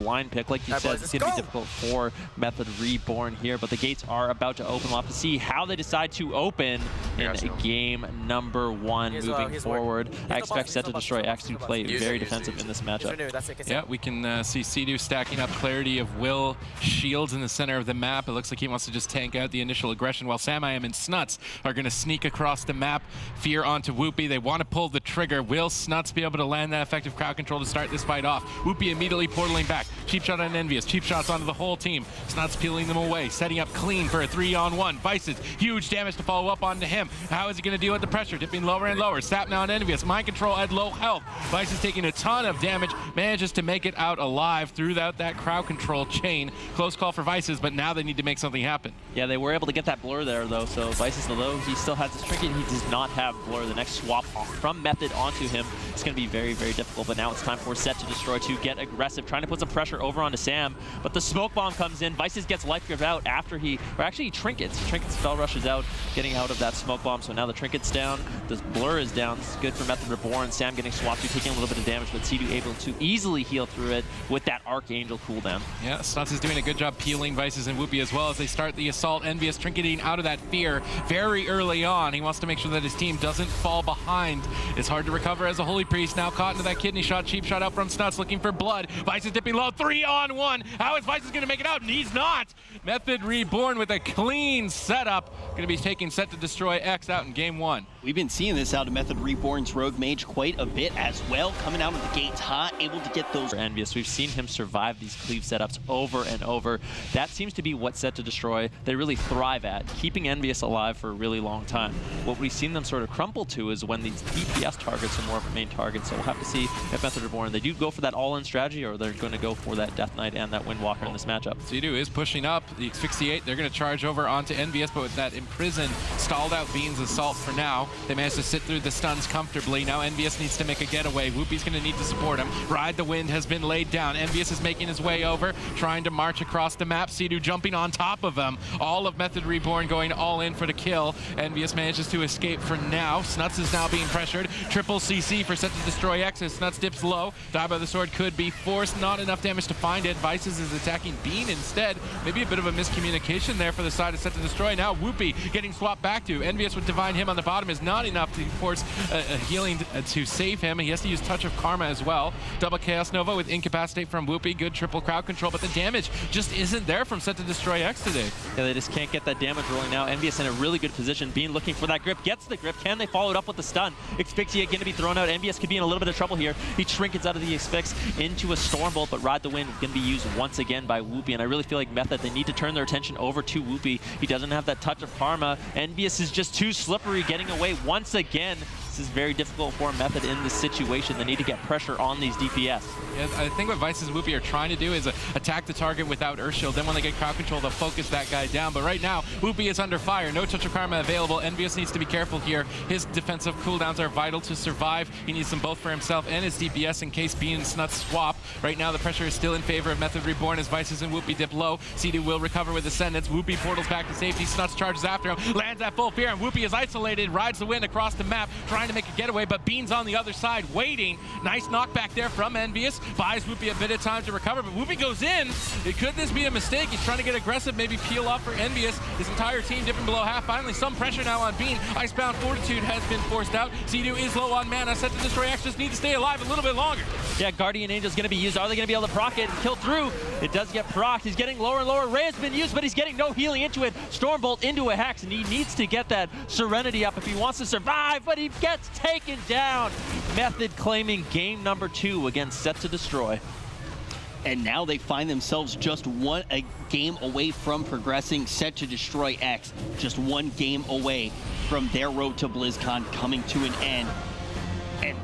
blind pick. Like you said, it's going to be difficult for Method Reborn here, but the gates are about to open. We'll have to see how they decide to open in game number 1 moving forward. I expect Set to Destroy X to play very defensive in this matchup. Yeah, we can see Sea-Doo stacking up clarity of Will, shields in the center of the map. It looks like he wants to just tank out the initial aggression, while Sam-I-Am and Snuts are going to sneak across the map, fear onto Whoopie. They want to pull the trigger. Will Snuts be able to land that effective crowd control to start this fight off? Whoopie immediately portaling back. Cheap shot on Envious. Cheap shots onto the whole team. Snuts peeling them away, setting up clean for a 3-on-1. Vices, huge damage to follow up onto him. How is he going to deal with the pressure? Dipping lower and lower. Sap now on Envious. Mind control at low health. Vices taking a ton of damage, manages to make it out alive throughout that crowd control chain. Close call for Vices, but now they need to make something happen. Yeah, they were able to get that blur there, though, so Vices, although he still has his trinket, he does not have blur. The next swap from Method onto him is going to be very, very difficult, but now it's time for Set to Destroy to get aggressive, trying to put some pressure over onto Sam, but the smoke bomb comes in. Vices gets life give out after he trinkets. Trinkets spell rushes out, getting out of that smoke bomb, so now the trinket's down, the blur is down. It's good for Method Reborn. Sam getting swapped to, taking a little bit of damage, but Sea-Doo able to easily heal through it with that Archangel cooldown. Yeah, Snuts is doing a good job peeling Vices and Whoopie as well as they start the assault. Envious trinketing out of that fear very early on. He wants to make sure that his team doesn't fall behind. It's hard to recover as a Holy Priest, now caught into that kidney shot. Cheap shot out from Snuts, looking for blood. Vices dipping low, 3-on-1. How is Vices going to make it out? And he's not. Method Reborn with a clean setup. Going to be taking Set to Destroy X out in game 1. We've been seeing this out of Method Reborn's Rogue Mage quite a bit as well, coming out of the gates hot, able to get those. Envious, we've seen him survive these cleave setups over and over. That seems to be what Set to Destroy they really thrive at, keeping Envious alive for a really long time. What we've seen them sort of crumple to is when these DPS targets are more of a main target, so we'll have to see if Method Reborn, they do go for that all-in strategy, or they're going to go for that Death Knight and that Windwalker in this matchup. Sea-Doo is pushing up, the Asphyxiate, they're going to charge over onto Envious, but with that imprisoned, stalled out Beans Assault for now, they managed to sit through the stuns comfortably. Now Envious needs to make a getaway. Whoopie's going to need to support him. Ride the Wind has been laid down. Envious is making his way over, trying to march across the map. Sea-Doo jumping on top of him. All of Method Reborn going all in for the kill. Envious manages to escape for now. Snuts is now being pressured. Triple CC for Set to Destroy X as Snuts dips low. Die by the sword could be forced. Not enough damage to find it. Vices is attacking Bean instead. Maybe a bit of a miscommunication there for the side of Set to Destroy. Now Whoopie getting swapped back to. Envious with Divine Him on the bottom is not enough to force a healing to save him. He has to use Touch of Karma as well. Double Chaos Nova with Incapacitate from Whoopie. Good triple crowd control, but the damage just isn't there from Set to Destroy X today. Yeah, they just can't get that damage rolling now. Envious in a really good position. Bean looking for that grip. Gets the grip. Can they follow it up with the stun? Asphyxiate going to be thrown out. Envious could be in a little bit of trouble here. He trinkets out of the Asphyx into a Stormbolt, but Ride the Wind going to be used once again by Whoopie, and I really feel like Method, they need to turn their attention over to Whoopie. He doesn't have that Touch of Karma. Envious is just too slippery, getting away once again. This is very difficult for Method in this situation. They need to get pressure on these DPS. Yeah, I think what Vices and Whoopie are trying to do is attack the target without Earthshield. Then when they get crowd control, they'll focus that guy down. But right now, Whoopie is under fire. No Touch of Karma available. Envious needs to be careful here. His defensive cooldowns are vital to survive. He needs them both for himself and his DPS in case Bean and Snuts swap. Right now, the pressure is still in favor of Method Reborn as Vices and Whoopie dip low. Sea-Doo will recover with Ascendance. Whoopie portals back to safety. Snuts charges after him. Lands at full fear, and Whoopie is isolated. Rides the Wind across the map, trying to make a getaway, but Bean's on the other side waiting. Nice knockback there from Envious. Buys Whoopie a bit of time to recover, but Whoopie goes in. Could this be a mistake? He's trying to get aggressive, maybe peel off for Envious. His entire team dipping below half. Finally, some pressure now on Bean. Icebound Fortitude has been forced out. Sea-Doo is low on mana. Set to Destroy X just need to stay alive a little bit longer. Yeah, Guardian Angel's going to be used. Are they going to be able to proc it and kill through? It does get proc. He's getting lower and lower. Ray has been used, but he's getting no healing into it. Stormbolt into a Hex, and he needs to get that Serenity up if he wants to survive, but he gets taken down. Method claiming game number 2 against Set to Destroy. And now they find themselves just a game away from progressing. Set to Destroy X, just one game away from their road to BlizzCon coming to an end. And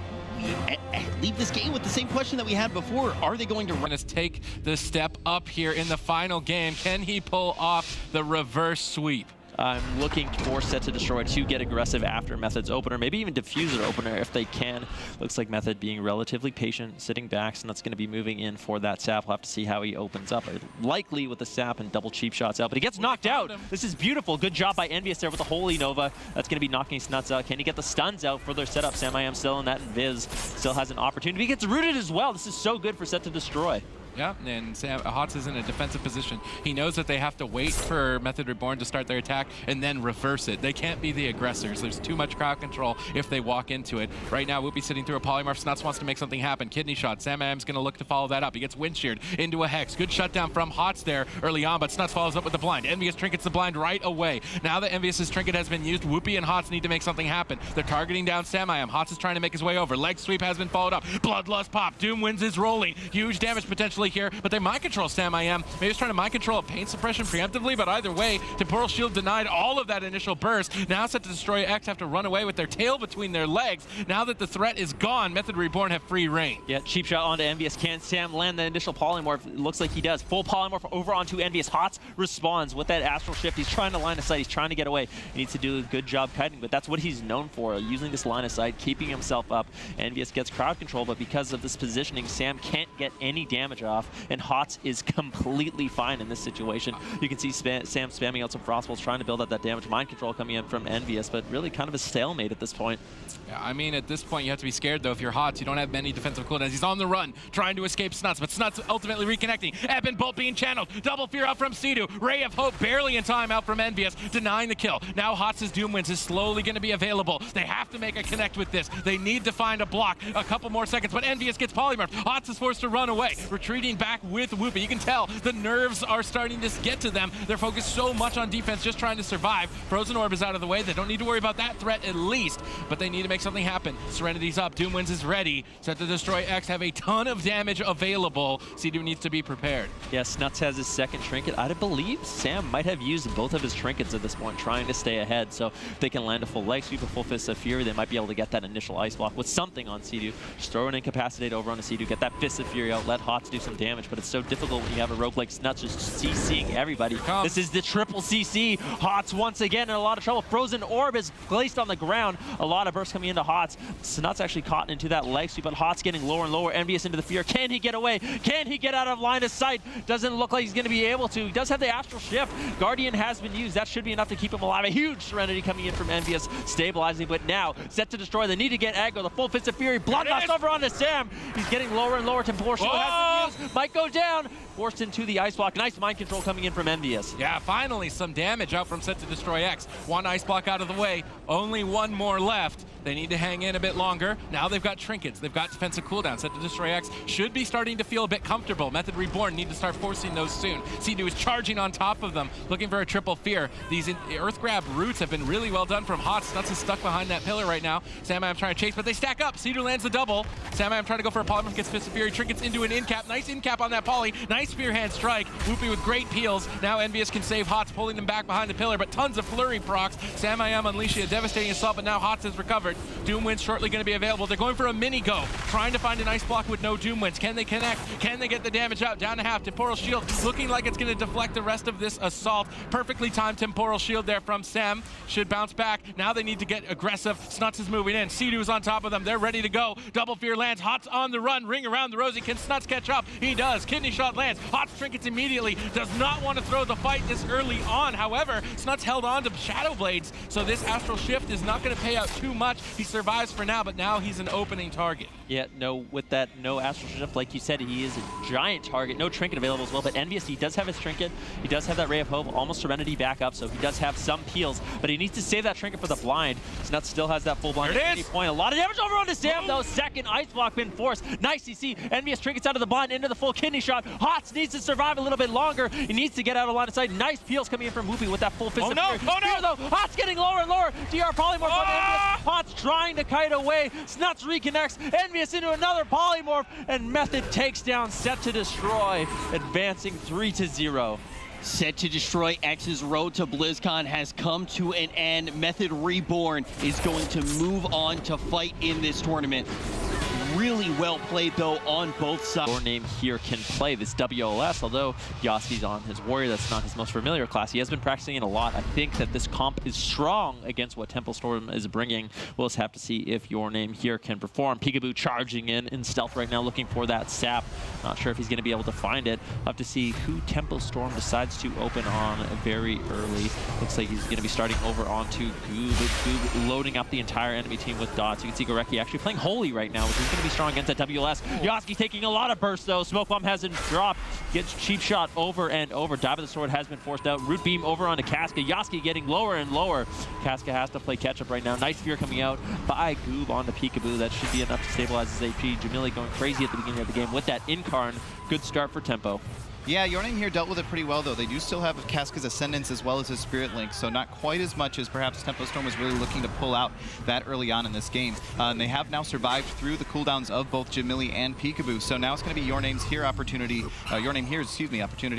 we leave this game with the same question that we had before. Are they going to take the step up here in the final game? Can he pull off the reverse sweep? I'm looking for Set to Destroy to get aggressive after Method's opener, maybe even diffuse their opener if they can. Looks like Method being relatively patient, sitting back, and that's going to be moving in for that sap. We'll have to see how he opens up. Likely with the sap and double cheap shots out, but he gets knocked out. This is beautiful. Good job by Envious there with the Holy Nova. That's going to be knocking Snuts out. Can he get the stuns out for their setup? Sam-I-Am still in that, and Viz still has an opportunity. He gets rooted as well. This is so good for Set to Destroy. Yeah, and Hots is in a defensive position. He knows that they have to wait for Method Reborn to start their attack and then reverse it. They can't be the aggressors. There's too much crowd control if they walk into it. Right now, Whoopi sitting through a polymorph. Snuts wants to make something happen. Kidney shot. Sam Am's going to look to follow that up. He gets wind sheared into a Hex. Good shutdown from Hots there early on, but Snuts follows up with the blind. Envious trinkets the blind right away. Now that Envious's trinket has been used, Whoopi and Hots need to make something happen. They're targeting down Sam Am. Hots is trying to make his way over. Leg sweep has been followed up. Bloodlust pop. Doom Winds is rolling. Huge damage potentially here, but they mind control Sam Am. Maybe he's trying to mind control a pain suppression preemptively, but either way, Temporal Shield denied all of that initial burst. Now set to destroy X have to run away with their tail between their legs. Now that the threat is gone, Method Reborn have free reign. Yeah, cheap shot onto Envious. Can Sam land the initial polymorph? It looks like he does. Full polymorph over onto Envious. Hots responds with that astral shift. He's trying to line of sight. He's trying to get away. He needs to do a good job kiting, but that's what he's known for, using this line of sight, keeping himself up. Envious gets crowd control, but because of this positioning, Sam can't get any damage off, and Hots is completely fine in this situation. You can see Sam spamming out some Frostbolts, trying to build up that damage. Mind control coming in from Envious, but really kind of a stalemate at this point. Yeah, I mean, at this point, you have to be scared, though. If you're Hots, you don't have many defensive cooldowns. He's on the run, trying to escape Snuts, but Snuts ultimately reconnecting. Ebb and Bolt being channeled. Double Fear out from Sidu. Ray of Hope barely in time out from Envious, denying the kill. Now Hots' Doom Winds is slowly going to be available. They have to make a connect with this. They need to find a block. A couple more seconds, but Envious gets polymorphed. Hots is forced to run away, retreating back with Whoopi. You can tell the nerves are starting to get to them. They're focused so much on defense, just trying to survive. Frozen Orb is out of the way. They don't need to worry about that threat at least, but they need to make something happen. Serenity's up. Doom Winds is ready. Set to destroy X, have a ton of damage available. Sidu needs to be prepared. Yeah, Snuts has his second trinket. I believe Sam might have used both of his trinkets at this point, trying to stay ahead. So if they can land a full leg sweep, a full Fist of Fury, they might be able to get that initial ice block with something on Sidu. Just throw an Incapacitate over onto Sidu, get that Fist of Fury out, let Hots do some damage, but it's so difficult when you have a rogue like Snuts just CCing everybody. This is the triple CC. Hots once again in a lot of trouble. Frozen Orb is placed on the ground. A lot of bursts coming into Hots. Snuts actually caught into that leg sweep, but Hots getting lower and lower. Envious into the fear. Can he get away? Can he get out of line of sight? Doesn't look like he's going to be able to. He does have the astral shift. Guardian has been used. That should be enough to keep him alive. A huge Serenity coming in from Envious, stabilizing, but now set to destroy. They need to get aggro. The full Fist of Fury. Bloodlust over onto Sam. He's getting lower and lower. Temporal Shield has been used. Might go down. Forced into the ice block. Nice mind control coming in from Envious. Yeah, finally some damage out from Set to Destroy X. One ice block out of the way. Only one more left. They need to hang in a bit longer. Now they've got trinkets. They've got defensive cooldowns. Set to Destroy X should be starting to feel a bit comfortable. Method Reborn need to start forcing those soon. Sidu is charging on top of them, looking for a triple fear. These Earth Grab roots have been really well done from Hots. Snuts is stuck behind that pillar right now. Sam Am trying to chase, but they stack up. Sidu lands the double. Sam Am trying to go for a polymorph, gets Fist of Fury. Trinkets into an in-cap. Nice in-cap on that poly. Nice spear hand strike. Whoopi with great peels. Now Envious can save Hots, pulling them back behind the pillar, but tons of flurry procs. Sam Am unleashing a devastating assault, but now Hots has recovered. Doom Winds shortly going to be available. They're going for a mini go, trying to find an ice block with no Doom Winds. Can they connect? Can they get the damage out? Down to half. Temporal Shield looking like it's going to deflect the rest of this assault. Perfectly timed Temporal Shield there from Sam. Should bounce back. Now they need to get aggressive. Snuts is moving in. Sidu's on top of them. They're ready to go. Double Fear lands. Hots on the run. Ring around the rosy. Can Snuts catch up? He does. Kidney shot lands. Hots trinkets immediately. Does not want to throw the fight this early on. However, Snuts held on to Shadow Blades, so this Astral Shift is not going to pay out too much. He survives for now, but now he's an opening target. Yeah, no, with that no Astral Shift, like you said, he is a giant target. No trinket available as well, but Envious, he does have his trinket. He does have that Ray of Hope, almost Serenity back up, so he does have some peels, but he needs to save that trinket for the blind. Snuts still has that full blind at any point. A lot of damage over onto Sam, though. Second ice block been forced. Nice CC. Envious trinkets out of the blind into the full kidney shot. Hots needs to survive a little bit longer. He needs to get out of line of sight. Nice peels coming in from Whoopi with that full Fist of Fury. Oh no! Though. Hots getting lower and lower. DR polymorph on Envious. Hots trying to kite away. Snuts reconnects. Envious into another polymorph, and Method takes down Set to Destroy, advancing 3-0. Set to Destroy X's road to BlizzCon has come to an end. Method Reborn is going to move on to fight in this tournament. Really well played, though, on both sides. Your name here can play this WLS, although Yaski's on his Warrior. That's not his most familiar class. He has been practicing it a lot. I think that this comp is strong against what Temple Storm is bringing. We'll just have to see if Your Name here can perform. Peekaboo charging in stealth right now, looking for that sap. Not sure if he's going to be able to find it. We'll have to see who Temple Storm decides to open on very early. Looks like he's going to be starting over onto Goob. Goob loading up the entire enemy team with dots. You can see Gorecki actually playing Holy right now, which is going to going to be strong against that WLS. Yoski taking a lot of burst, though. Smoke Bomb hasn't dropped. Gets cheap shot over and over. Dive of the Sword has been forced out. Root Beam over onto Casca. Yoski getting lower and lower. Casca has to play catch-up right now. Nice Spear coming out by Goob onto Peekaboo. That should be enough to stabilize his AP. Jamili going crazy at the beginning of the game with that Incarn. Good start for Tempo. Yeah, Your Name here dealt with it pretty well, though. They do still have Casca's Ascendance as well as his Spirit Link, so not quite as much as perhaps Tempo Storm was really looking to pull out that early on in this game. And they have now survived through the cooldowns of both Jamili and Peekaboo, so now it's going to be Your Name Here's opportunity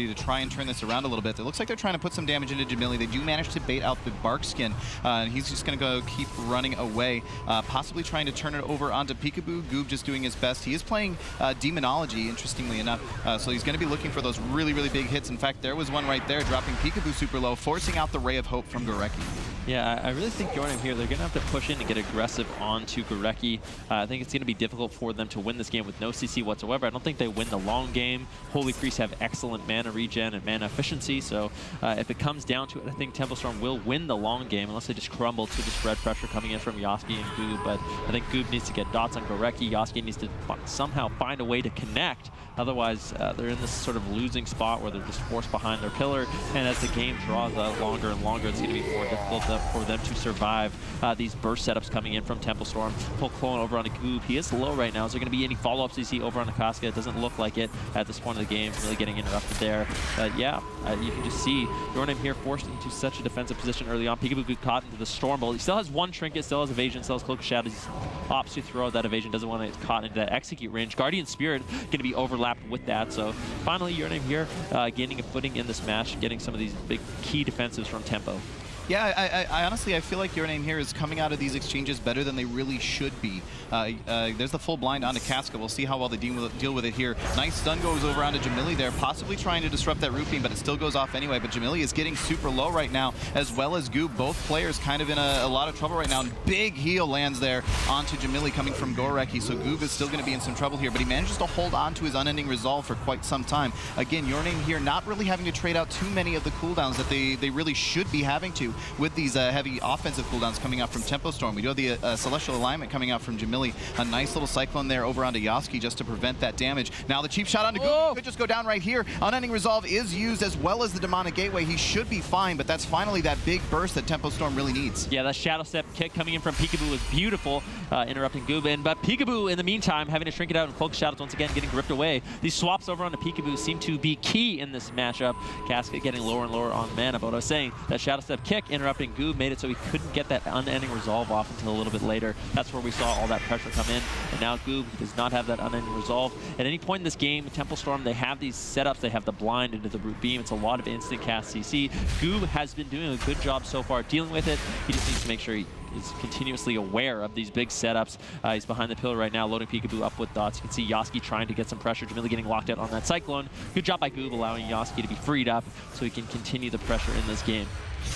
to try and turn this around a little bit. It looks like they're trying to put some damage into Jamili. They do manage to bait out the Bark Skin, and he's just going to go keep running away, possibly trying to turn it over onto Peekaboo. Goob just doing his best. He is playing Demonology, interestingly enough, so he's going to be looking for those really big hits. In fact, there was one right there, dropping Peekaboo super low, forcing out the Ray of Hope from Gorecki. Yeah, I really think Your Name here, they're going to have to push in and get aggressive onto Gorecki. I think it's going to be difficult for them to win this game with no CC whatsoever. I don't think they win the long game. Holy Priests have excellent mana regen and mana efficiency, so if it comes down to it, I think Tempo Storm will win the long game unless they just crumble to the spread pressure coming in from Yoski and Goob. But I think Goob needs to get dots on Gorecki. Yoski needs to somehow find a way to connect. Otherwise, they're in this sort of losing spot where they're just forced behind their pillar, and as the game draws out longer and longer, it's going to be more difficult for them to survive these burst setups coming in from Tempo Storm. Pull Clone over on the Goob. He is low right now. Is there going to be any follow-ups you see over on the Casca? It doesn't look like it at this point of the game. Really getting interrupted there. Yeah, you can just see Your Name here forced into such a defensive position early on. Peekaboo got caught into the Storm Bolt. He still has one Trinket, still has evasion, still has Cloak of Shadows. He opts to throw that evasion, doesn't want to get caught into that execute range. Guardian Spirit going to be overlapped with that. So finally, Your Name here gaining a footing in this match, getting some of these big key defensives from Tempo. Yeah, I honestly, I feel like Your Name here is coming out of these exchanges better than they really should be. There's the full blind onto Casca. We'll see how well they deal with it here. Nice stun goes over onto Jamili there, possibly trying to disrupt that Root Beam, but it still goes off anyway. But Jamili is getting super low right now, as well as Goob. Both players kind of in a lot of trouble right now. And big heal lands there onto Jamili coming from Gorecki, so Goob is still going to be in some trouble here, but he manages to hold on to his unending resolve for quite some time. Again, Your Name here not really having to trade out too many of the cooldowns that they really should be having to, with these heavy offensive cooldowns coming out from Tempo Storm. We do have the Celestial Alignment coming out from Jamili. A nice little Cyclone there over onto Yoski just to prevent that damage. Now the cheap shot onto Goob could just go down right here. Unending Resolve is used as well as the Demonic Gateway. He should be fine, but that's finally that big burst that Tempo Storm really needs. Yeah, that Shadow Step kick coming in from Peekaboo was beautiful, interrupting Goob. But Peekaboo, in the meantime, having to shrink it out and Cloak Shadows once again, getting ripped away. These swaps over onto Peekaboo seem to be key in this matchup. Casca getting lower and lower on mana, but what I was saying, that Shadow Step kick interrupting Goob made it so he couldn't get that unending resolve off until a little bit later. That's where we saw all that pressure come in, and now Goob does not have that unending resolve. At any point in this game, Tempo Storm, they have these setups. They have the blind into the Root Beam. It's a lot of instant cast CC. Goob has been doing a good job so far dealing with it. He just needs to make sure he is continuously aware of these big setups. He's behind the pillar right now, loading Peekaboo up with dots. You can see Yoski trying to get some pressure. Jamili getting locked out on that Cyclone. Good job by Goob, allowing Yoski to be freed up so he can continue the pressure in this game.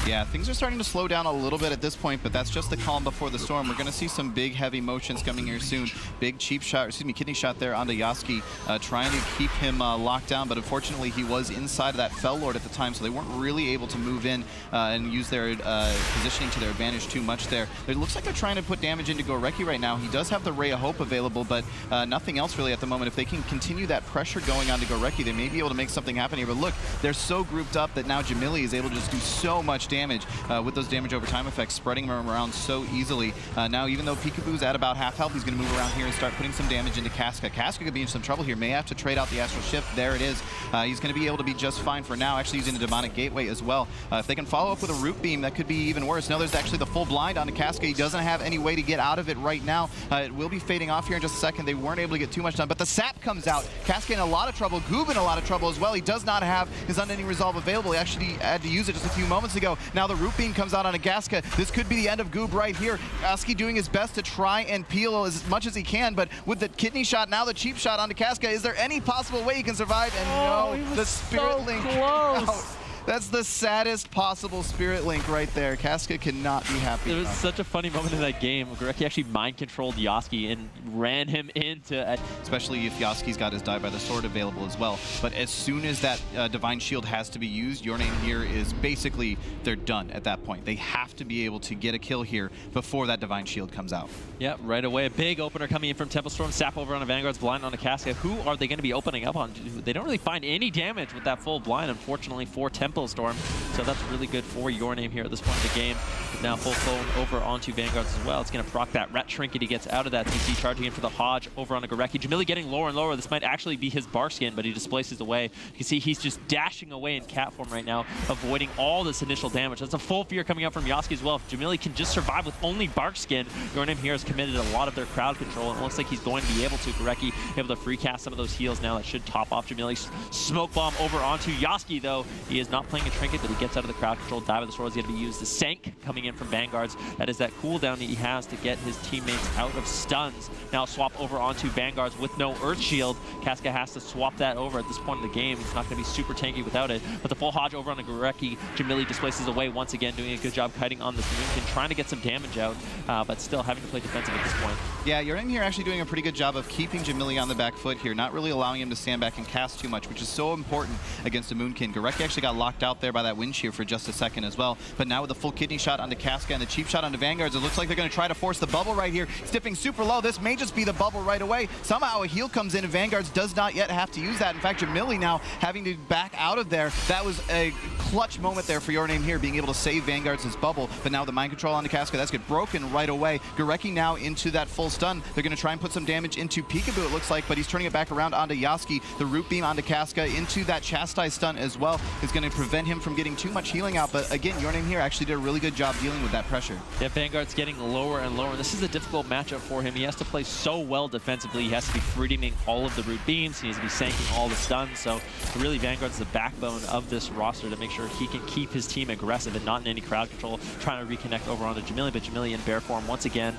Yeah, things are starting to slow down a little bit at this point, but that's just the calm before the storm. We're going to see some big, heavy motions coming here soon. Big cheap shot, kidney shot there onto Yoski, trying to keep him locked down, but unfortunately he was inside of that Fell Lord at the time, so they weren't really able to move in and use their positioning to their advantage too much there. It looks like they're trying to put damage into Gorecki right now. He does have the Ray of Hope available, but nothing else really at the moment. If they can continue that pressure going onto Gorecki, they may be able to make something happen here. But look, they're so grouped up that now Jamili is able to just do so much damage with those damage over time effects, spreading them around so easily. Now, even though Peekaboo's at about half health, he's going to move around here and start putting some damage into Casca. Casca could be in some trouble here. May have to trade out the Astral Shift. There it is. He's going to be able to be just fine for now, actually using the Demonic Gateway as well. If they can follow up with a Root Beam, that could be even worse. Now there's actually the full blind onto Casca. He doesn't have any way to get out of it right now. It will be fading off here in just a second. They weren't able to get too much done, but the sap comes out. Casca in a lot of trouble. Goob in a lot of trouble as well. He does not have his Unending Resolve available. He actually had to use it just a few moments ago. Now the Root Beam comes out on a Casca. This could be the end of Goob right here. Yoski doing his best to try and peel as much as he can, but with the kidney shot, now the cheap shot onto Casca, is there any possible way he can survive? And no, the Spirit Link out. That's the saddest possible Spirit Link right there. Casca cannot be happy. It was enough. such a funny moment in that game. Gorecki actually mind-controlled Yasuki and ran him into... Especially if Yasuki's got his Die by the Sword available as well. But as soon as that Divine Shield has to be used, Your Name here is basically, they're done at that point. They have to be able to get a kill here before that Divine Shield comes out. Yeah, right away. A big opener coming in from Temple Storm. Sap over on a Vanguard's blind on a Casca. Who are they going to be opening up on? They don't really find any damage with that full blind, unfortunately, for Temple Storm. So that's really good for Your Name here at this point in the game. Now full clone over onto Vanguards as well. It's going to proc that Ret Trinket. He gets out of that TC, charging in for the Hodge over on a Gorecki. Jamili getting lower and lower. This might actually be his bark skin, but he displaces away. You can see he's just dashing away in cat form right now, avoiding all this initial damage. That's a full fear coming out from Yasuki as well. If Jamili can just survive with only bark skin, Your Name here has committed a lot of their crowd control, and it looks like he's going to be able to. Gorecki able to free cast some of those heals now. That should top off Jamili's smoke bomb over onto Yasuki, though. He is not playing a trinket, but he gets out of the crowd control. Die with the sword is going to be used. The Sank coming in from Vanguards. That is that cooldown he has to get his teammates out of stuns. Now swap over onto Vanguards with no Earth Shield. Casca has to swap that over at this point in the game. He's not going to be super tanky without it. But the full Hodge over on a Gorecki. Jamili displaces away once again, doing a good job kiting on this Moonkin, trying to get some damage out, but still having to play defensive at this point. Yeah, Your Name here actually doing a pretty good job of keeping Jamili on the back foot here, not really allowing him to stand back and cast too much, which is so important against a Moonkin. Gorecki actually got locked out there by that wind shear for just a second as well, but now with the full kidney shot onto Casca and the cheap shot onto Vanguards, it looks like they're going to try to force the bubble right here. He's dipping super low. This may just be the bubble right away. Somehow a heal comes in and Vanguards does not yet have to use that. In fact, Jamili now having to back out of there. That was a clutch moment there for Your Name here, being able to save Vanguards' bubble, but now the mind control onto Casca, that's get broken right away. Gorecki now into that full stun. They're going to try and put some damage into Peekaboo, it looks like, but he's turning it back around onto Yasuki. The root beam onto Casca into that Chastise stun as well is going to prevent him from getting too much healing out, but again, Your Name here actually did a really good job dealing with that pressure. Yeah, Vanguard's getting lower and lower. This is a difficult matchup for him. He has to play so well defensively. He has to be freedoming all of the root beams. He needs to be sanking all the stuns. So really, Vanguard's the backbone of this roster to make sure he can keep his team aggressive and not in any crowd control, trying to reconnect over onto Jamili, but Jamili in bear form once again.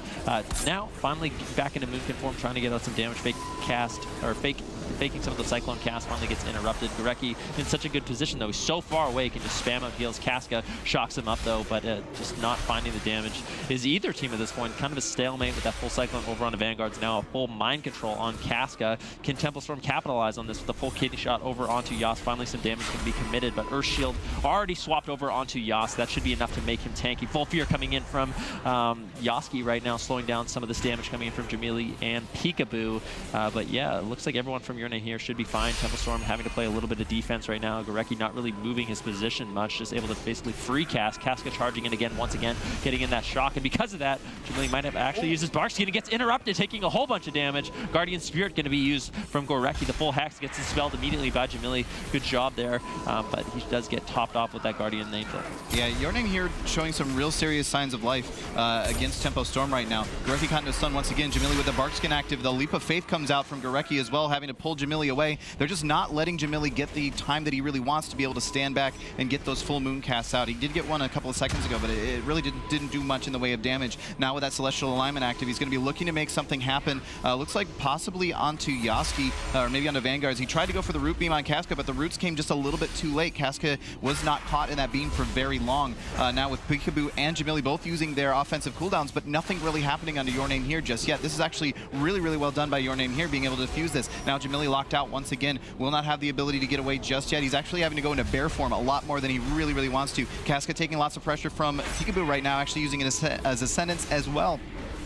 Now, finally back into Moonkin form, trying to get out some damage. Faking some of the Cyclone cast finally gets interrupted. Gorecki in such a good position, though. He's so far away, he can just spam out heals. Casca shocks him up, though, but just not finding the damage is either team at this point. Kind of a stalemate with that full Cyclone over on the Vanguards. Now a full mind control on Casca. Can Temple Storm capitalize on this with the full kidney shot over onto Yas? Finally, some damage can be committed, but Earth Shield already swapped over onto Yas. That should be enough to make him tanky. Full fear coming in from Yasuki right now, slowing down some of this damage coming in from Jamili and Peekaboo. But yeah, it looks like everyone from Your Name here should be fine. Temple Storm having to play a little bit of defense right now. Gorecki not really moving his position much, just able to basically free cast. Casca charging in again, once again, getting in that shock. And because of that, Jamili might have actually used his Bark Skin. He gets interrupted, taking a whole bunch of damage. Guardian Spirit going to be used from Gorecki. The full Hex gets dispelled immediately by Jamili. Good job there, but he does get topped off with that Guardian Angel. Yeah, Your Name here showing some real serious signs of life against Tempo Storm right now. Gorecki caught into stun once again. Jamili with the Bark Skin active. The Leap of Faith comes out from Gorecki as well, having to pull Jamili away. They're just not letting Jamili get the time that he really wants to be able to stand back and get those full moon casts out. He did get one a couple of seconds ago, but it really didn't do much in the way of damage. Now with that Celestial Alignment active, he's going to be looking to make something happen. Looks like possibly onto Yasuki, or maybe onto Vanguards. He tried to go for the root beam on Casca, but the roots came just a little bit too late. Casca was not caught in that beam for very long. Now with Peekaboo and Jamili both using their offensive cooldowns, but nothing really happening under Your Name here just yet. This is actually really, really well done by Your Name here, being able to defuse this. Now Jamili locked out once again, will not have the ability to get away just yet. He's actually having to go into bear form a lot more than he really, really wants to. Casca taking lots of pressure from Peekaboo right now, actually using it as Ascendance as well.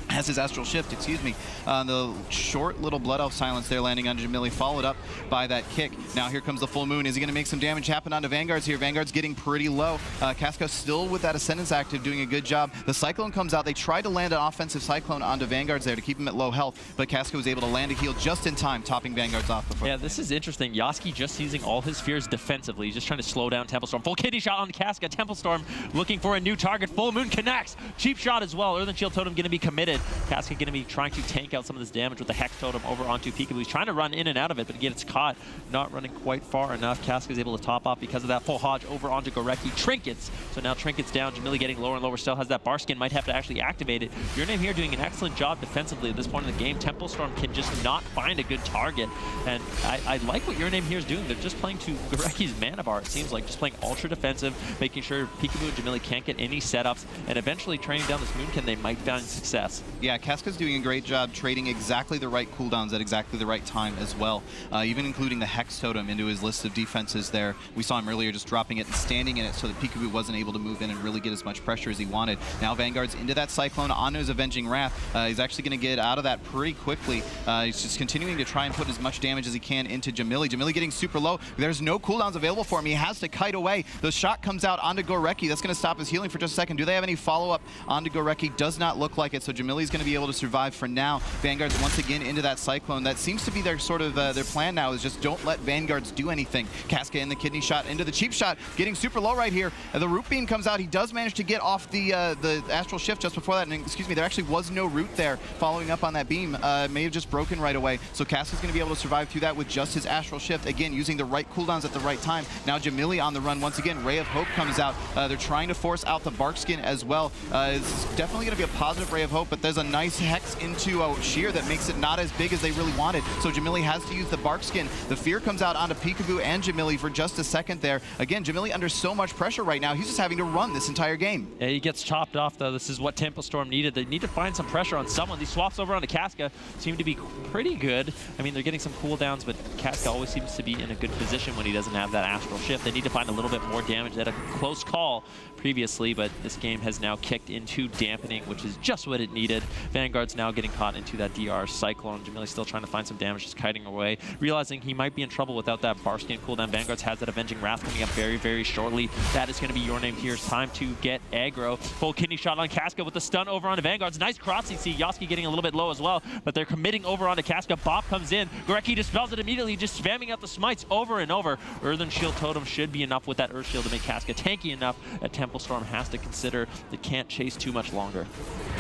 Has his Astral Shift, excuse me. The short little Blood Elf silence there landing on Jamili, followed up by that kick. Now here comes the full moon. Is he going to make some damage happen onto Vanguards here? Vanguard's getting pretty low. Casca still with that Ascendance active, doing a good job. The Cyclone comes out. They tried to land an offensive Cyclone onto Vanguards there to keep him at low health, but Casca was able to land a heal just in time, topping Vanguards off before. Yeah, this is interesting. Yasuki just using all his fears defensively. He's just trying to slow down Temple Storm. Full kidney shot on Casca. Temple Storm looking for a new target. Full moon connects. Cheap shot as well. Earthen Shield Totem going to be committed. Casca going to be trying to tank out some of this damage with the Hex Totem over onto Peekaboo. He's trying to run in and out of it, but again, it's caught. Not running quite far enough. Casca's able to top off because of that full Hodge over onto Gorecki. Trinkets. So now Trinkets down. Jamili getting lower and lower. Still has that bar skin. Might have to actually activate it. Your Name here doing an excellent job defensively at this point in the game. Temple Storm can just not find a good target. And I like what Your Name here is doing. They're just playing to Gorecki's mana bar, it seems like. Just playing ultra defensive, making sure Peekaboo and Jamili can't get any setups, and eventually training down this Moonkin, they might find success. Yeah, Casca's doing a great job trading exactly the right cooldowns at exactly the right time as well. Even including the Hex Totem into his list of defenses there. We saw him earlier just dropping it and standing in it so that Peekaboo wasn't able to move in and really get as much pressure as he wanted. Now Vanguard's into that Cyclone, onto his Avenging Wrath. He's actually going to get out of that pretty quickly. He's just continuing to try and put as much damage as he can into Jamili. Jamili getting super low. There's no cooldowns available for him. He has to kite away. The shot comes out onto Gorecki. That's going to stop his healing for just a second. Do they have any follow-up onto Gorecki? Does not look like it, so Jamili's going to be able to survive for now. Vanguard's once again into that Cyclone. That seems to be their sort of their plan now, is just don't let Vanguards do anything. Casca in the kidney shot into the cheap shot, getting super low right here. The root beam comes out. He does manage to get off the astral shift just before that. And excuse me, there actually was no root there following up on that beam. May have just broken right away. So Casca's going to be able to survive through that with just his astral shift. Again, using the right cooldowns at the right time. Now Jamili on the run once again. Ray of Hope comes out. They're trying to force out the Bark Skin as well. It's definitely going to be a positive Ray of Hope, but there's a nice Hex into Sheer that makes it not as big as they really wanted. So Jamili has to use the Bark Skin. The Fear comes out onto Peekaboo and Jamili for just a second there. Again, Jamili under so much pressure right now, he's just having to run this entire game. Yeah, he gets chopped off, though. This is what Temple Storm needed. They need to find some pressure on someone. These swaps over onto Casca seem to be pretty good. I mean, they're getting some cooldowns, but Casca always seems to be in a good position when he doesn't have that astral shift. They need to find a little bit more damage. They had a close call previously, but this game has now kicked into dampening, which is just what it needed. Vanguard's now getting caught into that DR Cyclone. Jamili's still trying to find some damage, just kiting away. Realizing he might be in trouble without that bar skin cooldown. Vanguard's has that Avenging Wrath coming up very, very shortly. That is going to be Your Name here's time to get aggro. Full kidney shot on Casca with the stun over onto Vanguard's. Nice cross CC. Yasuke getting a little bit low as well, but they're committing over onto Casca. Bob comes in. Gorecki dispels it immediately, just spamming out the smites over and over. Earthen Shield Totem should be enough with that Earth Shield to make Casca tanky enough that Temple Storm has to consider. They can't chase too much longer.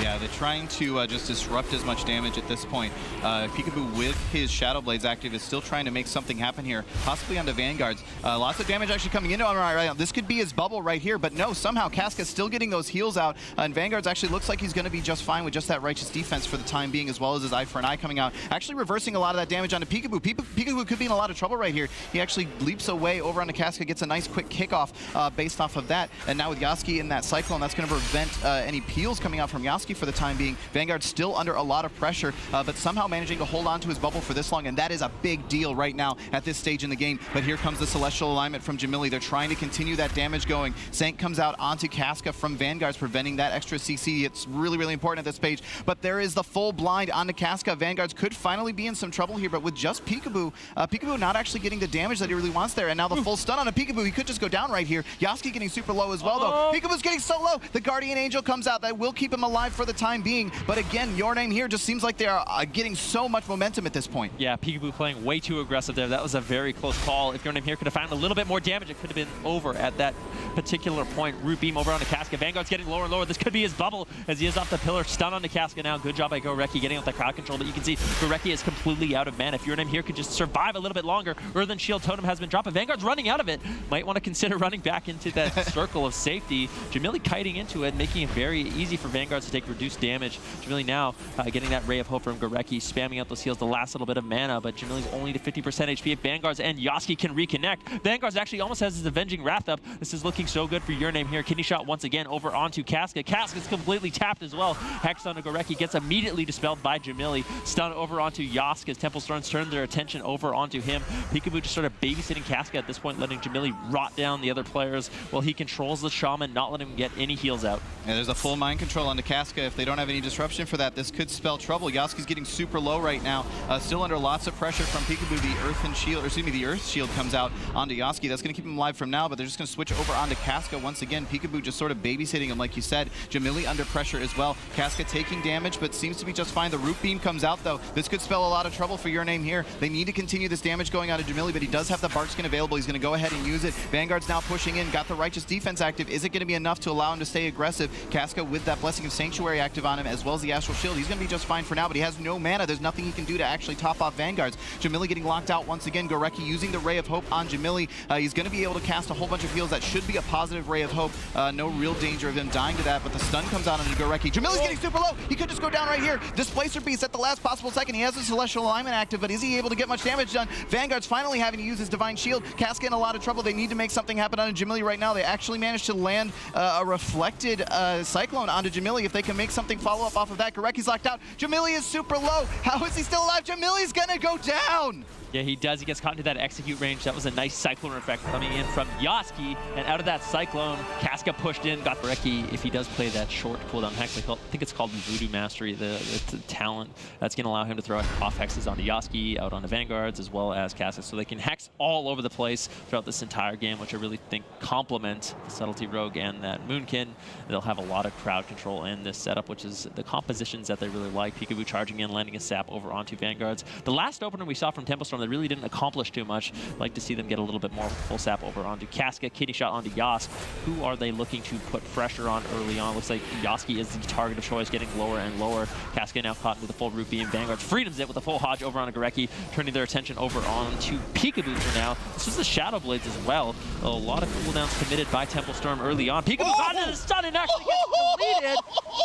Yeah, they're trying to just disrupt as much damage at this point. Peekaboo with his Shadow Blades active is still trying to make something happen here, possibly onto Vanguards. Lots of damage actually coming into him right now. This could be his bubble right here, but no, somehow Casca's still getting those heals out, and Vanguards actually looks like he's going to be just fine with just that Righteous Defense for the time being, as well as his Eye for an Eye coming out, actually reversing a lot of that damage onto Peekaboo. Peekaboo could be in a lot of trouble right here. He actually leaps away over onto Casca, gets a nice quick kickoff based off of that, and now with Yasuke in that Cyclone, that's going to prevent any peels coming out from Yasuke for the time being. Vanguard's still under a lot of pressure, but somehow managing to hold on to his bubble for this long, and that is a big deal right now at this stage in the game. But here comes the Celestial Alignment from Jamili. They're trying to continue that damage going. Sank comes out onto Casca from Vanguard's, preventing that extra CC. It's really, really important at this page. But there is the full blind onto Casca. Vanguard's could finally be in some trouble here, but with just Peekaboo, Peekaboo not actually getting the damage that he really wants there. And now the full stun on a Peekaboo. He could just go down right here. Yasuke getting super low as well, though. Peekaboo's getting so low. The Guardian Angel comes out. That will keep him alive for the time being. But again, Your Name here just seems like they are getting so much momentum at this point. Yeah, Peekaboo playing way too aggressive there. That was a very close call. If Your Name here could have found a little bit more damage, it could have been over at that particular point. Root Beam over onto Casca. Vanguard's getting lower and lower. This could be his bubble as he is off the pillar. Stun onto Casca now. Good job by Gorecki getting out the crowd control, but you can see Gorecki is completely out of mana. If Your Name here could just survive a little bit longer, Earthen Shield Totem has been dropped, but Vanguard's running out of it. Might want to consider running back into that circle of safety. Jamili kiting into it, making it very easy for Vanguards to take reduced damage. Jamili now getting that Ray of Hope from Gorecki, spamming out those heals the last little bit of mana, but Jamili's only to 50% HP. If Vanguards and Yasuke can reconnect, Vanguards actually almost has his Avenging Wrath up. This is looking so good for Your Name here. Kidney shot once again over onto Casca. Casca's completely tapped as well. Hex onto Gorecki gets immediately dispelled by Jamili. Stun over onto Yasuke as Temple Storms turn their attention over onto him. Peekaboo just sort of babysitting Casca at this point, letting Jamili rot down the other players while he controls the Shaman, not letting him get any heals out. Yeah, there's a full mind control onto Casca. If they don't have any disruption for that, this could spell trouble. Yasuke's getting super low right now, still under lots of pressure from Peekaboo. The Earthen Shield, or excuse me, the Earth Shield comes out onto Yasuke. That's going to keep him alive from now, but they're just going to switch over onto Casca once again. Peekaboo just sort of babysitting him, like you said. Jamili under pressure as well. Casca taking damage, but seems to be just fine. The Root Beam comes out, though. This could spell a lot of trouble for Your Name here. They need to continue this damage going on to Jamili, but he does have the Bark Skin available. He's going to go ahead and use it. Vanguard's now pushing in, got the Righteous Defense active. Is it going to be enough to allow him to stay aggressive? Casca with that Blessing of Sanctuary active on him him, as well as the Astral Shield. He's going to be just fine for now, but he has no mana. There's nothing he can do to actually top off Vanguards. Jamili getting locked out once again. Gorecki using the Ray of Hope on Jamili. He's going to be able to cast a whole bunch of heals. That should be a positive Ray of Hope. No real danger of him dying to that, but the stun comes out onto Gorecki. Jamili's getting super low. He could just go down right here. Displacer Beast at the last possible second. He has the Celestial Alignment active, but is he able to get much damage done? Vanguard's finally having to use his Divine Shield. Casca in a lot of trouble. They need to make something happen on Jamili right now. They actually managed to land a reflected Cyclone onto Jamili. If they can make something follow up off of that, Gorecki's locked out. Jamili is super low. How is he still alive? Jamili's gonna go down. Yeah, he does. He gets caught into that execute range. That was a nice Cyclone effect coming in from Yasuki. And out of that Cyclone, Casca pushed in, got Gorecki. If he does play that short cooldown hex, I think it's called Voodoo Mastery, the talent that's going to allow him to throw off hexes onto Yasuki, out onto Vanguards, as well as Casca. So they can hex all over the place throughout this entire game, which I really think complement the Subtlety Rogue and that Moonkin. They'll have a lot of crowd control in this setup, which is the compositions that they really like. Peekaboo charging in, landing a sap over onto Vanguards. The last opener we saw from Temple Storm, they really didn't accomplish too much. I'd like to see them get a little bit more full sap over onto Casca. Kidney shot onto Yasuki. Who are they looking to put pressure on early on? Looks like Yasuki is the target of choice, getting lower and lower. Casca now caught with the full root beam. Vanguard freedoms it with a full Hodge over onto Gorecki, turning their attention over onto Peekaboo for now. This is the Shadow Blades as well. A lot of cooldowns committed by Temple Storm early on. Peekaboo got into the stun and actually gets deleted.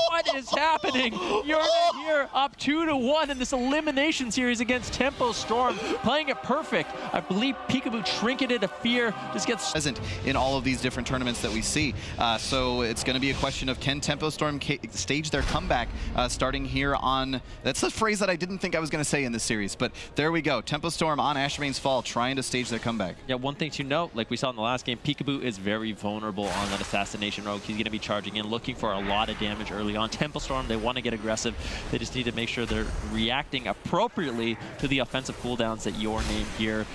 What is happening? You're here up 2-1 in this elimination series against Tempo Storm, playing it perfect. I believe Peekaboo trinketed a fear, just gets present in all of these different tournaments that we see. So it's going to be a question of can Tempo Storm stage their comeback starting here on, that's a phrase that I didn't think I was going to say in this series, but there we go. Tempo Storm on Ashmane's Fall trying to stage their comeback. Yeah, one thing to note, like we saw in the last game, Peekaboo is very vulnerable on that Assassination Rogue. He's going to be charging in, looking for a lot of damage early on. Tempo Storm, they want to get aggressive. They just need to make sure they're reacting appropriately to the offensive cooldowns that Your Name here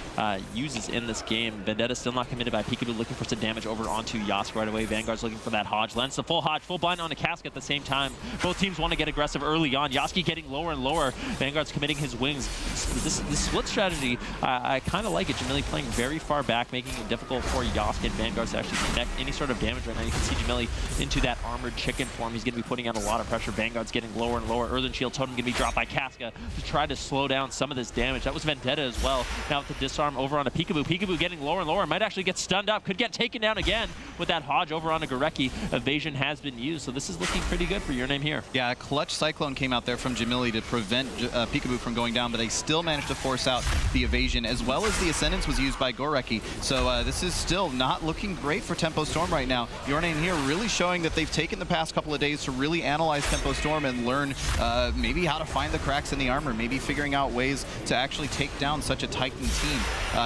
uses in this game. Vendetta's still not committed by Peekaboo, looking for some damage over onto Yasuki right away. Vanguard's looking for that Hodge. Lands the full Hodge, full blind onto Casca at the same time. Both teams want to get aggressive early on. Yasuki getting lower and lower. Vanguard's committing his wings. This split strategy, I kind of like it. Jamili playing very far back, making it difficult for Yasuki and Vanguard to actually connect any sort of damage right now. You can see Jamili into that armored chicken form. He's going to be putting out a lot of pressure. Vanguard's getting lower and lower. Earthen Shield Totem going to be dropped by Casca to try to slow down some of this damage. That was Vendetta as well. Now with the disarm over onto Peekaboo. Peekaboo getting lower and lower. Might actually get stunned up. Could get taken down again with that Hodge over onto Gorecki. Evasion has been used, so this is looking pretty good for Your Name here. Yeah, a clutch Cyclone came out there from Jamili to prevent Peekaboo from going down, but they still managed to force out the evasion, as well as the Ascendance was used by Gorecki. So this is still not looking great for Tempo Storm right now. Your Name here really showing that they've taken the past couple of days to really analyze Tempo Storm and learn maybe how to find the cracks in the armor, maybe figuring out ways to actually take down such a Titan team.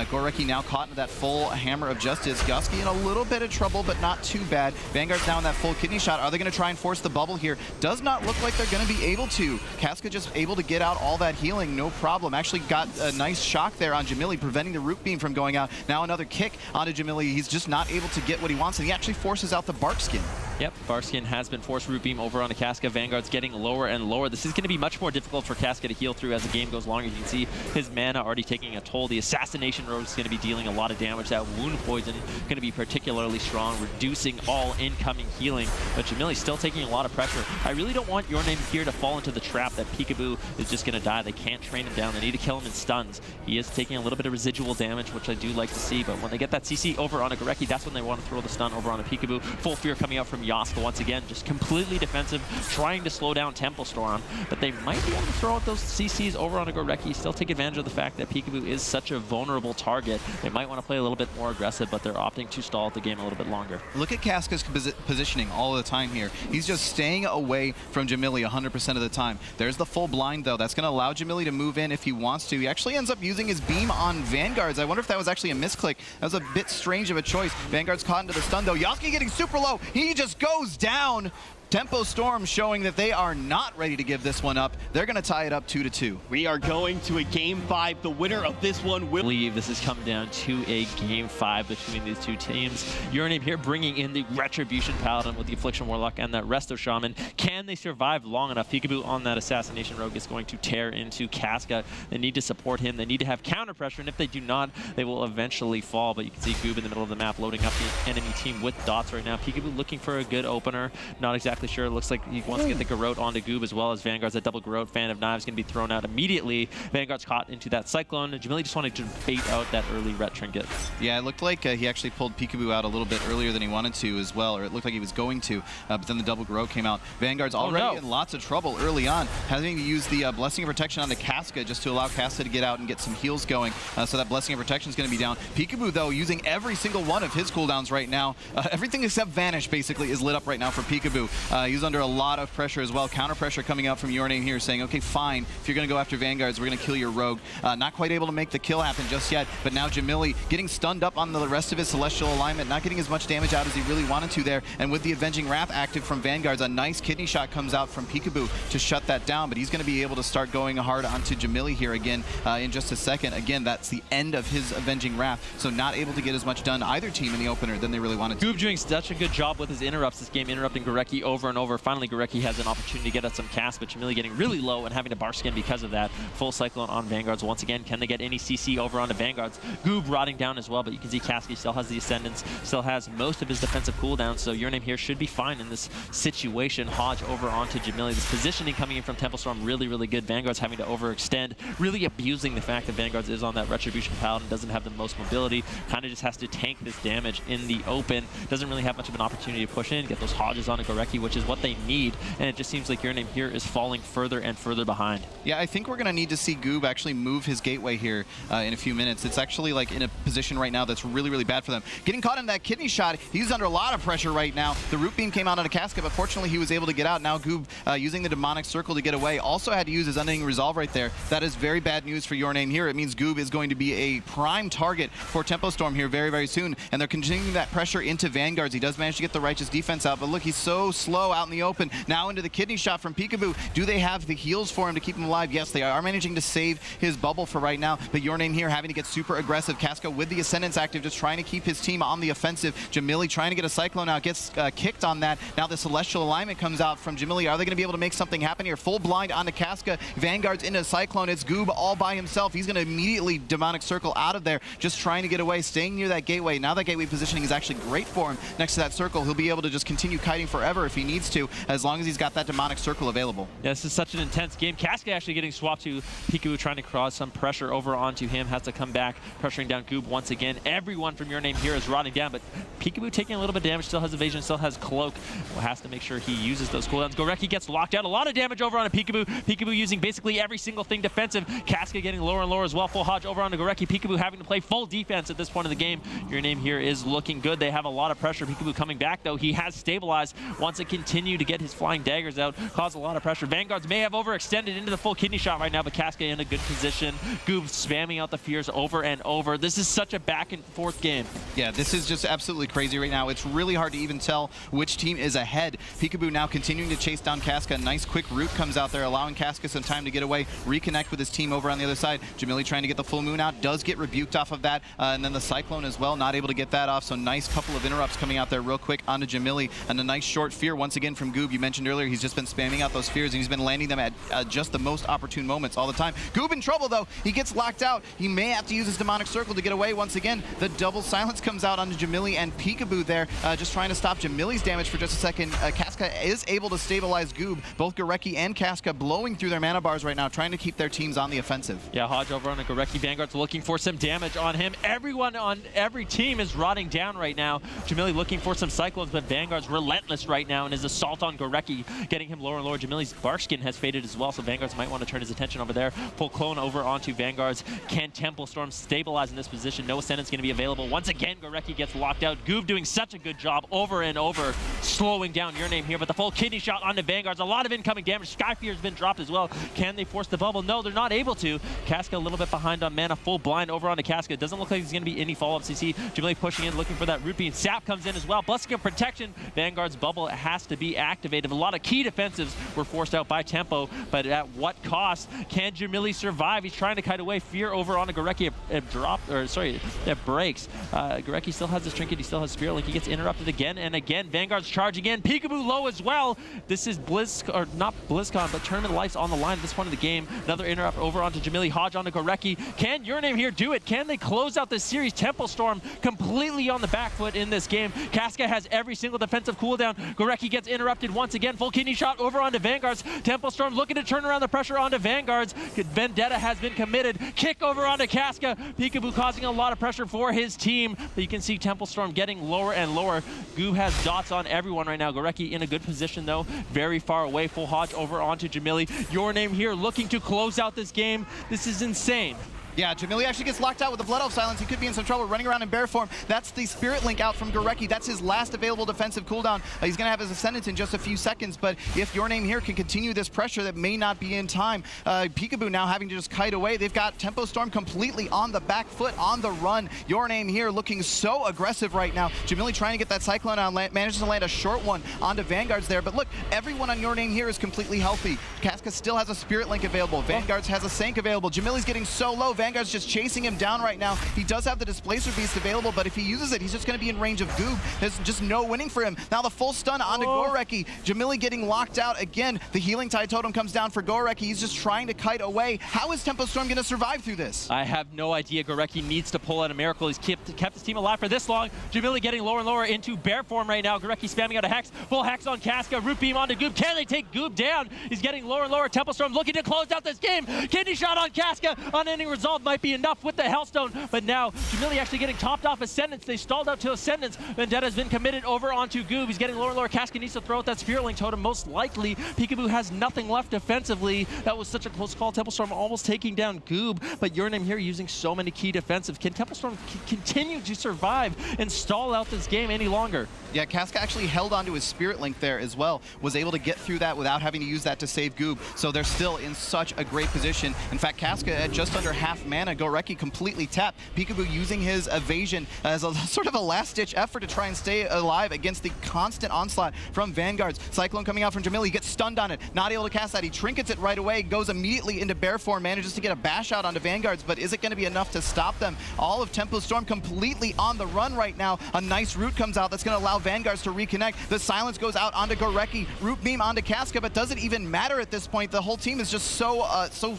Gorecki now caught into that full Hammer of Justice. Yasuki in a little bit of trouble, but not too bad. Vanguard's now in that full kidney shot. Are they going to try and force the bubble here? Does not look like they're going to be able to. Casca just able to get out all that healing, no problem. Actually got a nice shock there on Jamili, preventing the root beam from going out. Now another kick onto Jamili. He's just not able to get what he wants, and he actually forces out the Bark Skin. Yep, Barskin has been forced root beam over onto Casca. Vanguard's getting lower and lower. This is going to be much more difficult for Casca to heal through as the game goes longer. You can see his mana already taking a toll. The Assassination Rogue is going to be dealing a lot of damage. That Wound Poison going to be particularly strong, reducing all incoming healing. But Jamili's still taking a lot of pressure. I really don't want Your Name here to fall into the trap that Peekaboo is just going to die. They can't train him down. They need to kill him in stuns. He is taking a little bit of residual damage, which I do like to see. But when they get that CC over onto Gorecki, that's when they want to throw the stun over onto Peekaboo. Full Fear coming out from Yasuki once again. Just completely defensive, trying to slow down Temple Storm, but they might be able to throw out those CCs over onto Gorecki, still take advantage of the fact that Peekaboo is such a vulnerable target. They might want to play a little bit more aggressive, but they're opting to stall the game a little bit longer. Look at Casca's positioning all the time here. He's just staying away from Jamili 100% of the time. There's the full blind, though. That's going to allow Jamili to move in if he wants to. He actually ends up using his beam on Vanguards. I wonder if that was actually a misclick. That was a bit strange of a choice. Vanguard's caught into the stun, though. Yasuki getting super low. He just goes down. Tempo Storm showing that they are not ready to give this one up. They're going to tie it up 2-2. We are going to a Game 5. The winner of this one will... I believe this has come down to a Game 5 between these two teams. Your Name here bringing in the Retribution Paladin with the Affliction Warlock and that Resto Shaman. Can they survive long enough? Peekaboo on that Assassination Rogue is going to tear into Casca. They need to support him. They need to have counter pressure, and if they do not, they will eventually fall. But you can see Goob in the middle of the map loading up the enemy team with dots right now. Peekaboo looking for a good opener. Not exactly exactly sure. It looks like he wants to get the Garrote onto Goob as well as Vanguard's a double Garrote fan of knives going to be thrown out immediately. Vanguard's caught into that Cyclone. Jamili just wanted to bait out that early ret trinket. Yeah, it looked like he actually pulled Peekaboo out a little bit earlier than he wanted to as well, or it looked like he was going to, but then the double Garrote came out. Vanguard's already in lots of trouble early on, having to use the Blessing of Protection on the Casca just to allow Casca to get out and get some heals going, so that Blessing of Protection is going to be down. Peekaboo, though, using every single one of his cooldowns right now. Everything except Vanish, basically, is lit up right now for Peekaboo. He's under a lot of pressure as well. Counter pressure coming out from Your Name here saying, okay, fine, if you're going to go after Vanguards, we're going to kill your Rogue. Not quite able to make the kill happen just yet, but now Jamili getting stunned up on the rest of his Celestial alignment, not getting as much damage out as he really wanted to there, and with the Avenging Wrath active from Vanguards, a nice kidney shot comes out from Peekaboo to shut that down, but he's going to be able to start going hard onto Jamili here again in just a second. Again, that's the end of his Avenging Wrath, so not able to get as much done either team in the opener than they really wanted to. Goob doing such a good job with his interrupts this game, interrupting Gorecki over and over. Finally, Gorecki has an opportunity to get at some cast, but Jamili getting really low and having to bar skin because of that. Full Cyclone on Vanguards once again. Can they get any CC over onto Vanguards? Goob rotting down as well, but you can see Kasky still has the Ascendance, still has most of his defensive cooldowns, so Your Name here should be fine in this situation. Hodge over onto Jamili. This positioning coming in from Temple Storm, really, really good. Vanguard's having to overextend, really abusing the fact that Vanguard's is on that Retribution Paladin, doesn't have the most mobility, kind of just has to tank this damage in the open. Doesn't really have much of an opportunity to push in, get those Hodges onto Gorecki, which is what they need, and it just seems like Your Name here is falling further and further behind. Yeah, I think we're going to need to see Goob actually move his gateway here in a few minutes. It's actually like in a position right now that's really, really bad for them. Getting caught in that kidney shot, he's under a lot of pressure right now. The Root Beam came out on a Casca, but fortunately he was able to get out. Now Goob using the Demonic Circle to get away. Also had to use his Unending Resolve right there. That is very bad news for Your Name here. It means Goob is going to be a prime target for Tempo Storm here very, very soon, and they're continuing that pressure into Vanguards. He does manage to get the Righteous Defense out, but look, he's so slow out in the open. Now into the kidney shot from Peekaboo. Do they have the heals for him to keep him alive? Yes, they are managing to save his bubble for right now, but Your Name here having to get super aggressive. Casca with the Ascendance active, just trying to keep his team on the offensive. Jamili trying to get a Cyclone out, gets kicked on that. Now the Celestial Alignment comes out from Jamili. Are they going to be able to make something happen here? Full blind onto Casca. Vanguard's into Cyclone. It's Goob all by himself. He's going to immediately Demonic Circle out of there, just trying to get away, staying near that gateway. Now that gateway positioning is actually great for him next to that circle. He'll be able to just continue kiting forever if he needs to, as long as he's got that Demonic Circle available. Yeah, this is such an intense game. Casca actually getting swapped to Peekaboo, trying to cross some pressure over onto him. Has to come back, pressuring down Goob once again. Everyone from Your Name here is rotting down, but Peekaboo taking a little bit of damage, still has evasion, still has cloak. Well, has to make sure he uses those cooldowns. Gorecki gets locked out. A lot of damage over onto Peekaboo. Peekaboo using basically every single thing defensive. Casca getting lower and lower as well. Full Hodge over onto Gorecki. Peekaboo having to play full defense at this point of the game. Your Name here is looking good. They have a lot of pressure. Peekaboo coming back, though. He has stabilized. Wants to continue to get his flying daggers out. Cause a lot of pressure. Vanguards may have overextended into the full kidney shot right now, but Casca in a good position. Goob spamming out the fears over and over. This is such a back and forth game. Yeah, this is just absolutely crazy right now. It's really hard to even tell which team is ahead. Peekaboo now continuing to chase down Casca. Nice quick root comes out there, allowing Casca some time to get away, reconnect with his team over on the other side. Jamili trying to get the full moon out, does get rebuked off of that, and then the Cyclone as well, not able to get that off. So nice couple of interrupts coming out there real quick onto Jamili, and a nice short fear once again from Goob. You mentioned earlier he's just been spamming out those fears, and he's been landing them at just the most opportune moments all the time. Goob in trouble though. He gets locked out. He may have to use his Demonic Circle to get away once again. The double silence comes out onto Jamili and Peekaboo there, just trying to stop Jamili's damage for just a second. Casca is able to stabilize Goob. Both Gorecki and Casca blowing through their mana bars right now, trying to keep their teams on the offensive. Yeah, Hodge over on the Gorecki. Vanguard's looking for some damage on him. Everyone on every team is rotting down right now. Jamili looking for some Cyclones, but Vanguard's relentless right now, and his assault on Gorecki getting him lower and lower. Jamili's Barkskin has faded as well, so Vanguard's might want to turn his attention over there. Pull Clone over onto Vanguard's. Can Temple Storm stabilize in this position? No Ascendant's going to be available. Once again, Gorecki gets locked out. Goob doing such a good job over and over, slowing down Your Name here, but the full kidney shot onto Vanguard's. A lot of incoming damage. Skyfear's been dropped as well. Can they force the bubble? No, they're not able to. Casca a little bit behind on mana. Full blind over onto Casca. Doesn't look like there's going to be any follow-up CC. Jamili pushing in, looking for that Root Beam. Sap comes in as well. Blessing of Protection. Vanguard's bubble has to be activated. A lot of key defensives were forced out by Tempo, but at what cost? Can Jamili survive? He's trying to kite away. Fear over onto Gorecki. It breaks. Gorecki still has his trinket. He still has Spirit Link. He gets interrupted again and again. Vanguard's charging in. Peekaboo low as well. This is not BlizzCon, but Tournament Life's on the line at this point of the game. Another interrupt over onto Jamili. Hodge onto Gorecki. Can Your Name here do it? Can they close out this series? Temple Storm completely on the back foot in this game. Casca has every single defensive cooldown. Gorecki Gorecki gets interrupted once again. Full kidney shot over onto Vanguards. Tempo Storm looking to turn around the pressure onto Vanguards. Vendetta has been committed. Kick over onto Casca. Peekaboo causing a lot of pressure for his team. But you can see Tempo Storm getting lower and lower. Goob has dots on everyone right now. Gorecki in a good position though. Very far away. Full Hodge over onto Jamili. Your Name here looking to close out this game. This is insane. Yeah, Jamili actually gets locked out with the Blood Elf Silence. He could be in some trouble running around in bear form. That's the Spirit Link out from Gorecki. That's his last available defensive cooldown. He's going to have his Ascendance in just a few seconds, but if Your Name here can continue this pressure, that may not be in time. Peekaboo now having to just kite away. They've got Tempo Storm completely on the back foot, on the run. Your Name here looking so aggressive right now. Jamili trying to get that Cyclone on, manages to land a short one onto Vanguards there, but look, everyone on Your Name here is completely healthy. Casca still has a Spirit Link available. Vanguards has a Sank available. Jamili's getting so low. Vanguard's just chasing him down right now. He does have the Displacer Beast available, but if he uses it, he's just going to be in range of Goob. There's just no winning for him. Now the full stun onto Gorecki. Jamili getting locked out again. The Healing Tide Totem comes down for Gorecki. He's just trying to kite away. How is Tempo Storm going to survive through this? I have no idea. Gorecki needs to pull out a miracle. He's kept his team alive for this long. Jamili getting lower and lower into bear form right now. Gorecki spamming out a Hex. Full Hex on Casca. Root Beam onto Goob. Can they take Goob down? He's getting lower and lower. Tempo Storm looking to close out this game. Kidney shot on Casca. Unending Resolve might be enough with the Hellstone, but now Jamili actually getting topped off Ascendance. They stalled out to Ascendance. Vendetta's been committed over onto Goob. He's getting lower and lower. Casca needs to throw out that Spirit Link Totem most likely. Peekaboo has nothing left defensively. That was such a close call. Tempo Storm almost taking down Goob, but Your Name here using so many key defensive. Can Tempo Storm continue to survive and stall out this game any longer? Yeah, Casca actually held onto his Spirit Link there as well, was able to get through that without having to use that to save Goob, so they're still in such a great position. In fact, Casca at just under half mana, Gorecki completely tapped. Peekaboo using his evasion as a sort of a last-ditch effort to try and stay alive against the constant onslaught from Vanguards. Cyclone coming out from Jamili, he gets stunned on it, not able to cast that. He trinkets it right away, goes immediately into bear form, manages to get a bash out onto Vanguards, but is it going to be enough to stop them? All of Tempo Storm completely on the run right now. A nice root comes out that's going to allow Vanguards to reconnect. The silence goes out onto Gorecki, root beam onto Casca, but does it even matter at this point? The whole team is just so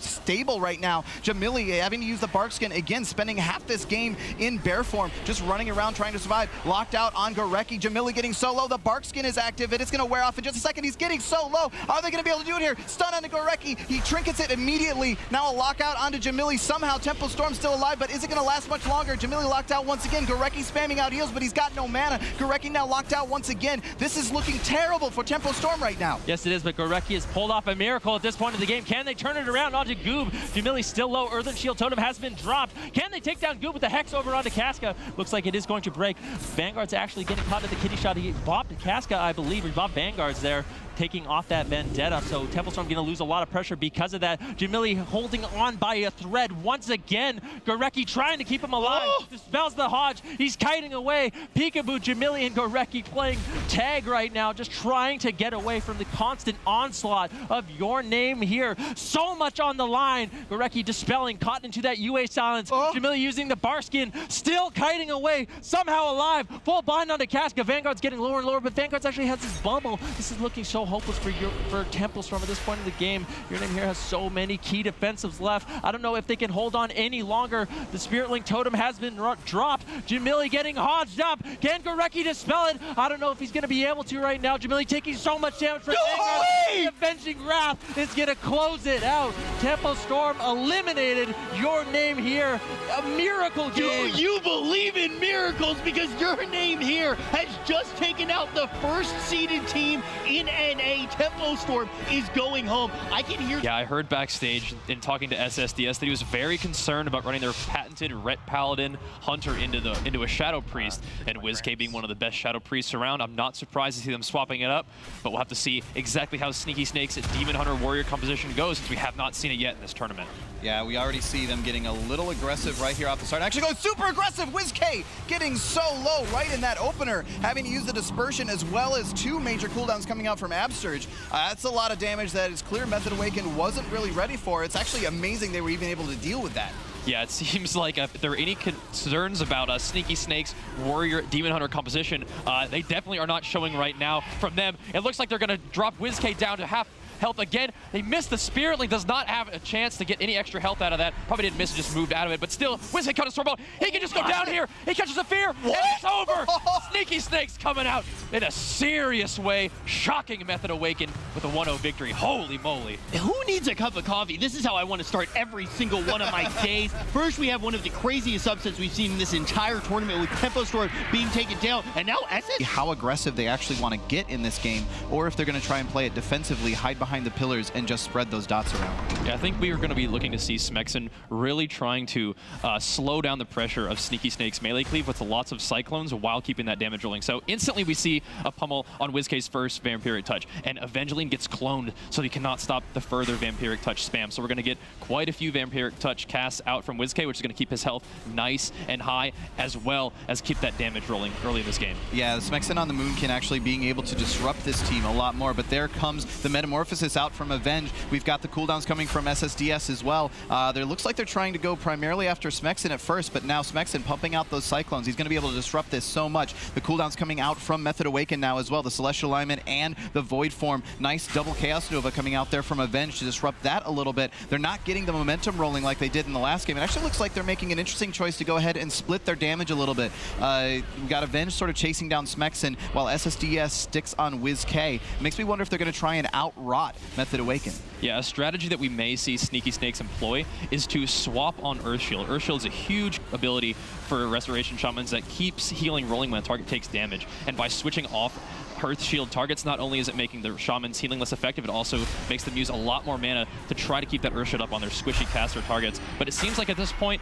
stable right now. Jamili having to use the Barkskin again, spending half this game in bear form, just running around trying to survive. Locked out on Gorecki. Jamili getting so low. The Barkskin is active, and it's going to wear off in just a second. He's getting so low. Are they going to be able to do it here? Stun onto Gorecki. He trinkets it immediately. Now a lockout onto Jamili. Somehow Tempo Storm still alive, but is it going to last much longer? Jamili locked out once again. Gorecki spamming out heals, but he's got no mana. Gorecki now locked out once again. This is looking terrible for Tempo Storm right now. Yes, it is, but Gorecki has pulled off a miracle at this point in the game. Can they turn it around onto Goob? Jamili still low. Earthen Shield Totem has been dropped. Can they take down Goob with the Hex over onto Casca? Looks like it is going to break. Vanguard's actually getting caught in the kitty shot. He bopped Casca, I believe. He bopped Vanguard's there, taking off that Vendetta. So Tempo Storm going to lose a lot of pressure because of that. Jamili holding on by a thread once again. Gorecki trying to keep him alive. Dispels the Hodge. He's kiting away. Peekaboo, Jamili, and Gorecki playing tag right now, just trying to get away from the constant onslaught of Your Name here. So much on the line. Gorecki dispelling, caught into that UA silence. Jamili using the Barskin, still kiting away, somehow alive. Full bind onto Casca. Vanguard's getting lower and lower, but Vanguard's actually has this bubble. This is looking so hopeless for Tempo Storm at this point in the game. Your Name here has so many key defensives left. I don't know if they can hold on any longer. The Spirit Link Totem has been dropped. Jamili getting hodged up. Can Gorecki dispel it? I don't know if he's going to be able to right now. Jamili taking so much damage from Vanguard. The Avenging Wrath is going to close it out. Tempo Storm eliminated. Your Name here. A miracle game. Do you believe in miracles? Because Your Name here has just taken out the first seeded team in NA. Tempo Storm is going home. I can hear. Yeah, I heard backstage in talking to SSDS that he was very concerned about running their patented Ret Paladin Hunter into a Shadow Priest, and WizK being one of the best Shadow Priests around. I'm not surprised to see them swapping it up, but we'll have to see exactly how Sneaky Snake's Demon Hunter Warrior composition goes, since we have not seen it yet in this tournament. Yeah, we already see them getting a little aggressive right here off the start. Actually going super aggressive. WizK getting so low right in that opener, having to use the Dispersion as well as 2 major cooldowns coming out from Absurge. That's a lot of damage that it's clear Method Awaken wasn't really ready for. It's actually amazing they were even able to deal with that. Yeah, it seems like if there are any concerns about Sneaky Snake's Warrior Demon Hunter composition, they definitely are not showing right now from them. It looks like they're going to drop WizK down to half health again. They missed the Spirit Link, does not have a chance to get any extra health out of that. Probably didn't miss it, just moved out of it, but still, WizKay caught a Stormbolt. He can just go down here. He catches a fear, and it's over. Sneaky Snakes coming out in a serious way. Shocking Method Awaken with a 1-0 victory. Holy moly. Who needs a cup of coffee? This is how I want to start every single one of my days. First, we have one of the craziest upsets we've seen in this entire tournament with Tempo Storm being taken down, and now SS. How aggressive they actually want to get in this game, or if they're going to try and play it defensively, hide behind the pillars, and just spread those dots around. Yeah, I think we are going to be looking to see Smexen really trying to slow down the pressure of Sneaky Snake's melee cleave with lots of Cyclones while keeping that damage rolling. So instantly we see a pummel on WizKay's first Vampiric Touch, and Evangeline gets cloned, so he cannot stop the further Vampiric Touch spam. So we're going to get quite a few Vampiric Touch casts out from WizKay, which is going to keep his health nice and high, as well as keep that damage rolling early in this game. Yeah, Smexen on the Moonkin actually being able to disrupt this team a lot more, but there comes the Metamorphosis out from Avenge. We've got the cooldowns coming from SSDS as well. There looks like they're trying to go primarily after Smexen at first, but now Smexen pumping out those Cyclones. He's going to be able to disrupt this so much. The cooldowns coming out from Method Awaken now as well. The Celestial Alignment and the Void Form. Nice double Chaos Nova coming out there from Avenge to disrupt that a little bit. They're not getting the momentum rolling like they did in the last game. It actually looks like they're making an interesting choice to go ahead and split their damage a little bit. We've got Avenge sort of chasing down Smexen while SSDS sticks on WizKay. Makes me wonder if they're going to try and out-rot Method Awaken. Yeah, a strategy that we may see Sneaky Snakes employ is to swap on Earthshield. Earthshield is a huge ability for Restoration Shamans that keeps healing rolling when a target takes damage. And by switching off Earth Shield targets, not only is it making the Shaman's healing less effective, it also makes them use a lot more mana to try to keep that Earth Shield up on their squishy caster targets. But it seems like at this point,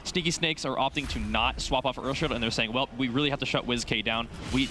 Sneaky Snakes are opting to not swap off Earth Shield, and they're saying, well, we really have to shut WizKay down.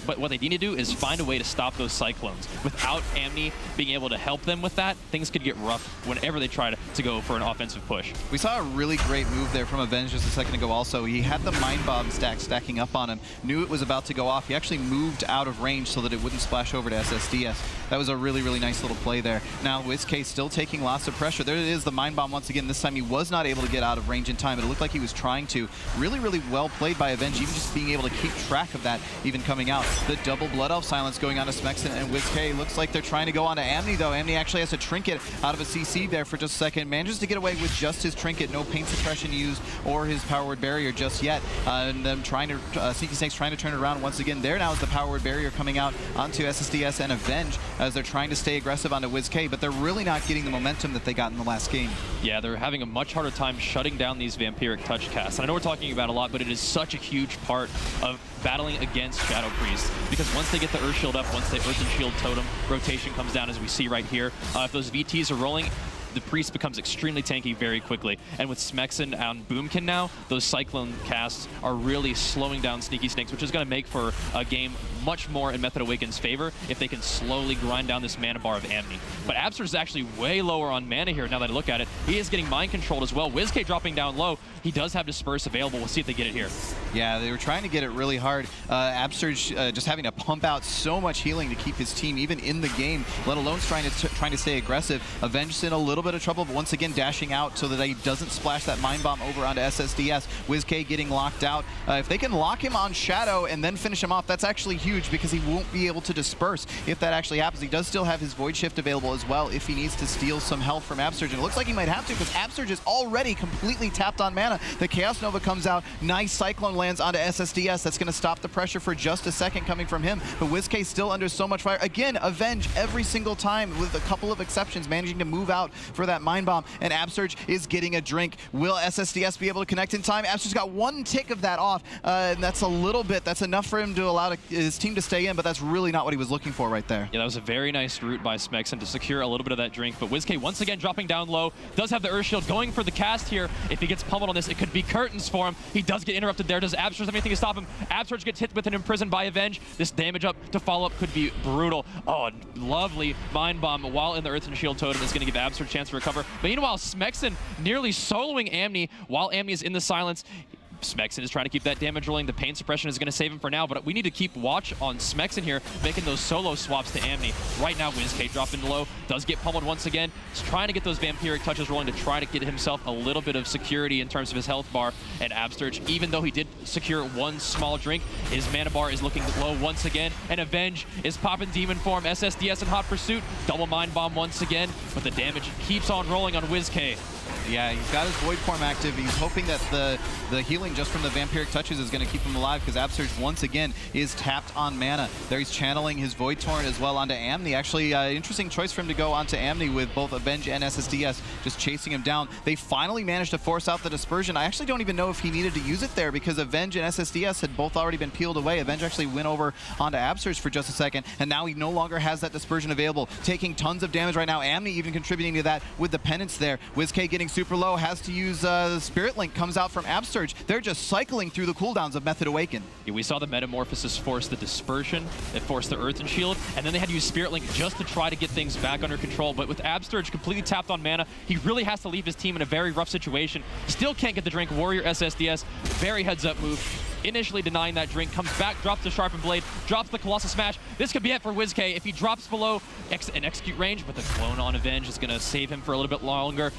But what they need to do is find a way to stop those Cyclones. Without Amni being able to help them with that, things could get rough whenever they try to go for an offensive push. We saw a really great move there from Avenge just a second ago also. He had the Mind Bomb stacking up on him, knew it was about to go off. He actually moved out of range so that it wouldn't splash over to SSDS. That was a really, really nice little play there. Now WizKay still taking lots of pressure. There it is, the Mind Bomb once again. This time he was not able to get out of range in time, but it looked like he was trying to. Really, really well played by Avenge, even just being able to keep track of that even coming out. The double Blood Elf silence going on to Smexen and WizKay. Looks like they're trying to go on to Amni though. Amni actually has a trinket out of a CC there for just a second. Manages to get away with just his trinket. No pain suppression used or his Power Word Barrier just yet. And them trying to, Sneaky Snakes trying to turn it around once again. There now is the Power Word Barrier coming out onto SSDS and Avenge as they're trying to stay aggressive onto WizKay, but they're really not getting the momentum that they got in the last game. Yeah, they're having a much harder time shutting down these Vampiric Touch casts. And I know we're talking about a lot, but it is such a huge part of battling against Shadow Priest, because once they get the Earth Shield up, once the Earth and Shield totem rotation comes down, as we see right here, if those VTs are rolling, the Priest becomes extremely tanky very quickly. And with Smexen and Boomkin now, those Cyclone casts are really slowing down Sneaky Snakes, which is going to make for a game much more in Method Awaken's favor if they can slowly grind down this mana bar of Amni. But Abster is actually way lower on mana here now that I look at it. He is getting mind controlled as well. WizKay dropping down low. He does have Disperse available. We'll see if they get it here. Yeah, they were trying to get it really hard. Absurge just having to pump out so much healing to keep his team even in the game, let alone trying to stay aggressive. Avenged in a little bit of trouble, but once again dashing out so that he doesn't splash that Mind Bomb over onto SSDS. WizKay getting locked out. If they can lock him on Shadow and then finish him off, that's actually huge because he won't be able to disperse if that actually happens. He does still have his Void Shift available as well if he needs to steal some health from Absurge, and it looks like he might have to because Absurge is already completely tapped on mana. The Chaos Nova comes out, nice Cyclone lands onto SSDS. That's going to stop the pressure for just a second coming from him, but WizKay still under so much fire. Again, Avenge every single time with a couple of exceptions managing to move out for that Mind Bomb, and Absurge is getting a drink. Will SSDS be able to connect in time? Absurge's got one tick of that off, and that's a little bit. That's enough for him to allow his team to stay in, but that's really not what he was looking for right there. Yeah, that was a very nice route by Smexen to secure a little bit of that drink, but WizKay once again dropping down low, does have the Earth Shield going for the cast here. If he gets pummeled on this, it could be curtains for him. He does get interrupted there. Does Absurge have anything to stop him? Absurge gets hit with an Imprisoned by Avenge. This damage up to follow up could be brutal. Oh, lovely Mind Bomb while in the Earth and Shield totem is going to give Absurge a chance to recover. But meanwhile, Smexen nearly soloing Amni while Amni is in the silence. Smexon is trying to keep that damage rolling. The pain suppression is going to save him for now, but we need to keep watch on Smexon here, making those solo swaps to Amni. Right now, WizK dropping low, does get pummeled once again. He's trying to get those vampiric touches rolling to try to get himself a little bit of security in terms of his health bar. And Absturge, even though he did secure one small drink, his mana bar is looking low once again. And Avenge is popping demon form, SSDS in hot pursuit, double mind bomb once again, but the damage keeps on rolling on WizK. Yeah, he's got his Void form active. He's hoping that the healing just from the vampiric touches is going to keep him alive, because Absurge once again is tapped on mana. There he's channeling his Void Torrent as well onto Amni. Actually, interesting choice for him to go onto Amni with both Avenge and SSDS just chasing him down. They finally managed to force out the dispersion. I actually don't even know if he needed to use it there, because Avenge and SSDS had both already been peeled away. Avenge actually went over onto Absurge for just a second, and now he no longer has that dispersion available, taking tons of damage right now. Amni even contributing to that with the penance there. WizK getting super low, has to use the Spirit Link, comes out from Absturge. They're just cycling through the cooldowns of Method Awaken. Yeah, we saw the Metamorphosis force the dispersion, it forced the Earthen Shield, and then they had to use Spirit Link just to try to get things back under control. But with Absturge completely tapped on mana, he really has to leave his team in a very rough situation. Still can't get the drink. Warrior SSDS, very heads-up move. Initially denying that drink, comes back, drops the Sharpened Blade, drops the Colossal Smash. This could be it for WizK if he drops below an execute range, but the clone on Avenge is going to save him for a little bit longer.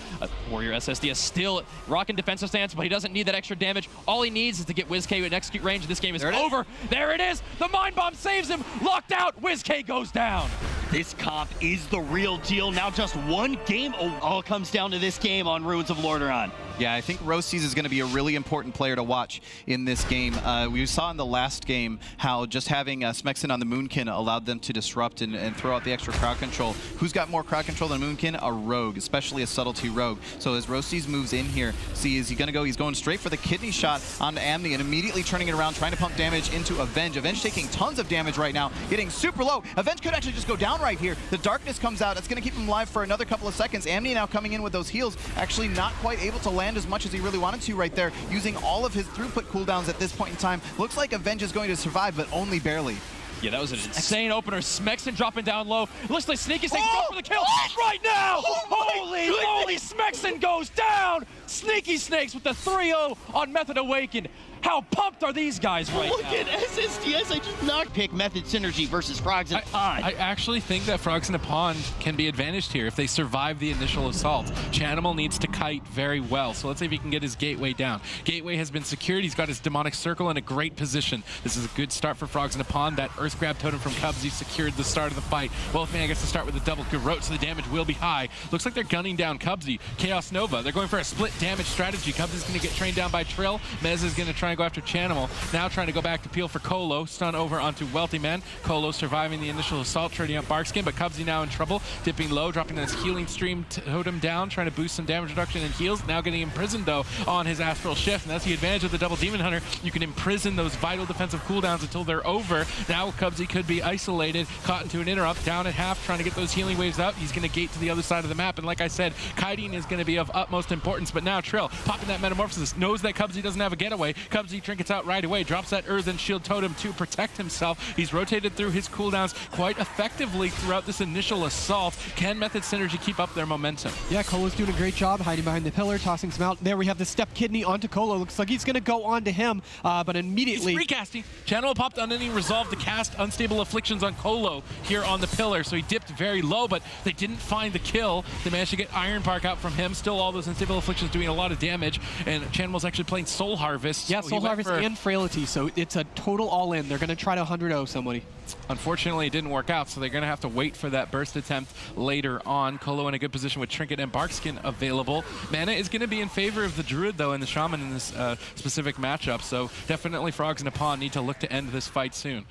Warrior SSDS still rocking defensive stance, but he doesn't need that extra damage. All he needs is to get WizK in execute range. This game is over. There it is. The Mind Bomb saves him. Locked out. WizK goes down. This comp is the real deal. Now just one game. All comes down to this game on Ruins of Lordaeron. Yeah, I think Roasties is going to be a really important player to watch in this game. We saw in the last game how just having Smexon on the Moonkin allowed them to disrupt and throw out the extra crowd control. Who's got more crowd control than Moonkin? A rogue, especially a subtlety rogue. So as Roasties moves in here, see, is he going to go? He's going straight for the kidney shot onto Amni and immediately turning it around, trying to pump damage into Avenge. Avenge taking tons of damage right now, getting super low. Avenge could actually just go down right here. The darkness comes out. It's going to keep him alive for another couple of seconds. Amni now coming in with those heals, actually not quite able to land as much as he really wanted to right there, using all of his throughput cooldowns at this point in time. Looks like Avenge is going to survive, but only barely. Yeah, that was an insane opener. Smexon dropping down low. Looks like Sneaky Snakes go for the kill right now. Holy moly, Smexon goes down. Sneaky Snakes with the 3-0 on Method Awaken. How pumped are these guys right now? Look at SSDS. I just not pick Method Synergy versus Frogs and Pond. I actually think that Frogs in a Pond can be advantaged here if they survive the initial assault. Chanimal needs to kite very well, so let's see if he can get his Gateway down. Gateway has been secured. He's got his Demonic Circle in a great position. This is a good start for Frogs in a Pond. That Earth Grab Totem from Cubsy secured the start of the fight. Wolfman gets to start with a double Garrote, so the damage will be high. Looks like they're gunning down Cubsy. Chaos Nova, they're going for a split damage strategy. Cubsy's going to get trained down by Trill. Mez is going to try and go after Chanimal. Now trying to go back to peel for Colo. Stun over onto Wealthy Man. Colo surviving the initial assault, trading up Barkskin, but Cubsy now in trouble. Dipping low, dropping this healing stream totem down, trying to boost some damage reduction and heals. Now getting imprisoned though on his Astral Shift, and that's the advantage of the double Demon Hunter. You can imprison those vital defensive cooldowns until they're over. Now Cubsy could be isolated, caught into an interrupt, down at half, trying to get those healing waves out. He's going to gate to the other side of the map, and like I said, kiting is going to be of utmost importance, but now Trill popping that Metamorphosis, knows that Cubsy doesn't have a getaway. Cubsy trinkets out right away, drops that Earthen Shield Totem to protect himself. He's rotated through his cooldowns quite effectively throughout this initial assault. Can Method Synergy keep up their momentum? Yeah, Colo's doing a great job hiding behind the pillar, tossing some out. There we have the Step Kidney onto Colo. Looks like he's going to go onto him, but immediately... He's recasting. Channel popped on any resolve to cast Unstable Afflictions on Colo here on the pillar, so he dipped very low, but they didn't find the kill. They managed to get Iron Bark out from him. Still all those Unstable Afflictions doing a lot of damage, and Chanimal's actually playing Soul Harvest. Yeah, so Soul Harvest and Frailty, so it's a total all-in. They're going to try to 100-0 somebody. Unfortunately, it didn't work out, so they're going to have to wait for that burst attempt later on. Colo in a good position with Trinket and Barkskin available. Mana is going to be in favor of the Druid, though, and the Shaman in this specific matchup, so definitely Frogs in a Pond need to look to end this fight soon.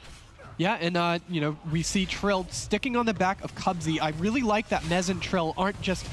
Yeah, and you know, we see Trill sticking on the back of Cubsy. I really like that Mez and Trill aren't just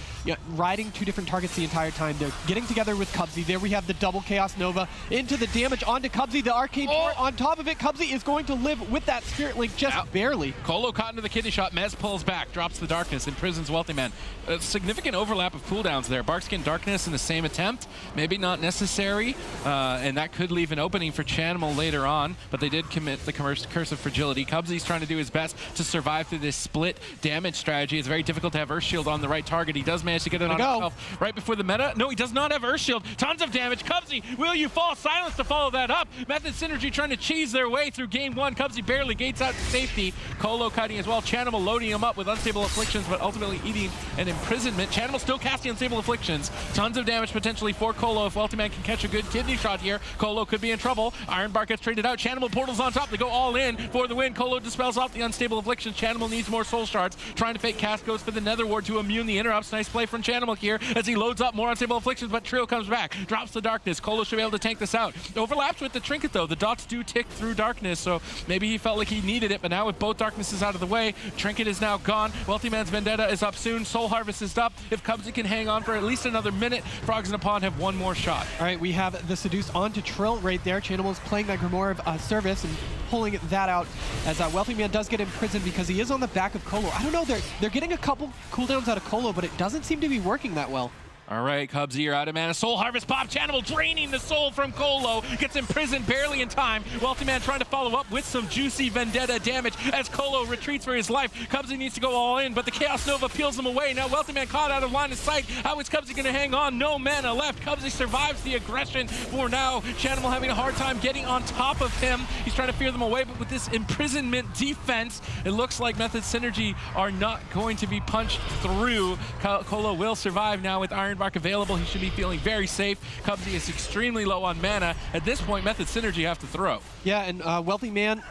riding two different targets the entire time. They're getting together with Cubsy. There we have the double Chaos Nova into the damage onto Cubsy. The Arcade Torrent on top of it. Cubsy is going to live with that Spirit Link just barely. Colo caught into the kidney shot. Mez pulls back, drops the Darkness, imprisons Wealthy Man. A significant overlap of cooldowns there. Barkskin Darkness in the same attempt. Maybe not necessary, and that could leave an opening for Chanimal later on, but they did commit the Curse of Fragility ability. Cubsy's trying to do his best to survive through this split damage strategy. It's very difficult to have Earth Shield on the right target. He does manage to get it on himself right before the meta. No, he does not have Earth Shield. Tons of damage. Cubsy, will you fall? Silence to follow that up. Method Synergy trying to cheese their way through game one. Cubsy barely gates out to safety. Colo cutting as well. Chanimal loading him up with Unstable Afflictions, but ultimately eating an imprisonment. Chanimal still casting Unstable Afflictions. Tons of damage potentially for Colo. If Weltyman can catch a good kidney shot here, Colo could be in trouble. Ironbark gets traded out. Chanimal portals on top. They go all in for the win. Colo dispels off the Unstable Afflictions. Chanimal needs more soul shards. Trying to fake cast, goes for the Nether Ward to immune the interrupts. Nice play from Chanimal here as he loads up more Unstable Afflictions, but Trio comes back. Drops the darkness. Colo should be able to tank this out. Overlaps with the trinket though. The dots do tick through darkness, so maybe he felt like he needed it, but now with both darknesses out of the way, trinket is now gone. Wealthy Man's Vendetta is up soon. Soul Harvest is up. If Cubsy can hang on for at least another minute, Frogs in a Pond have one more shot. All right, we have the Seduce onto Trill right there. Chanimal is playing that Grimoire of Service and pulling that out as Wealthy Man does get imprisoned because he is on the back of Colo. I don't know, they're getting a couple cooldowns out of Colo, but it doesn't seem to be working that well. All right, Cubsy, you're out of mana. Soul Harvest pop. Chanimal draining the soul from Colo. Gets imprisoned barely in time. Wealthy Man trying to follow up with some juicy Vendetta damage as Colo retreats for his life. Cubsy needs to go all in, but the Chaos Nova peels him away. Now Wealthy Man caught out of line of sight. How is Cubsy going to hang on? No mana left. Cubsy survives the aggression for now. Chanimal having a hard time getting on top of him. He's trying to fear them away, but with this imprisonment defense, it looks like Method Synergy are not going to be punched through. Colo will survive now with Ironbark available. He should be feeling very safe. Cubsy is extremely low on mana. At this point, Method Synergy have to throw. Yeah, and Wealthy Man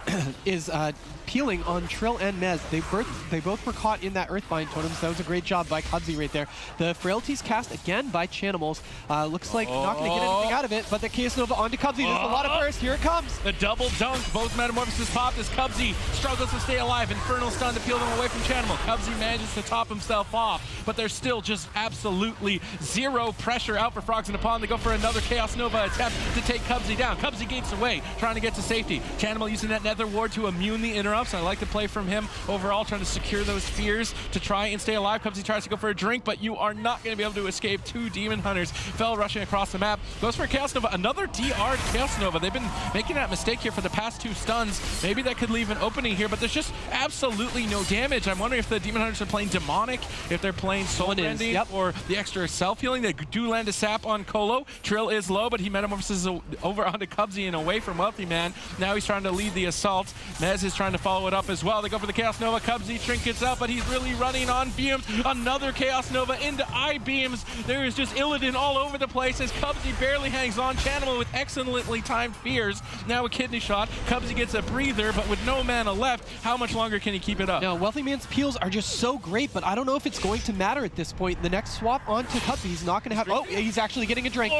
is peeling on Trill and Mez. They both were caught in that Earthbind totem, so that was a great job by Cubsy right there. The Frailties cast again by Chanimals. Looks like not going to get anything out of it, but the Chaos Nova onto Cubsy. There's a lot of burst. Here it comes. The double dunk. Both Metamorphosis popped as Cubsy struggles to stay alive. Infernal Stun to peel them away from Chanimal. Cubsy manages to top himself off, but there's still just absolutely zero pressure out for Frogs in a Pond. They go for another Chaos Nova attempt to take Cubsy down. Cubsy gates away, trying to get to safety. Chanimal using that Nether Ward to immune the interrupts. I like the play from him overall, trying to secure those fears to try and stay alive. Cubsy tries to go for a drink, but you are not going to be able to escape two Demon Hunters. Fell rushing across the map. Goes for Chaos Nova. Another DR Chaos Nova. They've been making that mistake here for the past two stuns. Maybe that could leave an opening here, but there's just absolutely no damage. I'm wondering if the Demon Hunters are playing Demonic, if they're playing Soul Rending, or the extra self-healing. They do land a sap on Colo. Trill is low, but he metamorphoses over onto Cubsy and away from Wealthy Man. Now he's trying to lead the assault. Mez is trying to follow it up as well. They go for the Chaos Nova. Cubsy trinkets out, but he's really running on fumes. Another Chaos Nova into I-beams. There is just Illidan all over the place as Cubsy barely hangs on. Chanimal with excellently timed fears. Now a kidney shot. Cubsy gets a breather, but with no mana left, how much longer can he keep it up? No, Wealthy Man's peels are just so great, but I don't know if it's going to matter at this point. The next swap onto Cubsy, he's not going to have... Oh, he's actually getting a drink.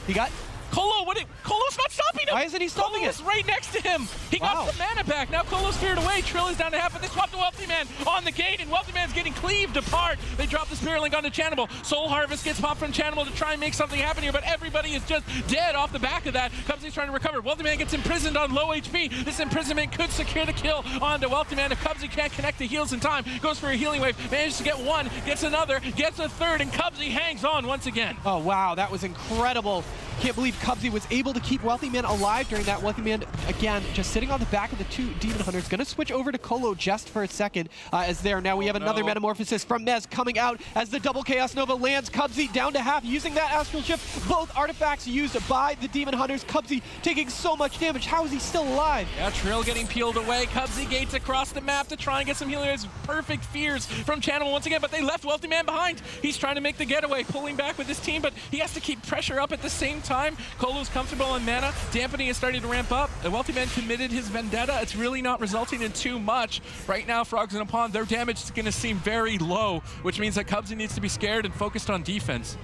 He got... Colo, Colo's not stopping him! Why isn't he stopping it? Colo's right next to him! He got the mana back, now Colo's feared away, Trill is down to half, but they swap the Wealthy Man on the gate, and Wealthy Man's getting cleaved apart. They drop the Spirit Link onto Chanimal. Soul Harvest gets popped from Chanimal to try and make something happen here, but everybody is just dead off the back of that. Cubsy's trying to recover. Wealthy Man gets imprisoned on low HP. This imprisonment could secure the kill onto Wealthy Man. If Cubsy can't connect the heals in time, goes for a healing wave, manages to get one, gets another, gets a third, and Cubsy hangs on once again. Oh, wow, that was incredible. Can't believe Cubsy was able to keep Wealthy Man alive during that. Wealthy Man, again, just sitting on the back of the two Demon Hunters. Going to switch over to Colo just for a second as there. Now we have another Metamorphosis from Mez coming out as the double Chaos Nova lands. Cubsy down to half using that Astral Shift. Both artifacts used by the Demon Hunters. Cubsy taking so much damage. How is he still alive? Yeah, Trill getting peeled away. Cubsy gates across the map to try and get some healing. It's perfect fears from Chanimal once again, but they left Wealthy Man behind. He's trying to make the getaway, pulling back with his team, but he has to keep pressure up at the same time. Colo's comfortable on mana. Dampening is starting to ramp up. The Wealthy Man committed his Vendetta. It's really not resulting in too much. Right now, Frogs in a Pond, their damage is going to seem very low, which means that Cubsy needs to be scared and focused on defense.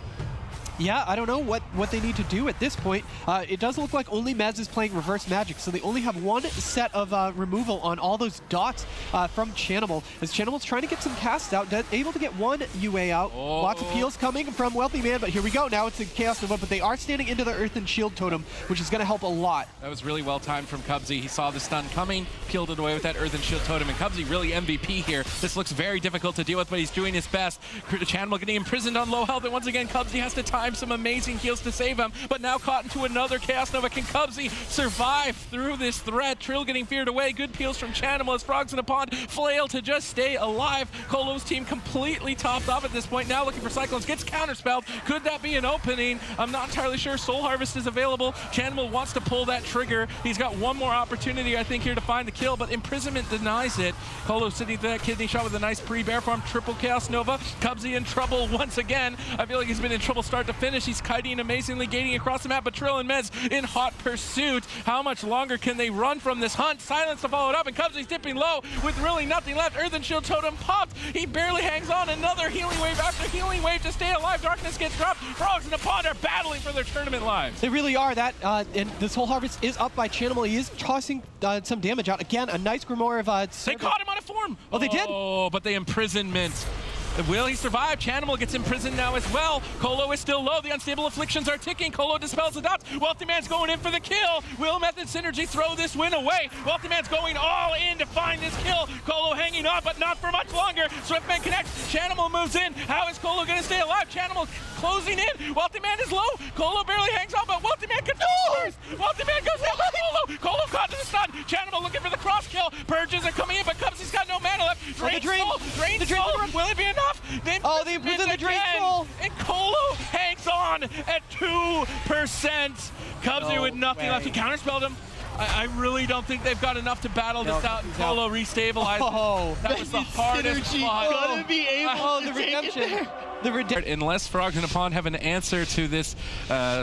Yeah, I don't know what they need to do at this point. It does look like only Mez is playing reverse magic, so they only have one set of removal on all those dots from Chanimal. As Chanimal's trying to get some casts out, able to get one UA out. Lots of peels coming from Wealthy Man, but here we go. Now it's a Chaos Nova, but they are standing into the Earth and Shield Totem, which is going to help a lot. That was really well timed from Cubsy. He saw the stun coming, peeled it away with that Earth and Shield Totem, and Cubsy really MVP here. This looks very difficult to deal with, but he's doing his best. Chanimal getting imprisoned on low health, and once again, Cubsy has to time time some amazing heals to save him, but now caught into another Chaos Nova. Can Cubsy survive through this threat? Trill getting feared away. Good peels from Chanimal as Frogs in a Pond flail to just stay alive. Colo's team completely topped off at this point. Now looking for Cyclones. Gets counterspelled. Could that be an opening? I'm not entirely sure. Soul Harvest is available. Chanimal wants to pull that trigger. He's got one more opportunity, I think, here to find the kill, but Imprisonment denies it. Colo sitting through that kidney shot with a nice pre-bear farm. Triple Chaos Nova. Cubsy in trouble once again. I feel like he's been in trouble start to finish. He's kiting amazingly, gating across the map, but Trill and Mez in hot pursuit. How much longer can they run from this hunt? Silence to follow it up, and Cubsy's dipping low with really nothing left. Earthen Shield Totem popped. He barely hangs on. Another healing wave after healing wave to stay alive. Darkness gets dropped. Frogs in the Pond are battling for their tournament lives. They really are. That and this whole harvest is up by Chanimal. He is tossing some damage out. Again, a nice Grimoire of They caught him on a form. Oh, they did? Oh, but the imprisonment. Will he survive? Chanimal gets imprisoned now as well. Colo is still low. The unstable afflictions are ticking. Colo dispels the dots. Wealthy Man's going in for the kill. Will Method Synergy throw this win away? Wealthy Man's going all in to find this kill. Colo hanging on, but not for much longer. Swiftman connects. Chanimal moves in. How is Colo going to stay alive? Chanimal closing in. Wealthy Man is low. Colo barely hangs on, but Wealthy Man confirms. Wealthy Man goes down by Colo. Colo caught to the stun. Chanimal looking for the cross kill. Purges are coming in, but Cubsy's got no mana left. Drain soul. Drain soul. Will it be enough? They imprisoned the Drain Soul. And Colo hangs on at 2%. Cubsy with nothing left. He counterspelled him. I really don't think they've got enough to battle this out. And Colo restabilized. That was the hardest spot. Gonna be able to the redemption. The redemption. Unless Frogs in a Pond have an answer to this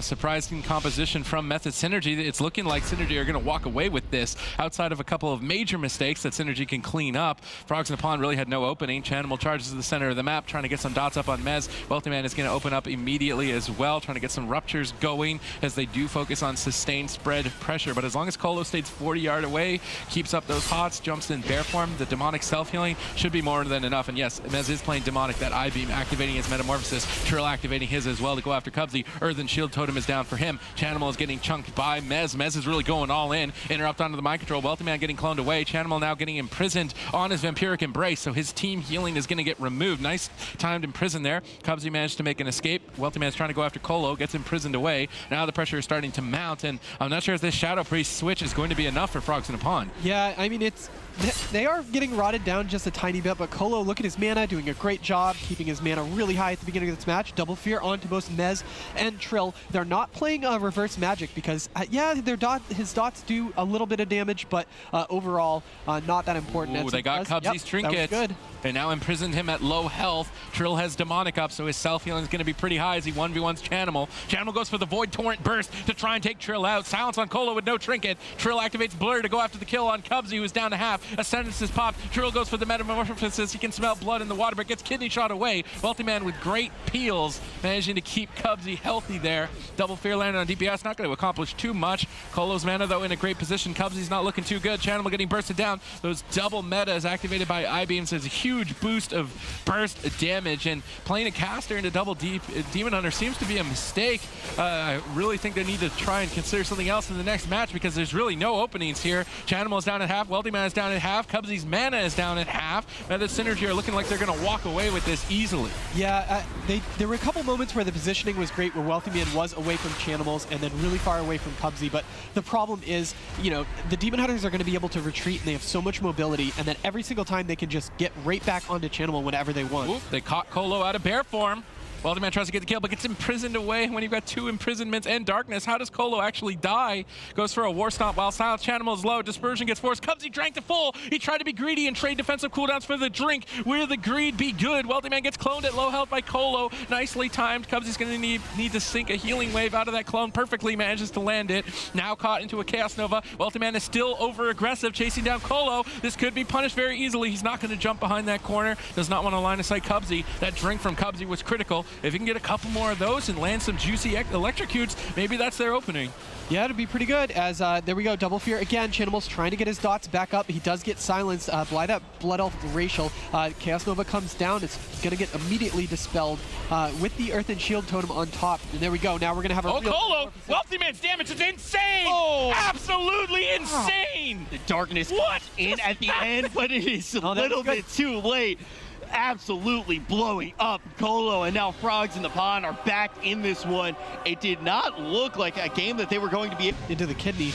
surprising composition from Method Synergy, it's looking like Synergy are going to walk away with this outside of a couple of major mistakes that Synergy can clean up. Frogs in a Pond really had no opening. Chanimal charges to the center of the map, trying to get some dots up on Mez. Wealthy Man is going to open up immediately as well, trying to get some ruptures going as they do focus on sustained spread pressure. But as long as Colo stays 40 yards away, keeps up those hots, jumps in bear form, the demonic self-healing should be more than enough. And yes, Mez is playing demonic, that I-beam activating his metamorphosis. Trill activating his as well to go after Cubsy. Earthen Shield Totem is down for him. Chanimal is getting chunked by Mez. Mez is really going all in. Interrupt onto the mind control. Wealthy Man getting cloned away. Chanimal now getting imprisoned on his Vampiric Embrace, so his team healing is going to get removed. Nice timed imprison there. Cubsy managed to make an escape. Wealthy Man's trying to go after Colo, gets imprisoned away. Now the pressure is starting to mount, and I'm not sure if this Shadow Priest switch is going to be enough for Frogs in a Pond. Yeah, I mean, they are getting rotted down just a tiny bit, but Colo, look at his mana, doing a great job keeping his mana really high at the beginning of this match. Double Fear onto both Mez and Trill. They're not playing reverse magic because, yeah, his dots do a little bit of damage, but overall, not that important. Ooh, they got Cubsy's trinket. That was good. They now imprisoned him at low health. Trill has demonic up, so his self-healing is going to be pretty high as he 1v1s Chanimal. Chanimal goes for the Void Torrent Burst to try and take Trill out. Silence on Colo with no trinket. Trill activates Blur to go after the kill on Cubsy, who's down to half. Ascendance is popped. Trill goes for the Metamorphosis. He can smell blood in the water, but gets kidney shot away. Wealthy Man with great peels, managing to keep Cubsy healthy there. Double Fear landed on DPS, not going to accomplish too much. Colo's mana, though, in a great position. Cubsy's not looking too good. Chanimal getting bursted down. Those double metas activated by I-beams is a huge boost of burst damage, and playing a caster into double Demon Hunter seems to be a mistake. I really think they need to try and consider something else in the next match because there's really no openings here. Chanimal is down at half. Wealthy Man is down at half. Cubsy's mana is down at half. Method Synergy are looking like they're going to walk away with this easily. Yeah, there were a couple moments where the positioning was great, where Wealthy Man was away from Chanimals and then really far away from Cubsy, but the problem is, you know, the Demon Hunters are going to be able to retreat and they have so much mobility, and then every single time they can just get right back onto Chanimal whenever they want. Ooh, they caught Colo out of bear form. Wealthy Man tries to get the kill, but gets imprisoned away. When you've got 2 imprisonments and darkness, how does Colo actually die? Goes for a War Stomp while Silence Chanimal is low. Dispersion gets forced. Cubsy drank to full. He tried to be greedy and trade defensive cooldowns for the drink. Will the greed be good? Wealthy Man gets cloned at low health by Colo. Nicely timed. Cubsy's going to need to sink a healing wave out of that clone. Perfectly manages to land it. Now caught into a Chaos Nova. Wealthy Man is still over-aggressive, chasing down Colo. This could be punished very easily. He's not going to jump behind that corner. Does not want to line of sight Cubsy. That drink from Cubsy was critical. If he can get a couple more of those and land some juicy electrocutes, maybe that's their opening. Yeah, it'd be pretty good. As there we go, Double Fear again. Chanimal's trying to get his dots back up. He does get silenced by that Blood Elf Racial. Chaos Nova comes down. It's gonna get immediately dispelled with the Earthen Shield Totem on top. And there we go. Now we're gonna have a real Colo! Wealthy Man's damage is insane! Oh! Absolutely insane! The darkness comes in at the end, but it is a little bit too late. absolutely blowing up Colo, and now Frogs in the Pond are back in this one. It did not look like a game that they were going to be into the kidney.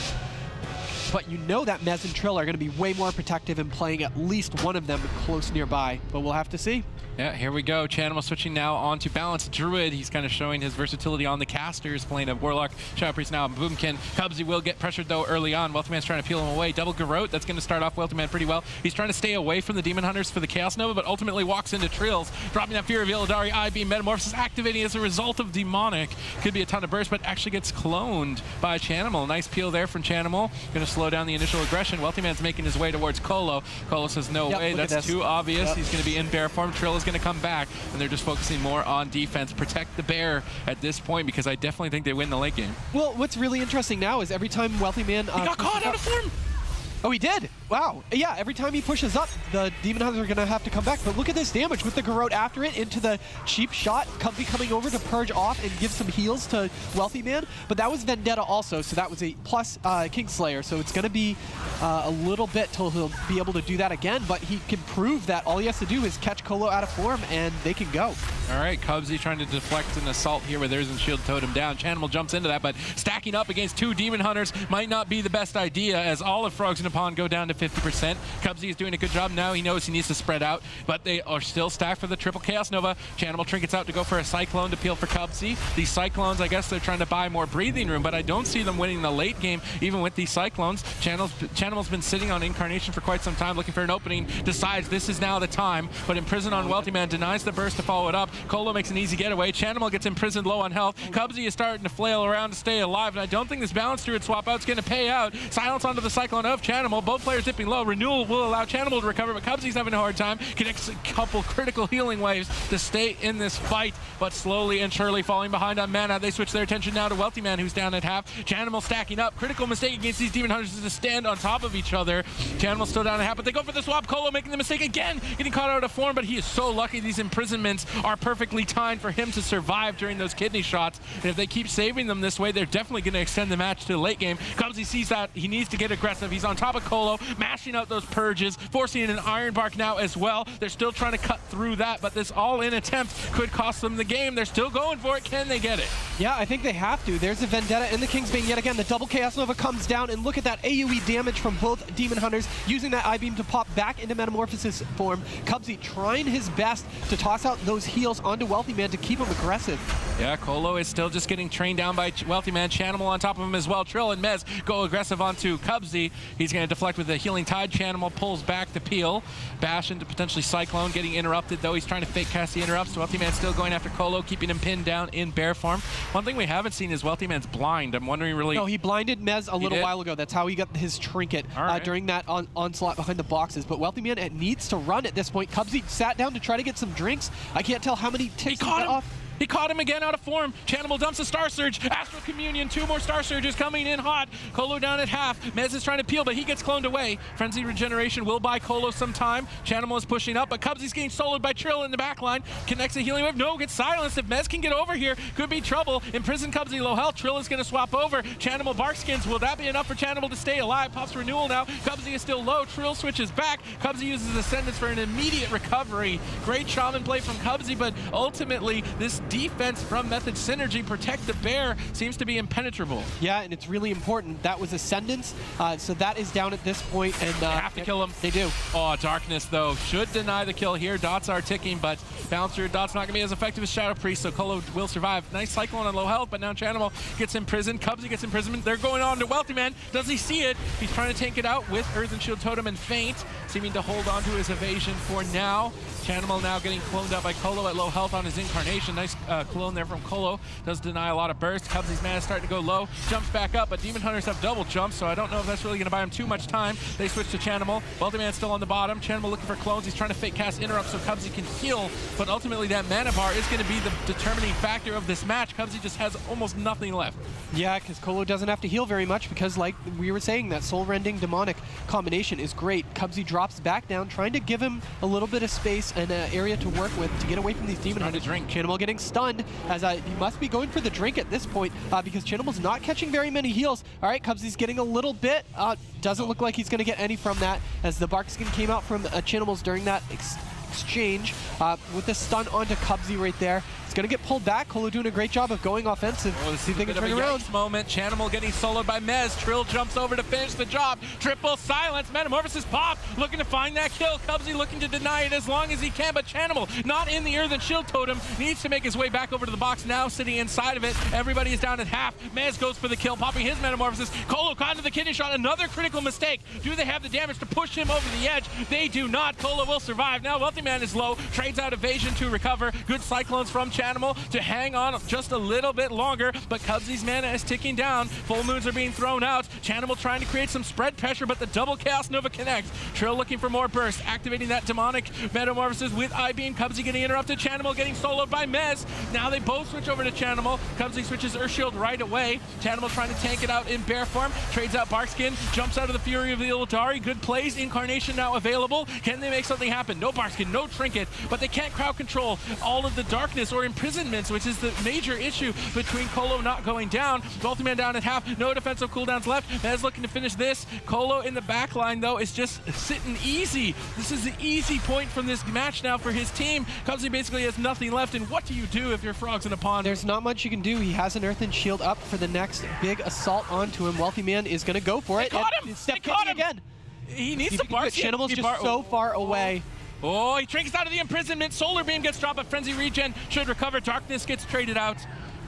But you know that Mez and Trill are going to be way more protective and playing at least one of them close nearby. But we'll have to see. Yeah, here we go. Chanimal switching now onto Balanced Druid. He's kind of showing his versatility on the casters, playing a Warlock, Shadow Priest now, and Boomkin. Cubsy will get pressured, though, early on. Wealthy Man's trying to peel him away. Double Garrote, that's going to start off Wealthy Man pretty well. He's trying to stay away from the Demon Hunters for the Chaos Nova, but ultimately walks into Trills, dropping that Fear of Illidari, I-Beam, Metamorphosis activating as a result of Demonic. Could be a ton of burst, but actually gets cloned by Chanimal. Nice peel there from Chanimal. Going to slow down the initial aggression. Wealthy Man's making his way towards Colo. Colo says, no way, that's too obvious. He's going to be in bear form. Trill is going to come back, and they're just focusing more on defense. Protect the bear at this point, because I definitely think they win the late game. Well, what's really interesting now is every time Wealthy Man... he got caught out of form! Oh, he did? Wow. Yeah, every time he pushes up, the Demon Hunters are going to have to come back. But look at this damage with the Garrote after it into the cheap shot. Cubsy coming over to purge off and give some heals to Wealthy Man. But that was Vendetta also, so that was a plus Kingslayer. So it's going to be a little bit till he'll be able to do that again. But he can prove that all he has to do is catch Colo out of form, and they can go. All right, Cubsy trying to deflect an assault here where there's and shield totem down. Chanimal jumps into that, but stacking up against two Demon Hunters might not be the best idea, as all of Frogs in the Pond go down to 50%. Cubsy is doing a good job now. He knows he needs to spread out, but they are still stacked for the triple Chaos Nova. Chanimal trinkets out to go for a Cyclone to peel for Cubsy. These Cyclones, I guess they're trying to buy more breathing room, but I don't see them winning the late game, even with these Cyclones. Chanimal's been sitting on Incarnation for quite some time, looking for an opening, decides this is now the time, but Imprison on Wealthy Man denies the burst to follow it up. Colo makes an easy getaway. Chanimal gets imprisoned low on health. Cubsy is starting to flail around to stay alive, and I don't think this Balance Druid swap out's going to pay out. Silence onto the Cyclone of Chanimal. Both players dipping low. Renewal will allow Chanimal to recover, but Cubsy's having a hard time. Connects a couple critical healing waves to stay in this fight, but slowly and surely falling behind on mana. They switch their attention now to Wealthy Man, who's down at half. Chanimal stacking up. Critical mistake against these Demon Hunters is to stand on top of each other. Chanimal still down at half, but they go for the swap. Colo making the mistake again, getting caught out of form, but he is so lucky. These imprisonments are perfectly timed for him to survive during those kidney shots, and if they keep saving them this way, they're definitely going to extend the match to the late game. Cubsy sees that. He needs to get aggressive. He's on top of Colo, mashing out those purges, forcing in an Iron Bark now as well. They're still trying to cut through that, but this all-in attempt could cost them the game. They're still going for it. Can they get it? Yeah, I think they have to. There's a Vendetta in the Kingsbane yet again. The double Chaos Nova comes down, and look at that AoE damage from both Demon Hunters, using that I-Beam to pop back into Metamorphosis form. Cubsy trying his best to toss out those heals onto Wealthy Man to keep him aggressive. Yeah, Colo is still just getting trained down by Wealthy Man. Chanimal on top of him as well. Trill and Mez go aggressive onto Cubsy. He's going to deflect with the Healing Tide. Chanimal pulls back the peel. Bash into potentially Cyclone, getting interrupted though. He's trying to fake cast the interrupts. Wealthy Man still going after Colo, keeping him pinned down in bear form. One thing we haven't seen is Wealthy Man's blind. I'm wondering really... No, he blinded Mez a little while ago. That's how he got his trinket during that onslaught behind the boxes. But Wealthy Man needs to run at this point. Cubsy sat down to try to get some drinks. I can't tell how many ticks he got off. He caught him again out of form. Chanimal dumps a Star Surge. Astral Communion, two more Star Surges coming in hot. Colo down at half. Mez is trying to peel, but he gets cloned away. Frenzy Regeneration will buy Colo some time. Chanimal is pushing up, but Cubsy's getting soloed by Trill in the back line. Connects a healing wave. No, gets silenced. If Mez can get over here, could be trouble. Imprison Cubsy low health. Trill is going to swap over. Chanimal Barkskins. Will that be enough for Chanimal to stay alive? Pops Renewal now. Cubsy is still low. Trill switches back. Cubsy uses Ascendance for an immediate recovery. Great Shaman play from Cubsy, but ultimately this defense from Method Synergy, protect the bear, seems to be impenetrable. Yeah, and it's really important. That was Ascendance, so that is down at this point, and they have to kill him. They do. Oh, Darkness though should deny the kill here. Dots are ticking, but Balancer Dot's not gonna be as effective as Shadow Priest, so Colo will survive. Nice Cyclone on low health, but now Chanimal gets imprisoned. Cubsy gets imprisonment. They're going on to Wealthy Man. Does he see it? He's trying to tank it out with Earth and Shield Totem and Feint, seeming to hold on to his evasion for now. Chanimal now getting cloned out by Colo at low health on his Incarnation. Nice clone there from Colo. Does deny a lot of burst. Cubsy's mana starting to go low. Jumps back up, but Demon Hunters have double jumps, so I don't know if that's really going to buy him too much time. They switch to Chanimal. Wealthy Man's still on the bottom. Chanimal looking for clones. He's trying to fake cast interrupts so Cubsy can heal, but ultimately that mana bar is going to be the determining factor of this match. Cubsy just has almost nothing left. Yeah, because Colo doesn't have to heal very much because, like we were saying, that soul-rending demonic combination is great. Cubsy drops back down, trying to give him a little bit of space and an area to work with to get away from these Demon Hunters. Chanimal getting stunned, as he must be going for the drink at this point because Chanimal's not catching very many heals. All right, Cubsy's getting a little bit. Doesn't look like he's going to get any from that, as the Barkskin came out from Chanimal's during that exchange with the stun onto Cubsy right there. It's going to get pulled back. Colo doing a great job of going offensive. Oh, this See is if a they bit can of turn a around. yikes moment. Chanimal getting soloed by Mez. Trill jumps over to finish the job. Triple silence. Metamorphosis popped, looking to find that kill. Cubsy looking to deny it as long as he can, but Chanimal, not in the Earthen Shield Totem, needs to make his way back over to the box now, sitting inside of it. Everybody is down at half. Mez goes for the kill, popping his Metamorphosis. Colo caught into the kidney shot. Another critical mistake. Do they have the damage to push him over the edge? They do not. Colo will survive. Now Wealthy Man is low. Trades out evasion to recover. Good Cyclones from Chanimal to hang on just a little bit longer, but Cubsy's mana is ticking down. Full moons are being thrown out. Chanimal trying to create some spread pressure, but the double Chaos Nova connects. Trill looking for more burst, activating that demonic Metamorphosis with I-Beam. Cubsy getting interrupted. Chanimal getting soloed by Mez. Now they both switch over to Chanimal. Cubsy switches Earth Shield right away. Chanimal trying to tank it out in bear form. Trades out Barkskin. Jumps out of the Fury of the Illidari. Good plays. Incarnation now available. Can they make something happen? No Barkskin, no Trinket, but they can't crowd control all of the darkness or imprisonments, which is the major issue between Colo not going down. Wealthy Man down at half. No defensive cooldowns left. Mez looking to finish this. Colo in the back line, though, is just sitting easy. This is the easy point from this match now for his team. Cubsy basically has nothing left, and what do you do if you're Frogs in a pond? There's not much you can do. He has an Earthen Shield up for the next big assault onto him. Wealthy Man is going to go for it. Caught him! Step They caught him! again. He needs to bark. Chanimal's just so far away. Oh, he trinkets out of the imprisonment. Solar Beam gets dropped, but Frenzy Regen should recover. Darkness gets traded out.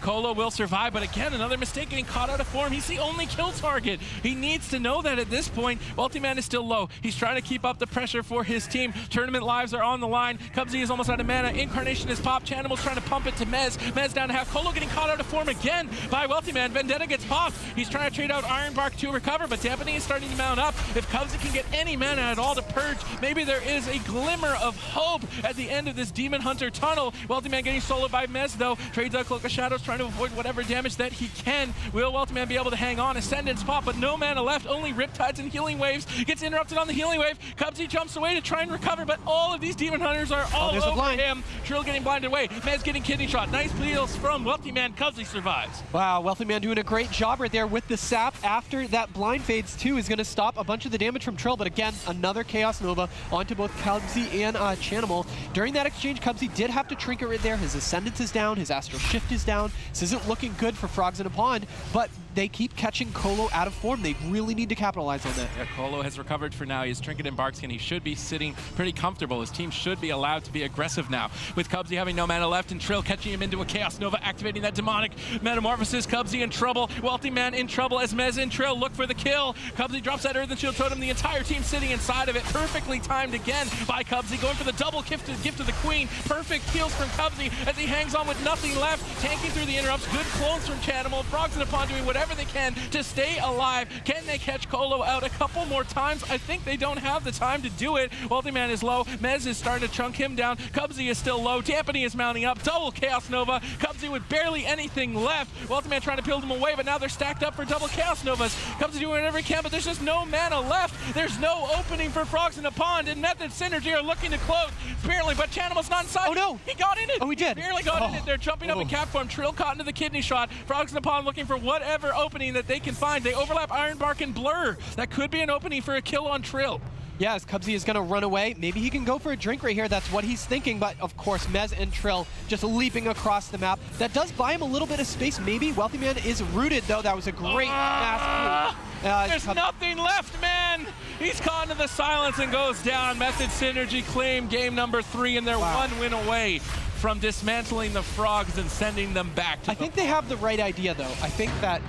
Colo will survive, but again, another mistake getting caught out of form. He's the only kill target. He needs to know that at this point. Wealthy Man is still low. He's trying to keep up the pressure for his team. Tournament lives are on the line. Cubsy is almost out of mana. Incarnation is popped. Chanimal's trying to pump it to Mez. Mez down to half. Colo getting caught out of form again by Wealthy Man. Vendetta gets popped. He's trying to trade out Iron Bark to recover, but Dampening is starting to mount up. If Cubsy can get any mana at all to purge, maybe there is a glimmer of hope at the end of this Demon Hunter tunnel. Wealthy Man getting soloed by Mez, though. Trades out Cloak of Shadows, trying to avoid whatever damage that he can. Will Wealthy Man be able to hang on? Ascendance pop, but no mana left. Only Riptides and Healing Waves. Gets interrupted on the Healing Wave. Cubsy jumps away to try and recover, but all of these Demon Hunters are all over him. Trill getting blinded away. Mez getting kidney shot. Nice peels from Wealthy Man. Cubsy survives. Wow, Wealthy Man doing a great job right there with the sap. After that blind fades too is going to stop a bunch of the damage from Trill, but again, another Chaos Nova onto both Cubsy and Chanimal. During that exchange, Cubsy did have to trinket right there. His Ascendance is down. His Astral Shift is down. This isn't looking good for Frogs in a Pond, but they keep catching Colo out of form. They really need to capitalize on that. Yeah, Colo has recovered for now. He has Trinket and Barkskin. He should be sitting pretty comfortable. His team should be allowed to be aggressive now. With Cubsy having no mana left and Trill catching him into a Chaos Nova, activating that demonic Metamorphosis. Cubsy in trouble. Wealthy Man in trouble as Mez and Trill look for the kill. Cubsy drops that Earthen Shield Totem. The entire team sitting inside of it. Perfectly timed again by Cubsy. Going for the double gift to the Queen. Perfect heals from Cubsy as he hangs on with nothing left. Tanking through the interrupts. Good clones from Chanimal. Frogs in the Pond doing whatever they can to stay alive. Can they catch Colo out a couple more times? I think they don't have the time to do it. Wealthy Man is low. Mez is starting to chunk him down. Cubsy is still low. Dampening is mounting up. Double Chaos Nova. Cubsy with barely anything left. Wealthy Man trying to peel them away, but now they're stacked up for double Chaos Novas. Cubsy doing whatever he can, but there's just no mana left. There's no opening for Frogs in the Pond, and Method Synergy are looking to close. Apparently, but Chanimal's not inside. Oh no! He got in it! Oh, he did! Barely got in it. They're jumping up in cap form. Trill caught into the kidney shot. Frogs in the Pond looking for whatever opening that they can find. They overlap Iron Bark and Blur. That could be an opening for a kill on Trill. Yeah, as Cubsy is going to run away. Maybe he can go for a drink right here. That's what he's thinking. But, of course, Mez and Trill just leaping across the map. That does buy him a little bit of space, maybe. Wealthy Man is rooted, though. That was a great mass move. There's nothing left, man. He's caught into the silence and goes down. Method Synergy claim game number 3, and they're one win away from dismantling the Frogs and sending them back to I think they have the right idea, though. I think that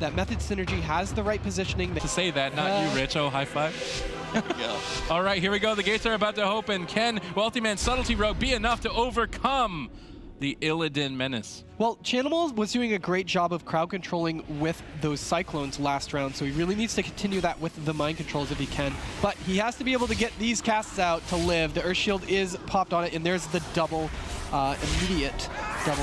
that Method Synergy has the right positioning. To say that, not you, Rich. Oh, high five. All right, here we go. The gates are about to open. Can Wealthy Man's Subtlety Rogue be enough to overcome the Illidan menace? Well, Chanimal was doing a great job of crowd controlling with those Cyclones last round, so he really needs to continue that with the mind controls if he can. But he has to be able to get these casts out to live. The Earth Shield is popped on it, and there's the double immediate double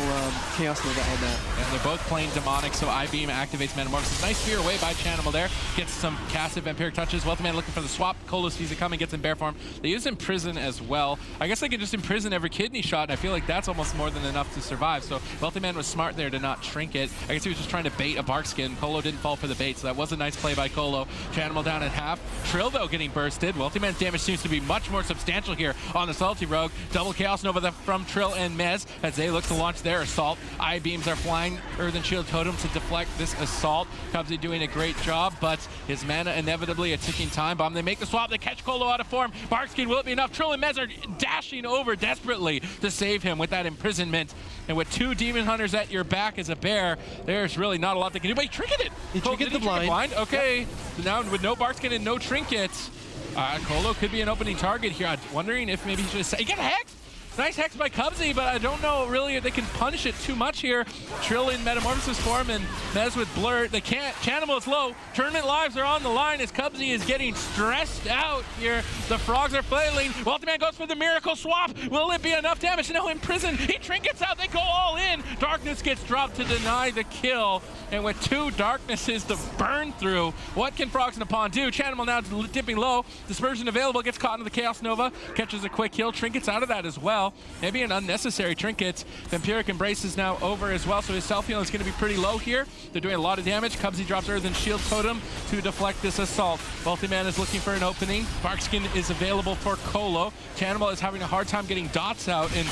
Chaos Nova on that. And they're both playing Demonic, so I-Beam activates Metamorphosis. Nice spear away by Chanimal there. Gets some passive Vampiric touches. Wealthy Man looking for the swap. Colo sees it coming, gets in Bear Form. They use Imprison as well. I guess they can just Imprison every kidney shot, and I feel like that's almost more than enough to survive. So Wealthy Man was smart there to not Trinket. I guess he was just trying to bait a Barkskin. Colo didn't fall for the bait, so that was a nice play by Colo. Chanimal down at half. Trill, though, getting bursted. Wealthy Man's damage seems to be much more substantial here on the Salty Rogue. Double Chaos Nova from Trill and Mez as they look to launch their assault. I-Beams are flying Earthen Shield Totem to deflect this assault. Cubsy doing a great job, but his mana inevitably a ticking time bomb. They make the swap, they catch Colo out of form. Barkskin, will it be enough? Trill and Mez are dashing over desperately to save him with that imprisonment. And with 2 Demon Hunters at your back as a bear, there's really not a lot they can do. But he trinketed! He trinketed the blind. Okay, yep. So now with no Barkskin and no trinkets, Colo could be an opening target here. I'm wondering if maybe he should have... He got a Hex! Nice Hex by Cubsy, but I don't know really if they can punish it too much here. Trill in Metamorphosis form and Mez with Blur. They can't. Chanimal is low. Tournament lives are on the line as Cubsy is getting stressed out here. The frogs are flailing. Wealthy Man goes for the Miracle Swap. Will it be enough damage? No, in prison. He trinkets out. They go all in. Darkness gets dropped to deny the kill. And with 2 Darknesses to burn through, what can Frogs in the Pond do? Chanimal now dipping low. Dispersion available. Gets caught into the Chaos Nova. Catches a quick kill. Trinkets out of that as well. Maybe an unnecessary trinket. Vampiric Embrace is now over as well, so his self-heal is going to be pretty low here. They're doing a lot of damage. Cubsy drops Earthen Shield Totem to deflect this assault. Wealthy Man is looking for an opening. Barkskin is available for Colo. Chanimal is having a hard time getting dots out, and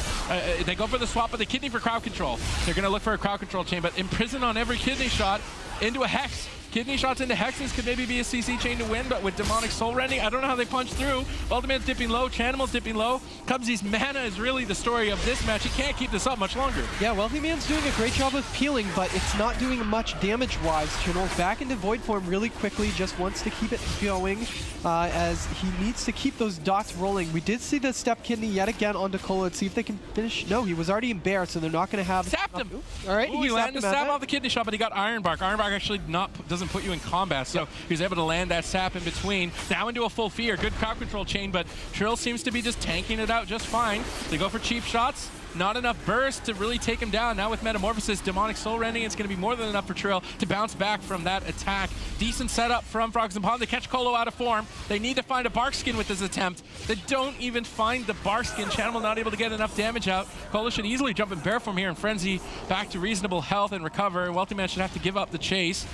they go for the swap, but they kidney for crowd control. They're going to look for a crowd control chain, but imprison on every kidney shot into a Hex. Kidney shots into Hexes could maybe be a CC chain to win, but with Demonic Soul Rending, I don't know how they punch through. Ultimate's dipping low, Chanimal's dipping low. Cubsy's mana is really the story of this match. He can't keep this up much longer. Yeah, Wealthy Man's doing a great job of peeling, but it's not doing much damage-wise. Chanimal's back into Void form really quickly, just wants to keep it going as he needs to keep those dots rolling. We did see the Step Kidney yet again onto Colo. Let's see if they can finish. No, he was already in Bear, so they're not going to have... Sapped him! All right, he landed the sap off the kidney shot, but he got Ironbark. Ironbark actually doesn't put you in combat, so he was able to land that sap in between. Now into a full fear. Good crowd control chain, but Trill seems to be just tanking it out just fine. They go for cheap shots. Not enough burst to really take him down. Now with Metamorphosis, Demonic Soul Rending, it's going to be more than enough for Trill to bounce back from that attack. Decent setup from Frogs and Pond. They catch Colo out of form. They need to find a Barkskin with this attempt. They don't even find the Barkskin. Chanimal not able to get enough damage out. Colo should easily jump in Bear Form here and Frenzy back to reasonable health and recover. Wealthy Man should have to give up the chase.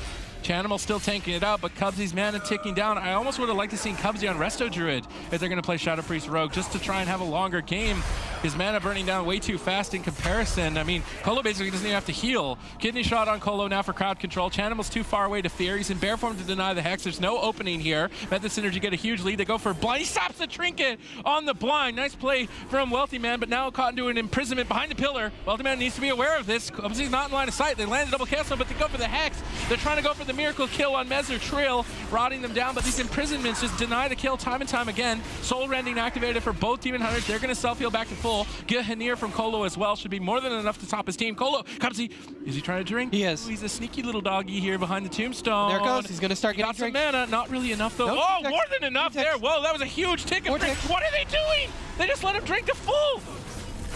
Chanimal still tanking it out, but Cubsy's mana ticking down. I almost would have liked to see Cubsy on Resto Druid if they're going to play Shadow Priest Rogue just to try and have a longer game. His mana burning down way too fast in comparison. I mean, Colo basically doesn't even have to heal. Kidney shot on Colo now for crowd control. Chanimal's too far away to fear. He's in Bear Form to deny the Hex. There's no opening here. Method Synergy get a huge lead. They go for blind. He stops the trinket on the blind. Nice play from Wealthy Man, but now caught into an imprisonment behind the pillar. Wealthy Man needs to be aware of this. Cubsy's not in line of sight. They land a double castle, but they go for the Hex. They're trying to go for the miracle kill on Mez or Trill, rotting them down, but these imprisonments just deny the kill time and time again. Soul Rending activated for both Demon Hunters. They're going to self-heal back to full. Get Hanir from Colo as well. Should be more than enough to top his team. Colo, Cubsy, is he trying to drink? He is. Ooh, he's a sneaky little doggy here behind the tombstone. There it goes. He's going to start getting got some mana. Not really enough, though. Nope, oh, more than enough there. Whoa, that was a huge ticket. What are they doing? They just let him drink to full.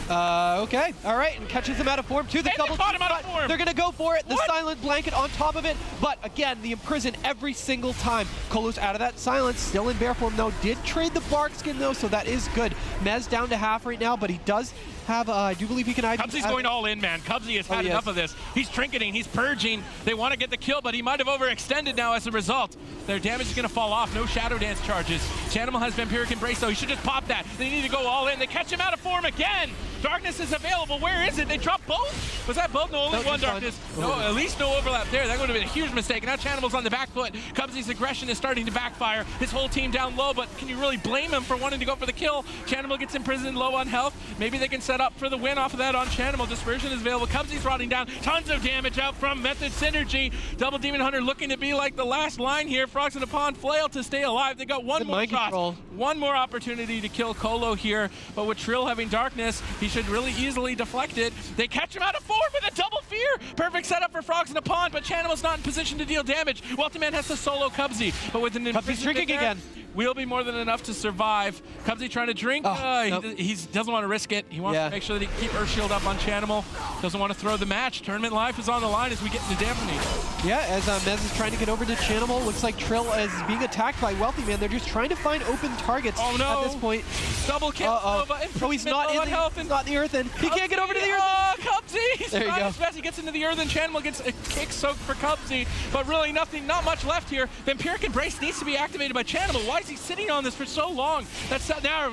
Okay, all right, and catches him out of form too. The double caught him out of form. They're gonna go for it. The What? silent blanket on top of it, but again, the imprison every single time. Colo's out of that silence, still in Bear form though. Did trade the Barkskin though, so that is good. Mez down to half right now, but he does have, I do believe he can... Cubsy's going all in, man. Cubsy has had enough of this. He's trinketing, he's purging. They want to get the kill, but he might have overextended now as a result. Their damage is going to fall off. No Shadow Dance charges. Chanimal has Vampiric Embrace, though. He should just pop that. They need to go all in. They catch him out of form again. Darkness is available. Where is it? They dropped both? Was that both? No, only one Darkness. No, at least no overlap there. That would have been a huge mistake. Now Chanimal's on the back foot. Cubsy's aggression is starting to backfire. His whole team down low, but can you really blame him for wanting to go for the kill? Chanimal gets imprisoned low on health. Maybe they can set up for the win off of that on Chanimal. Dispersion is available. Cubsy's rotting down. Tons of damage out from Method Synergy. Double Demon Hunter looking to be like the last line here. Frogs in the Pond flail to stay alive. They got one more shot. One more opportunity to kill Colo here, but with Trill having Darkness, he should really easily deflect it. They catch him out of form with a double fear. Perfect setup for Frogs in a pond, but Chanimal's not in position to deal damage. Weltyman has to solo Cubsy, but with an Cubsy's drinking again. Will be more than enough to survive. Cubsy trying to drink. Nope. He doesn't want to risk it. He wants to make sure that he keep Earth Shield up on Chanimal. Doesn't want to throw the match. Tournament life is on the line as we get into dampening. Yeah, as Mez is trying to get over to Chanimal. Looks like Trill is being attacked by Weltyman. They're just trying to find open targets at this point. Double kill. Oh, he's not in the earthen. He can't get over to the earthen. Oh, Cubsy! There you go. He gets into the earthen. Chanimal gets a kick soaked for Cubsy, but really not much left here. Vampiric Embrace needs to be activated by Chanimal. Why is he sitting on this for so long?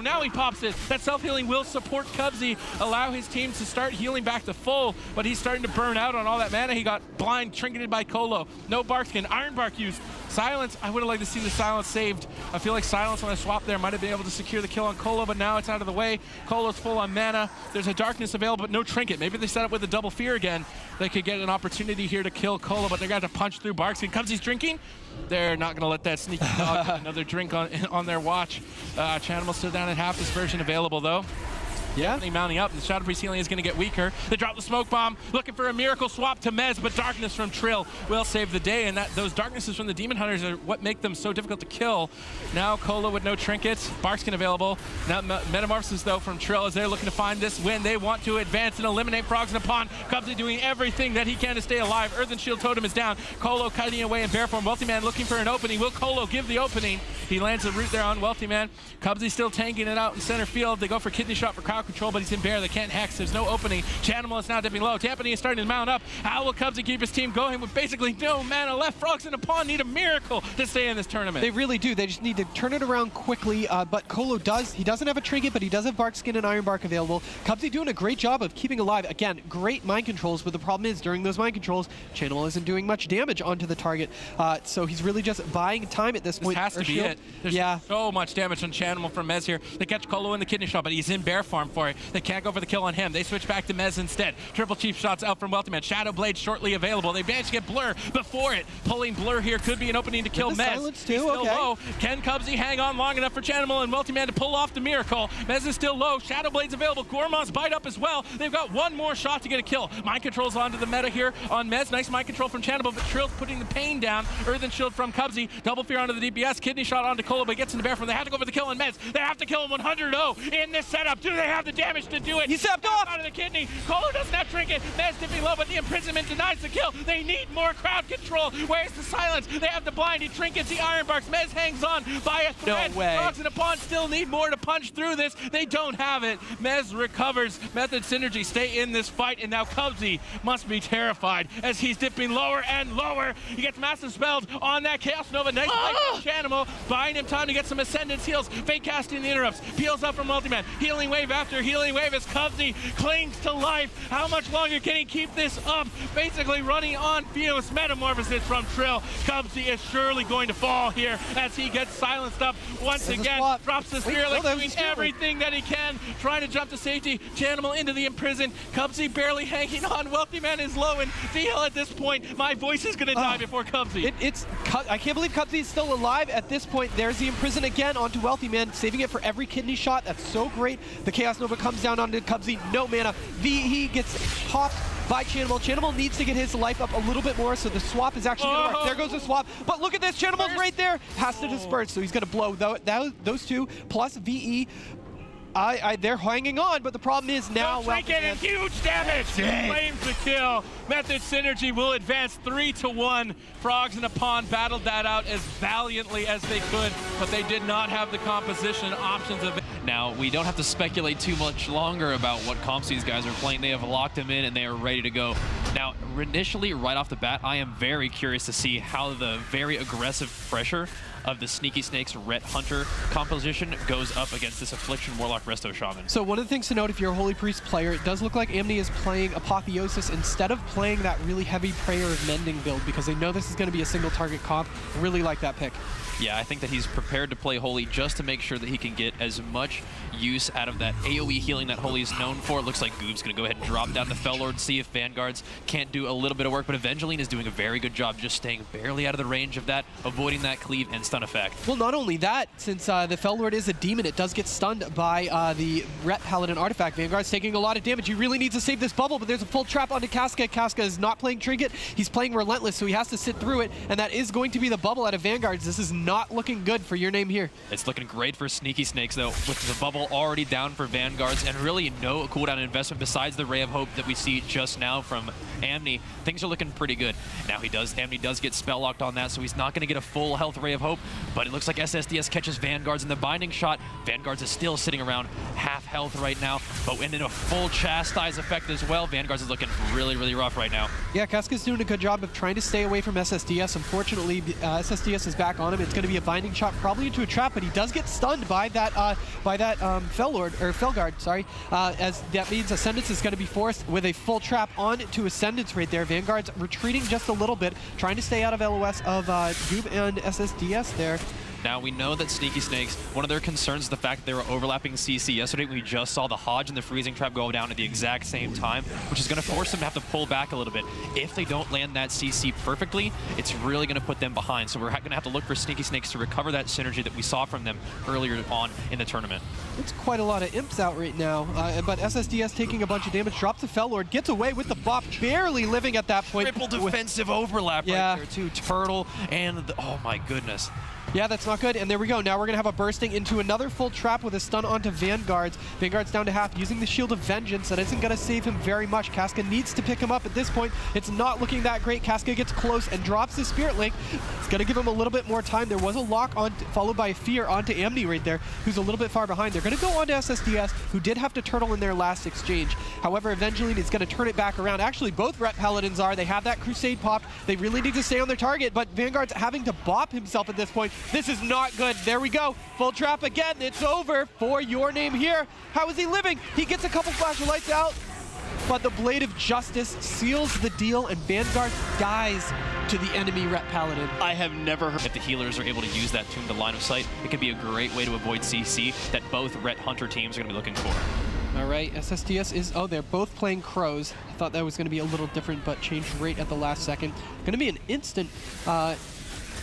Now he pops it. That self-healing will support Cubsy, allow his team to start healing back to full, but he's starting to burn out on all that mana. He got blind, trinketed by Colo. No Barkskin. Iron Bark used. Silence, I would have liked to see the Silence saved. I feel like Silence on a swap there might have been able to secure the kill on Colo, but now it's out of the way. Colo's full on mana. There's a Darkness available, but no Trinket. Maybe they set up with a double fear again. They could get an opportunity here to kill Colo, but they're going to have to punch through Barkskin. Cubsy's drinking. They're not going to let that sneaky dog get another drink on their watch. Chanimal's still down at half. This version available, though. Yeah. Mounting up. The Shadow Priest healing is going to get weaker. They drop the smoke bomb, looking for a miracle swap to Mez, but Darkness from Trill will save the day, and those Darknesses from the Demon Hunters are what make them so difficult to kill. Now Colo with no trinkets. Barkskin available. Now Metamorphosis, though, from Trill as they're looking to find this win. They want to advance and eliminate Frogs in a pond. Cubsy doing everything that he can to stay alive. Earthen Shield Totem is down. Colo cutting away in bear form. Weltyman looking for an opening. Will Colo give the opening? He lands a root there on Weltyman. Cubsy still tanking it out in center field. They go for Kidney Shot for crowd control, but he's in bear. They can't hex. There's no opening. Chanimal is now dipping low. Tampany is starting to mount up. How will Cubsy keep his team going with basically no mana left? Frogs in a pond need a miracle to stay in this tournament. They really do. They just need to turn it around quickly. But Colo he doesn't have a trinket, but he does have Barkskin and Iron Bark available. Cubsy doing a great job of keeping alive. Again, great mind controls, but the problem is during those mind controls, Chanimal isn't doing much damage onto the target. So he's really just buying time at this point. This has to be it. There's so much damage on Chanimal from Mez here. They catch Colo in the Kidney Shot, but he's in bear farm for it. They can't go for the kill on him. They switch back to Mez instead. Triple Chief Shots out from Weltyman. Shadow Blade shortly available. They managed to get Blur before it. Pulling Blur here could be an opening to kill Mez. Silence too? He's still Okay. low. Can Cubsy hang on long enough for Chanimal and Weltyman to pull off the miracle? Mez is still low. Shadow Blade's available. Gormon's bite up as well. They've got one more shot to get a kill. Mind control's onto the meta here on Mez. Nice mind control from Chanimal, but Trill's putting the pain down. Earthen Shield from Cubsy. Double fear onto the DPS. Kidney Shot onto Colo, but gets into bear form. They have to go for the kill on Mez. They have to kill him 100-0 in this setup. Do they have the damage to do it? He stepped off! Out of the kidney. Colo doesn't have trinket. Mez dipping low, but the imprisonment denies the kill. They need more crowd control. Where's the silence? They have the blind. He trinkets the Iron Barks. Mez hangs on by a thread. No way. Frogs in a pond still need more to punch through this. They don't have it. Mez recovers. Method Synergy stay in this fight, and now Cubsy must be terrified as he's dipping lower and lower. He gets massive spells on that Chaos Nova. Nice fight from Chanimal, buying him time to get some Ascendance heals. Fake casting the interrupts. Peels up from Weltyman. Healing wave after healing wave as Cubsy clings to life. How much longer can he keep this up? Basically running on fumes. Metamorphosis from Trill. Cubsy is surely going to fall here as he gets silenced up once again. Drops the Spear Link, doing everything that he can, trying to jump to safety. Chanimal into the imprison. Cubsy barely hanging on. Weltyman is low and Theo at this point. My voice is going to die before Cubsy. I can't believe Cubsy is still alive at this point. There's the imprison again onto Weltyman, saving it for every kidney shot. That's so great. The Chaos Nova comes down onto Cubsy. No mana. He gets popped by Chanimal. Chanimal needs to get his life up a little bit more, so the swap is actually going to work. There goes the swap. But look at this. Chanimal's right there. Has to disperse, so he's going to blow those two plus VE. They're hanging on, but the problem is now... Getting huge damage! Claims the kill. Method Synergy will advance 3-1. Frogs in a pond battled that out as valiantly as they could, but they did not have the composition options of it. Now, we don't have to speculate too much longer about what comps these guys are playing. They have locked him in and they are ready to go. Now, initially, right off the bat, I am very curious to see how the very aggressive pressure of the Sneaky Snakes Ret Hunter composition goes up against this Affliction Warlock Resto Shaman. So one of the things to note if you're a Holy Priest player, it does look like Amni is playing Apotheosis instead of playing that really heavy Prayer of Mending build because they know this is going to be a single target comp. Really like that pick. Yeah, I think that he's prepared to play Holy just to make sure that he can get as much use out of that AoE healing that Holy is known for. It looks like Goob's going to go ahead and drop down the Fellord, see if Vanguards can't do a little bit of work, but Evangeline is doing a very good job just staying barely out of the range of that, avoiding that cleave and stun effect. Well, not only that, since the Fellord is a demon, it does get stunned by the Ret Paladin artifact. Vanguard's taking a lot of damage. He really needs to save this bubble, but there's a full trap onto Casca. Casca is not playing Trinket. He's playing Relentless, so he has to sit through it, and that is going to be the bubble out of Vanguards. This is not looking good for your name here. It's looking great for Sneaky Snakes, though, with the bubble already down for Vanguards, and really no cooldown investment besides the Ray of Hope that we see just now from Amni. Things are looking pretty good. Now Amni does get spell locked on that, so he's not going to get a full health Ray of Hope, but it looks like SSDS catches Vanguards in the binding shot. Vanguards is still sitting around half health right now, but in a full chastise effect as well. Vanguards is looking really, really rough right now. Yeah, Casca's doing a good job of trying to stay away from SSDS. Unfortunately, SSDS is back on him. It's going to be a binding shot, probably into a trap, but he does get stunned by that Felguard, sorry. As that means Ascendance is going to be forced with a full trap on to Ascendance right there. Vanguard's retreating just a little bit, trying to stay out of LOS of Goob and SSDS there. Now, we know that Sneaky Snakes, one of their concerns is the fact that they were overlapping CC yesterday. We just saw the Hodge and the Freezing Trap go down at the exact same time, which is going to force them to have to pull back a little bit. If they don't land that CC perfectly, it's really going to put them behind. So we're going to have to look for Sneaky Snakes to recover that synergy that we saw from them earlier on in the tournament. It's quite a lot of imps out right now, but SSDS taking a bunch of damage, drops the Fellord, gets away with the bop, barely living at that point. Triple defensive overlap right there, too. Turtle and oh my goodness. Yeah, that's not good. And there we go. Now we're going to have a bursting into another full trap with a stun onto Vanguards. Vanguard's down to half, using the Shield of Vengeance. That isn't going to save him very much. Casca needs to pick him up at this point. It's not looking that great. Casca gets close and drops the Spirit Link. It's going to give him a little bit more time. There was a lock on, followed by a Fear onto Amni right there, who's a little bit far behind. They're going to go on to SSDS, who did have to turtle in their last exchange. However, Evangeline is going to turn it back around. Actually, both Ret Paladins are. They have that Crusade popped. They really need to stay on their target, but Vanguard's having to bop himself at this point. This is not good. There we go. Full trap again. It's over for your name here. How is he living? He gets a couple flash of lights out, but the Blade of Justice seals the deal, and Vanguard dies to the enemy Ret Paladin. I have never heard. If the healers are able to use that Tomb to line of sight, it could be a great way to avoid CC that both Ret Hunter teams are going to be looking for. All right, SSDS is, oh, they're both playing Crows. I thought that was going to be a little different, but changed right at the last second. Going to be an instant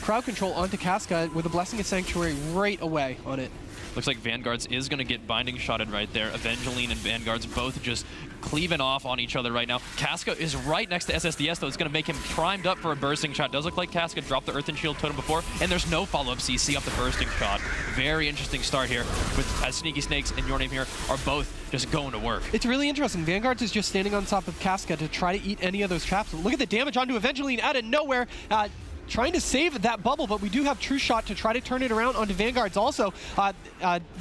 crowd control onto Casca with a Blessing of Sanctuary right away on it. Looks like Vanguards is going to get binding shotted right there. Evangeline and Vanguards both just cleaving off on each other right now. Casca is right next to SSDS, though. It's going to make him primed up for a bursting shot. Does look like Casca dropped the Earth and Shield totem before, and there's no follow-up CC off the bursting shot. Very interesting start here, with as Sneaky Snakes and Your Name here are both just going to work. It's really interesting. Vanguards is just standing on top of Casca to try to eat any of those traps. Look at the damage onto Evangeline out of nowhere. Trying to save that bubble, but we do have True Shot to try to turn it around onto Vanguards also.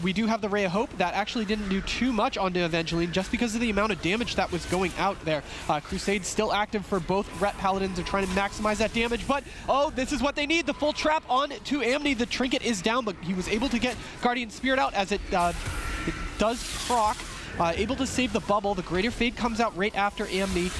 We do have the Ray of Hope that actually didn't do too much onto Evangeline just because of the amount of damage that was going out there. Crusade's still active for both Ret Paladins. They're trying to maximize that damage, but oh, this is what they need. The full trap on to Amni. The Trinket is down, but he was able to get Guardian Spirit out as it does proc. Able to save the bubble. The Greater Fade comes out right after Amni.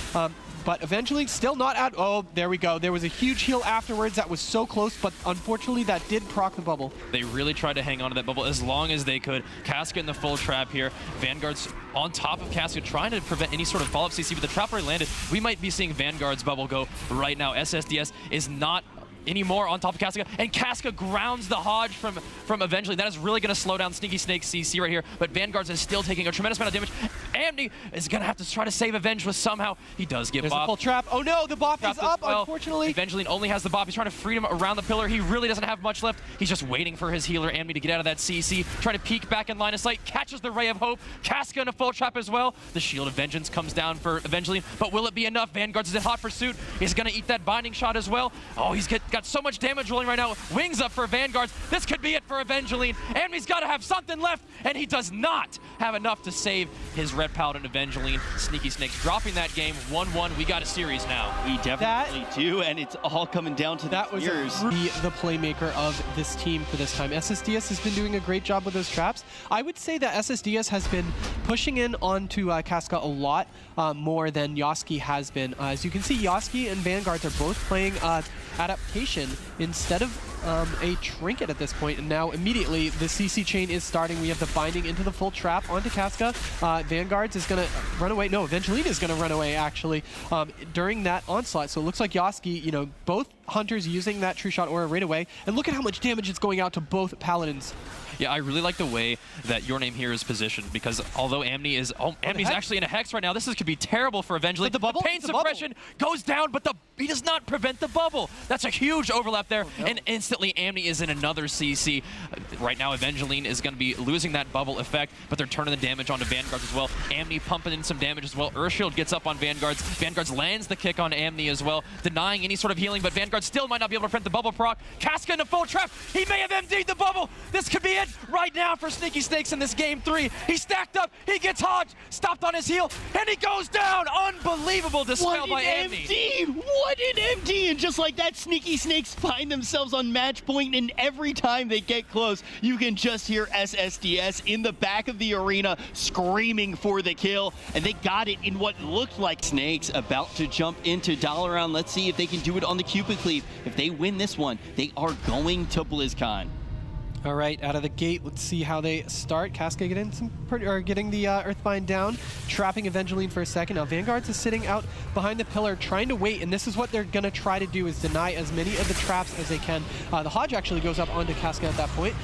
But eventually still not out. Oh, there we go. There was a huge heal afterwards that was so close, but unfortunately that did proc the bubble. They really tried to hang on to that bubble as long as they could. Casca in the full trap here. Vanguard's on top of Casca trying to prevent any sort of follow-up CC, but the trap already landed. We might be seeing Vanguard's bubble go right now. SSDS is not anymore on top of Casca, and Casca grounds the Hodge from Evangeline. That is really going to slow down Sneaky Snake's CC right here, but Vanguard's is still taking a tremendous amount of damage. Amni is going to have to try to save Avenge with somehow. He does get There's bopped. a full trap. Oh no, the bop is up, well. unfortunately. Evangeline only has the bop. He's trying to free him around the pillar. He really doesn't have much left. He's just waiting for his healer, Amni, to get out of that CC, trying to peek back in line of sight, catches the Ray of Hope. Casca in a full trap as well. The Shield of Vengeance comes down for Evangeline, but will it be enough? Vanguard's is in hot pursuit. He's going to eat that binding shot as well. Oh, he's got so much damage rolling right now. Wings up for Vanguards. This could be it for Evangeline. Amni's got to have something left, and he does not have enough to save his Red Paladin Evangeline. Sneaky Snakes dropping that game 1-1. We got a series now. We definitely do, and it's all coming down to that. Was the playmaker of this team for this time. SSDS has been doing a great job with those traps. I would say that SSDS has been pushing in onto Casca a lot more than Yoski has been. As you can see, Yoski and Vanguards are both playing Adaptation instead of a trinket at this point, and now immediately the CC chain is starting. We have the binding into the full trap onto Casca. Vanguards is going to run away. No, Evangeline is going to run away, actually, during that onslaught. So it looks like Yoski, you know, both Hunters using that True Shot Aura right away. And look at how much damage it's going out to both Paladins. Yeah, I really like the way that Your Name here is positioned, because although Amni is Amni's actually in a Hex right now, this could be terrible for Evangeline. The bubble? Pain It's a suppression goes down, but he does not prevent the bubble. That's a huge overlap there, and instantly Amni is in another CC. Right now, Evangeline is going to be losing that bubble effect, but they're turning the damage onto Vanguards as well. Amni pumping in some damage as well. Urshield gets up on Vanguards. Vanguards lands the kick on Amni as well, denying any sort of healing, but Vanguard still might not be able to prevent the bubble proc. Casca in a full trap. He may have MD'd the bubble. This could be it right now for Sneaky Snakes in this game 3. He stacked up. He gets Hodge, stopped on his heel, and he goes down. Unbelievable dispel by Amni. What an MD! And just like that, Sneaky Snakes find themselves on match point, and every time they get close, you can just hear SSDS in the back of the arena screaming for the kill, and they got it in what looked like. Snakes about to jump into Dalaran. Let's see if they can do it on the Cupid Cleave. If they win this one, they are going to BlizzCon. All right, out of the gate, let's see how they start. Casca getting the Earthbind down, trapping Evangeline for a second. Now Vanguards is sitting out behind the pillar, trying to wait, and this is what they're gonna try to do, is deny as many of the traps as they can. The Hodge actually goes up onto Casca at that point.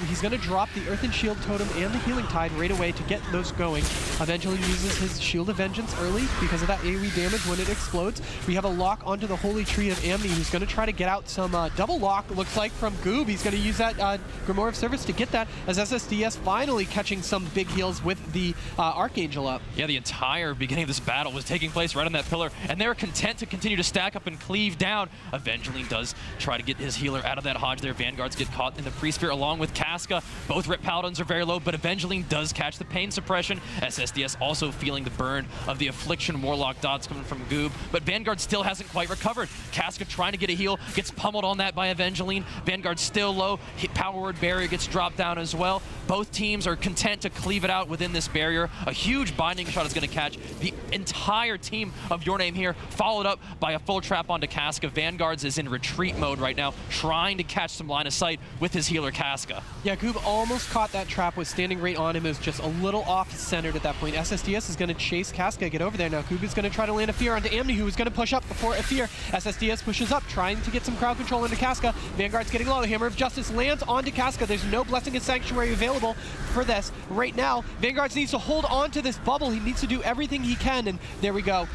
He's gonna drop the Earth and Shield Totem and the Healing Tide right away to get those going. Evangeline uses his Shield of Vengeance early because of that AoE damage when it explodes. We have a lock onto the Holy Tree of Amni, who's gonna try to get out some double lock, looks like, from Goob. He's gonna use that Grimoire of Service to get that, as SSDS finally catching some big heals with the Archangel up. Yeah, the entire beginning of this battle was taking place right on that pillar, and they're content to continue to stack up and cleave down. Evangeline does try to get his healer out of that Hodge there. Vanguards get caught in the Pre-Sphere along with Casca. Both Rip Paladins are very low, but Evangeline does catch the pain suppression. SSDS also feeling the burn of the Affliction Warlock dots coming from Goob, but Vanguard still hasn't quite recovered. Casca trying to get a heal, gets pummeled on that by Evangeline. Vanguard still low. Power Word Barrier gets dropped down as well. Both teams are content to cleave it out within this barrier. A huge binding shot is going to catch the entire team of Your Name here, followed up by a full trap onto Casca. Vanguards is in retreat mode right now, trying to catch some line of sight with his healer Casca. Yeah, Goob almost caught that trap, was standing right on him, is just a little off-centered at that point. SSDS is going to chase Casca, get over there now. Goob is going to try to land a Fear onto Amni, who is going to push up before a Fear. SSDS pushes up, trying to get some crowd control into Casca. Vanguard's getting low. The Hammer of Justice lands onto Casca. There's no Blessing and Sanctuary available for this right now. Vanguards needs to hold on to this bubble. He needs to do everything he can, and there we go.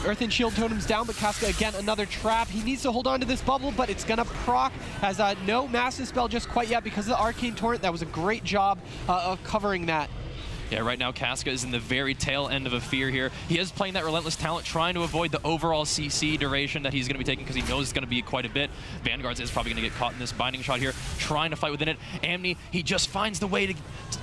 Earth and Shield Totem's down, but Casca, again, another trap. He needs to hold on to this bubble, but it's gonna proc. Has no Massive Spell just quite yet because of the Arcane Torrent. That was a great job of covering that. Yeah, right now Casca is in the very tail end of a Fear here. He is playing that Relentless Talent, trying to avoid the overall CC duration that he's going to be taking because he knows it's going to be quite a bit. Vanguards is probably going to get caught in this binding shot here, trying to fight within it. Amni, he just finds the way to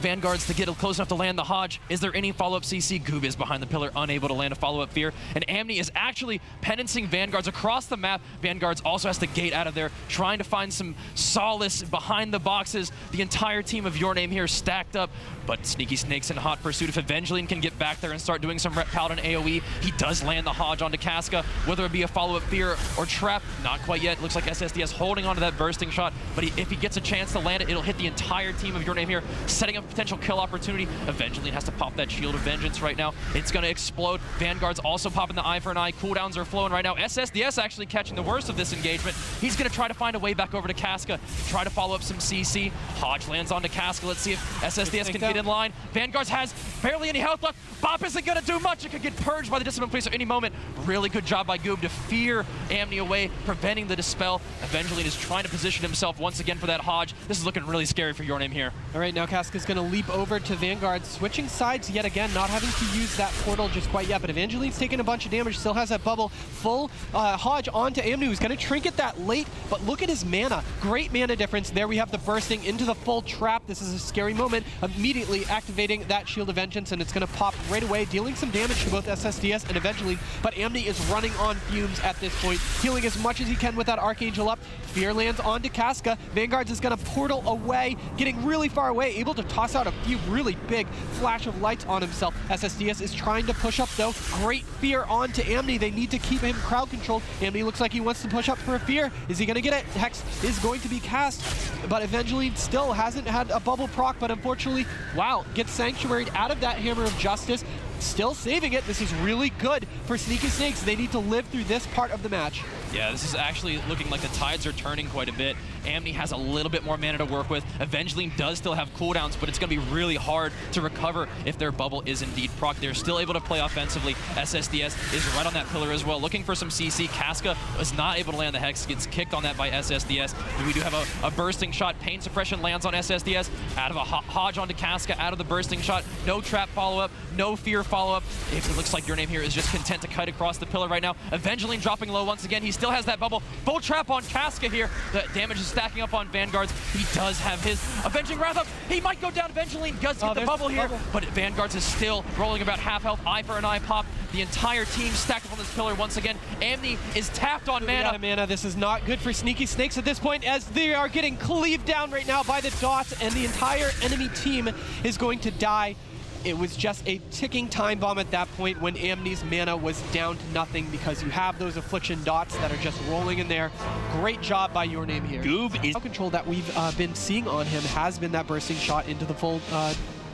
Vanguards to get close enough to land the Hodge. Is there any follow-up CC? Goob is behind the pillar, unable to land a follow-up Fear. And Amni is actually penancing Vanguards across the map. Vanguards also has to gate out of there, trying to find some solace behind the boxes. The entire team of Your Name here stacked up, but Sneaky Snakes in hot pursuit. If Evangeline can get back there and start doing some Rep Paladin AoE, he does land the Hodge onto Casca. Whether it be a follow-up Fear or trap, not quite yet. Looks like SSDS holding onto that bursting shot, but if he gets a chance to land it, it'll hit the entire team of Your Name here, setting up a potential kill opportunity. Evangeline has to pop that Shield of Vengeance right now. It's going to explode. Vanguard's also popping the Eye for an Eye. Cooldowns are flowing right now. SSDS actually catching the worst of this engagement. He's going to try to find a way back over to Casca, try to follow up some CC. Hodge lands onto Casca. Let's see if SSDS can get in line. Vanguard's has barely any health left. Bop isn't going to do much. It could get purged by the Discipline Police at any moment. Really good job by Goob to fear Amni away, preventing the Dispel. Evangeline is trying to position himself once again for that Hodge. This is looking really scary for Your Name here. All right, now Casca's going to leap over to Vanguard, switching sides yet again, not having to use that portal just quite yet, but Evangeline's taking a bunch of damage, still has that bubble. Full Hodge onto Amni, who's going to trinket that late, but look at his mana. Great mana difference. There we have the bursting into the full trap. This is a scary moment, immediately activating that Shield of Vengeance, and it's going to pop right away, dealing some damage to both SSDS and Evangeline, but Amni is running on fumes at this point, healing as much as he can with that Archangel up. Fear lands onto Casca. Vanguards is going to portal away, getting really far away, able to toss out a few really big flash of lights on himself. SSDS is trying to push up though. Great Fear onto Amni. They need to keep him crowd controlled. Amni looks like he wants to push up for a Fear. Is he going to get it? Hex is going to be cast, but Evangeline still hasn't had a bubble proc, but unfortunately, wow, gets sanctuaried out of that Hammer of Justice. Still saving it. This is really good for Sneaky Snakes. They need to live through this part of the match. Yeah, this is actually looking like the tides are turning quite a bit. Amni has a little bit more mana to work with. Evangeline does still have cooldowns, but it's going to be really hard to recover if their bubble is indeed proc. They're still able to play offensively. SSDS is right on that pillar as well, looking for some CC. Casca is not able to land the Hex, gets kicked on that by SSDS. We do have a bursting shot. Pain suppression lands on SSDS. Out of a Hodge onto Casca, out of the bursting shot. No trap follow-up, no Fear follow-up. It looks like Your Name here is just content to kite across the pillar right now. Evangeline dropping low once again. He still has that bubble. Full trap on Casca here. The damage is stacking up on Vanguards. He does have his Avenging Wrath up. He might go down. Evangeline does get the bubble here, but Vanguards is still rolling about half health. Eye for an eye pop. The entire team stacked up on this pillar once again. Amni is tapped on mana. Out of mana. This is not good for Sneaky Snakes at this point, as they are getting cleaved down right now by the dots, and the entire enemy team is going to die. It was just a ticking time bomb at that point when Amni's mana was down to nothing, because you have those Affliction dots that are just rolling in there. Great job by Your Name here. Goob is... control that we've been seeing on him has been that bursting shot into the full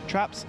traps.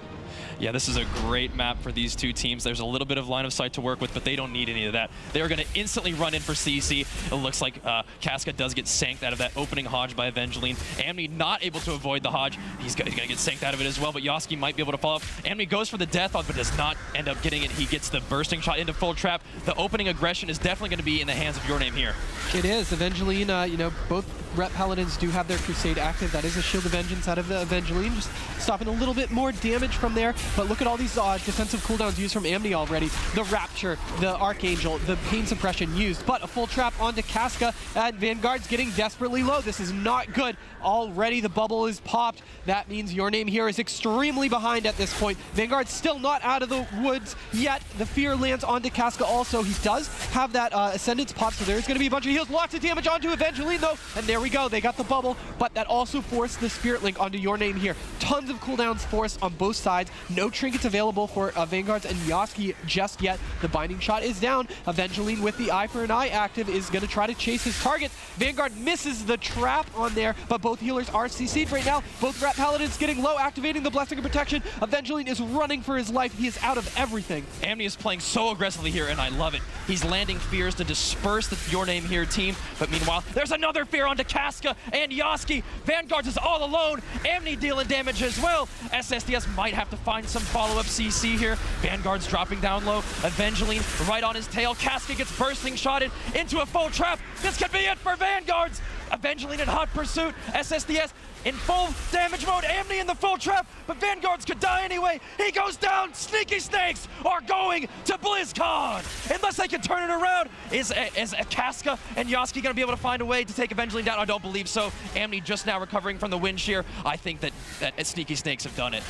Yeah, this is a great map for these two teams. There's a little bit of line of sight to work with, but they don't need any of that. They are going to instantly run in for CC. It looks like Casca does get sanked out of that opening Hodge by Evangeline. Amni not able to avoid the Hodge. He's going to get sanked out of it as well, but Yoski might be able to follow up. Amni goes for the Death Hodge, but does not end up getting it. He gets the bursting shot into full trap. The opening aggression is definitely going to be in the hands of Your Name here. It is. Evangeline, you know, both Rep Paladins do have their Crusade active. That is a Shield of Vengeance out of Evangeline, just stopping a little bit more damage from there. But look at all these defensive cooldowns used from Amni already. The Rapture, the Archangel, the Pain Suppression used, but a full trap onto Casca, and Vanguard's getting desperately low. This is not good. Already the bubble is popped. That means Your Name here is extremely behind at this point. Vanguard's still not out of the woods yet. The Fear lands onto Casca also. He does have that Ascendance pop, so there's going to be a bunch of heals. Lots of damage onto Evangeline though, and there we go. They got the bubble, but that also forced the Spirit Link onto Your Name here. Tons of cooldowns forced on both sides. No trinkets available for Vanguards and Yoski just yet. The Binding Shot is down. Evangeline with the Eye for an Eye active is going to try to chase his target. Vanguard misses the trap on there, but both healers are CC'd right now. Both Rat Paladins getting low, activating the Blessing of Protection. Evangeline is running for his life. He is out of everything. Amni is playing so aggressively here, and I love it. He's landing Fears to disperse the Your Name here team, but meanwhile, there's another Fear onto Casca and Yoski. Vanguards is all alone. Amni dealing damage as well. SSDS might have to find some follow-up CC here. Vanguard's dropping down low. Evangeline right on his tail. Casca gets bursting shotted into a full trap. This could be it for Vanguards. Evangeline in hot pursuit. SSDS in full damage mode. Amni in the full trap, but Vanguards could die anyway. He goes down. Sneaky Snakes are going to BlizzCon. Unless they can turn it around. Is Casca and Yoski going to be able to find a way to take Evangeline down? I don't believe so. Amni just now recovering from the wind shear. I think that Sneaky Snakes have done it.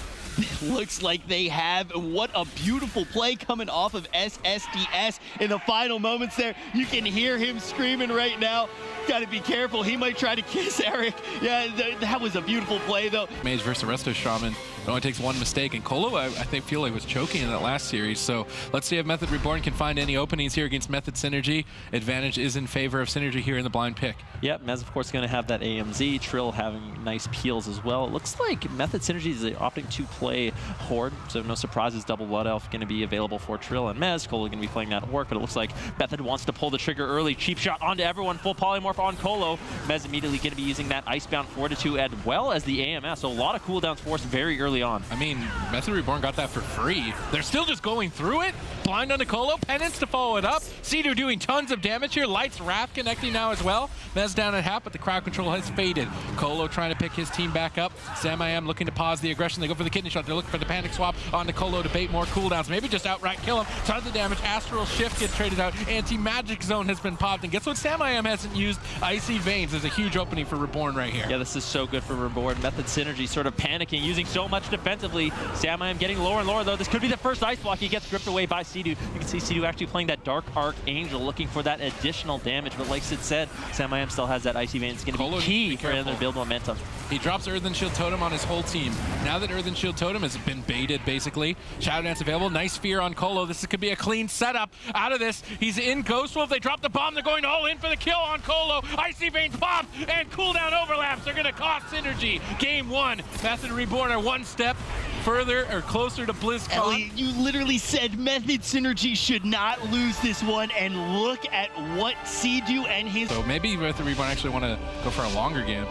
Looks like they have. What a beautiful play coming off of SSDS in the final moments there. You can hear him screaming right now. Got to be careful. He might try to kiss Eric. Yeah, that was a beautiful play, though. Mage versus Resto Shaman. It only takes one mistake, and Colo, I feel like was choking in that last series. So let's see if Method Reborn can find any openings here against Method Synergy. Advantage is in favor of Synergy here in the blind pick. Yep, Mez of course going to have that AMZ. Trill having nice peels as well. It looks like Method Synergy is opting to play Horde, so no surprises. Double Blood Elf going to be available for Trill and Mez. Colo going to be playing that Orc, but it looks like Method wants to pull the trigger early. Cheap shot onto everyone. Full polymorph on Colo. Mez immediately going to be using that Icebound Fortitude as well as the AMS. So a lot of cooldowns forced very early on. I mean, Method Reborn got that for free. They're still just going through it. Blind on Colo, Penance to follow it up. Sea-Doo doing tons of damage here. Lights Wrath connecting now as well. Mez down at half, but the crowd control has faded. Colo trying to pick his team back up. Sam-I-Am looking to pause the aggression. They go for the kidney shot. They're looking for the panic swap on Colo to bait more cooldowns. Maybe just outright kill him. Tons of damage. Astral Shift gets traded out. Anti-magic zone has been popped. And guess what Sam-I-Am hasn't used? Icy Veins. There's a huge opening for Reborn right here. Yeah, this is so good for Reborn. Method Synergy sort of panicking, using so much defensively. Sam-I-Am getting lower and lower, though. This could be the first ice block. He gets gripped away by Sea-Doo. You can see Sea-Doo actually playing that Dark Archangel, looking for that additional damage. But like Sid said, Sam-I-Am still has that Icy Vein. It's going to be key for them to build momentum. He drops Earthen Shield Totem on his whole team. Now that Earthen Shield Totem has been baited, basically, Shadow Dance available. Nice fear on Colo. This could be a clean setup out of this. He's in Ghost Wolf. They drop the bomb. They're going all in for the kill on Colo. Icy Veins pop, and cooldown overlaps. They're going to cost Synergy. Game 1. Method and Reborn are one step further or closer to BlizzCon. Elliot, you literally said Method Synergy should not lose this one, and look at what Sea-Doo and his... So maybe Method and Reborn actually want to go for a longer game.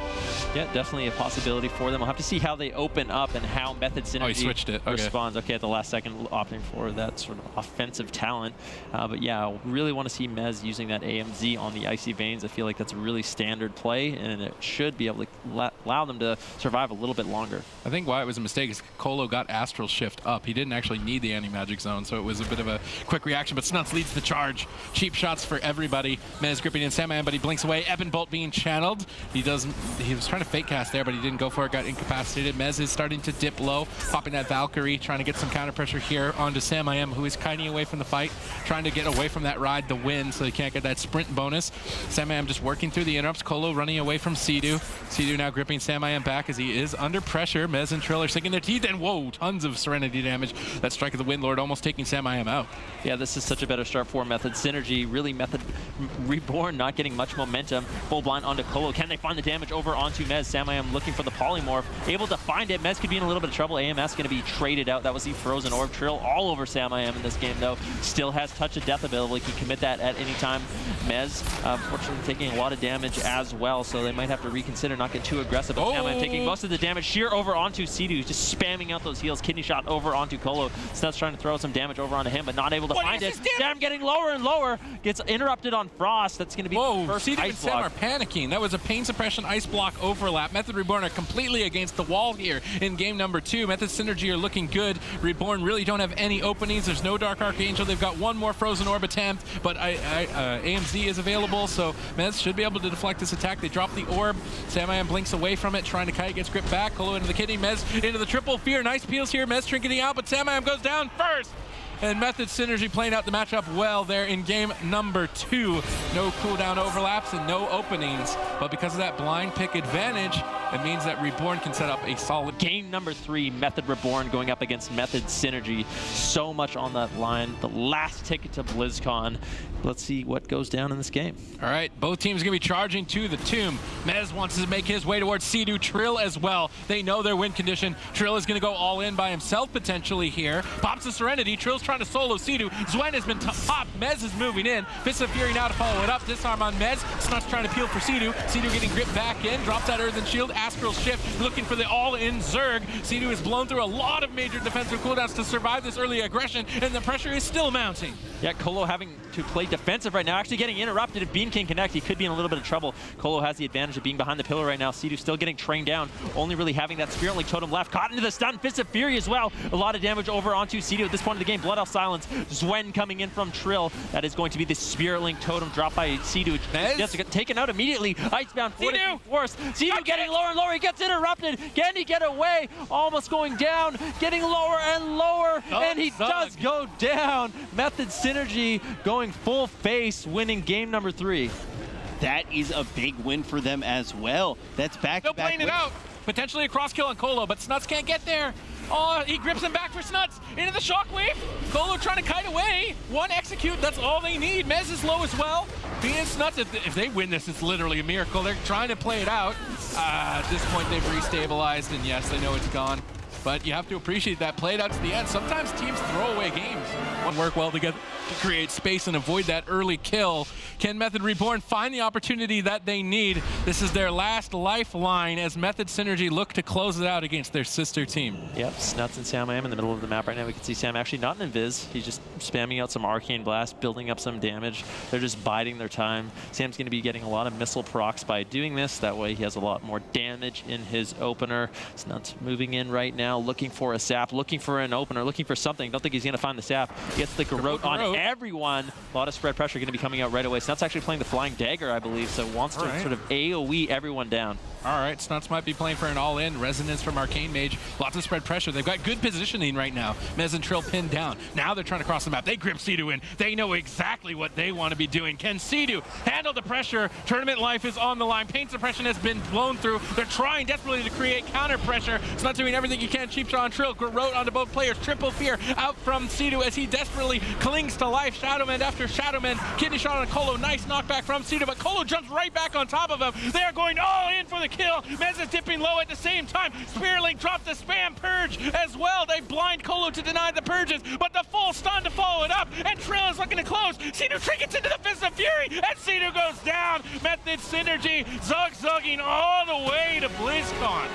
Yeah, definitely a possibility for them. We'll have to see how they open up and how Method Synergy he switched it. Okay. responds. Okay, at the last second, opting for that sort of offensive talent. But yeah, I really want to see Mez using that AMZ on the Icy Veins. I feel like that's a really standard play, and it should be able to allow them to survive a little bit longer. I think why it was a mistake is Colo got Astral Shift up. He didn't actually need the anti-magic zone, so it was a bit of a quick reaction, but Snuts leads the charge. Cheap shots for everybody. Mez gripping in Sam-I-Am, but he blinks away. Ebon Bolt being channeled. He was trying to fake cast there, but he didn't go for it, got incapacitated. Mez is starting to dip low, popping that Valkyrie, trying to get some counter pressure here onto Sam-I-Am, who is kiting away from the fight, trying to get away from that ride, the win, so he can't get that sprint bonus. Sam-I-Am just working through the interrupts. Colo running away from Sea-Doo. Sea-Doo now gripping Sam-I-Am back as he is under pressure. Mez and Trill are sinking their teeth, and whoa, tons of Serenity damage. That strike of the Windlord almost taking Sam-I-Am out. Yeah, this is such a better start for Method Synergy. Really, Method Reborn not getting much momentum. Full blind onto Colo. Can they find the damage over onto Mez? Sam-I-Am looking for the polymorph. Able to find it. Mez could be in a little bit of trouble. AMS going to be traded out. That was the Frozen Orb. Trill all over Sam-I-Am in this game, though. Still has Touch of Death available. He can commit that at any time. Mez, fortunately, taking a lot of damage as well, so they might have to reconsider not get too aggressive. But Sam-I-Am taking most of the damage. Sheer over onto Sea-Doo, just spamming out those heals. Kidney shot over onto Colo. Snuts trying to throw some damage over onto him, but not able to find it. Sam getting lower and lower. Gets interrupted on Frost. That's going to be the first Sea-Doo and ice Sam block. are panicking. That was a pain suppression ice block overlap. Method Reborn are completely against the wall here in game number 2. Method Synergy are looking good. Reborn really don't have any openings. There's no Dark Archangel. They've got one more Frozen Orb attempt, but AMZ is available, so Mez should be able to deflect this attack. They drop the orb. Sam-I-Am blinks away from it, trying to kite, gets gripped back. Colo into the kidney. Mez into the triple fear. Nice peels here. Mez trinketing out, but Sam-I-Am goes down first. And Method Synergy playing out the matchup well there in game number 2. No cooldown overlaps and no openings, but because of that blind pick advantage, it means that Reborn can set up a solid Game number 3, Method Reborn going up against Method Synergy. So much on that line. The last ticket to BlizzCon. Let's see what goes down in this game. All right, both teams are going to be charging to the tomb. Mez wants to make his way towards Sea-Doo. Trill as well. They know their win condition. Trill is going to go all in by himself potentially here. Pops the Serenity. Trill's trying to solo Sea-Doo. Zwen has been popped. Mez is moving in. Fist of Fury now to follow it up. Disarm on Mez. Snuts trying to peel for Sea-Doo. Sea-Doo getting gripped back in. Drops that Earthen Shield. Astral Shift looking for the all-in Zerg. Sea-Doo has blown through a lot of major defensive cooldowns to survive this early aggression, and the pressure is still mounting. Yeah, Colo having to play defensive right now, actually getting interrupted. If Bean can connect, he could be in a little bit of trouble. Colo has the advantage of being behind the pillar right now. Sea-Doo still getting trained down, only really having that Spirit Link Totem left. Caught into the stun, Fist of Fury as well. A lot of damage over onto Sea-Doo at this point of the game. Blood Elf Silence. Zwen coming in from Trill. That is going to be the Spirit Link Totem dropped by Sea-Doo. Just get taken out immediately. Icebound Force. Sea-Doo getting lower and lower. He gets interrupted. Can he get away? Almost going down. Getting lower and lower. And he does go down. Method Synergy going full face, winning game number 3. That is a big win for them as well. That's back-to-back. Still playing it out. Potentially a cross kill on Colo, but Snuts can't get there. Oh, he grips him back for Snuts. Into the shockwave. Colo trying to kite away. One execute, that's all they need. Mez is low as well. Being Snuts, if they win this, it's literally a miracle. They're trying to play it out. At this point, they've restabilized, and yes, they know it's gone. But you have to appreciate that. Play it out to the end. Sometimes teams throw away games. Work well together. to create space and avoid that early kill. Can Method Reborn find the opportunity that they need? This is their last lifeline as Method Synergy look to close it out against their sister team. Yep, Snuts and Sam Am in the middle of the map right now. We can see Sam actually not in invis. He's just spamming out some Arcane Blast, building up some damage. They're just biding their time. Sam's going to be getting a lot of missile procs by doing this. That way he has a lot more damage in his opener. Snuts moving in right now, looking for a sap, looking for an opener, looking for something. Don't think he's going to find the sap. Gets the garrote on everyone. A lot of spread pressure going to be coming out right away. Snuts actually playing the Flying Dagger, I believe, so wants to sort of AoE everyone down. All right, Snuts might be playing for an all-in. Resonance from Arcane Mage. Lots of spread pressure. They've got good positioning right now. Mez and Trill pinned down. Now they're trying to cross the map. They grip Sea-Doo in. They know exactly what they want to be doing. Can Sea-Doo handle the pressure? Tournament life is on the line. Pain suppression has been blown through. They're trying desperately to create counter pressure. Snuts doing everything he can. Cheap shot on Trill. Garrote onto both players. Triple fear out from Sea-Doo as he desperately clings to life. Shadowman after Shadowman. Kidney shot on Colo. Nice knockback from Sea-Doo, but Colo jumps right back on top of him. They are going all in for the kill. Mez is dipping low at the same time. Spearlink dropped the spam purge as well. They blind Colo to deny the purges, but the full stun to follow it up, and Trill is looking to close. Sea-Doo trinkets into the Fist of Fury, and Sea-Doo goes down. Method Synergy zug-zugging all the way to BlizzCon.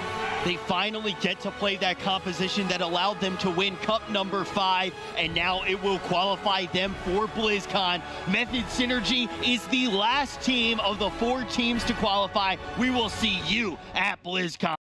They finally get to play that composition that allowed them to win Cup number 5, and now it will qualify them for BlizzCon. Method Synergy is the last team of the 4 teams to qualify. We will see you at BlizzCon.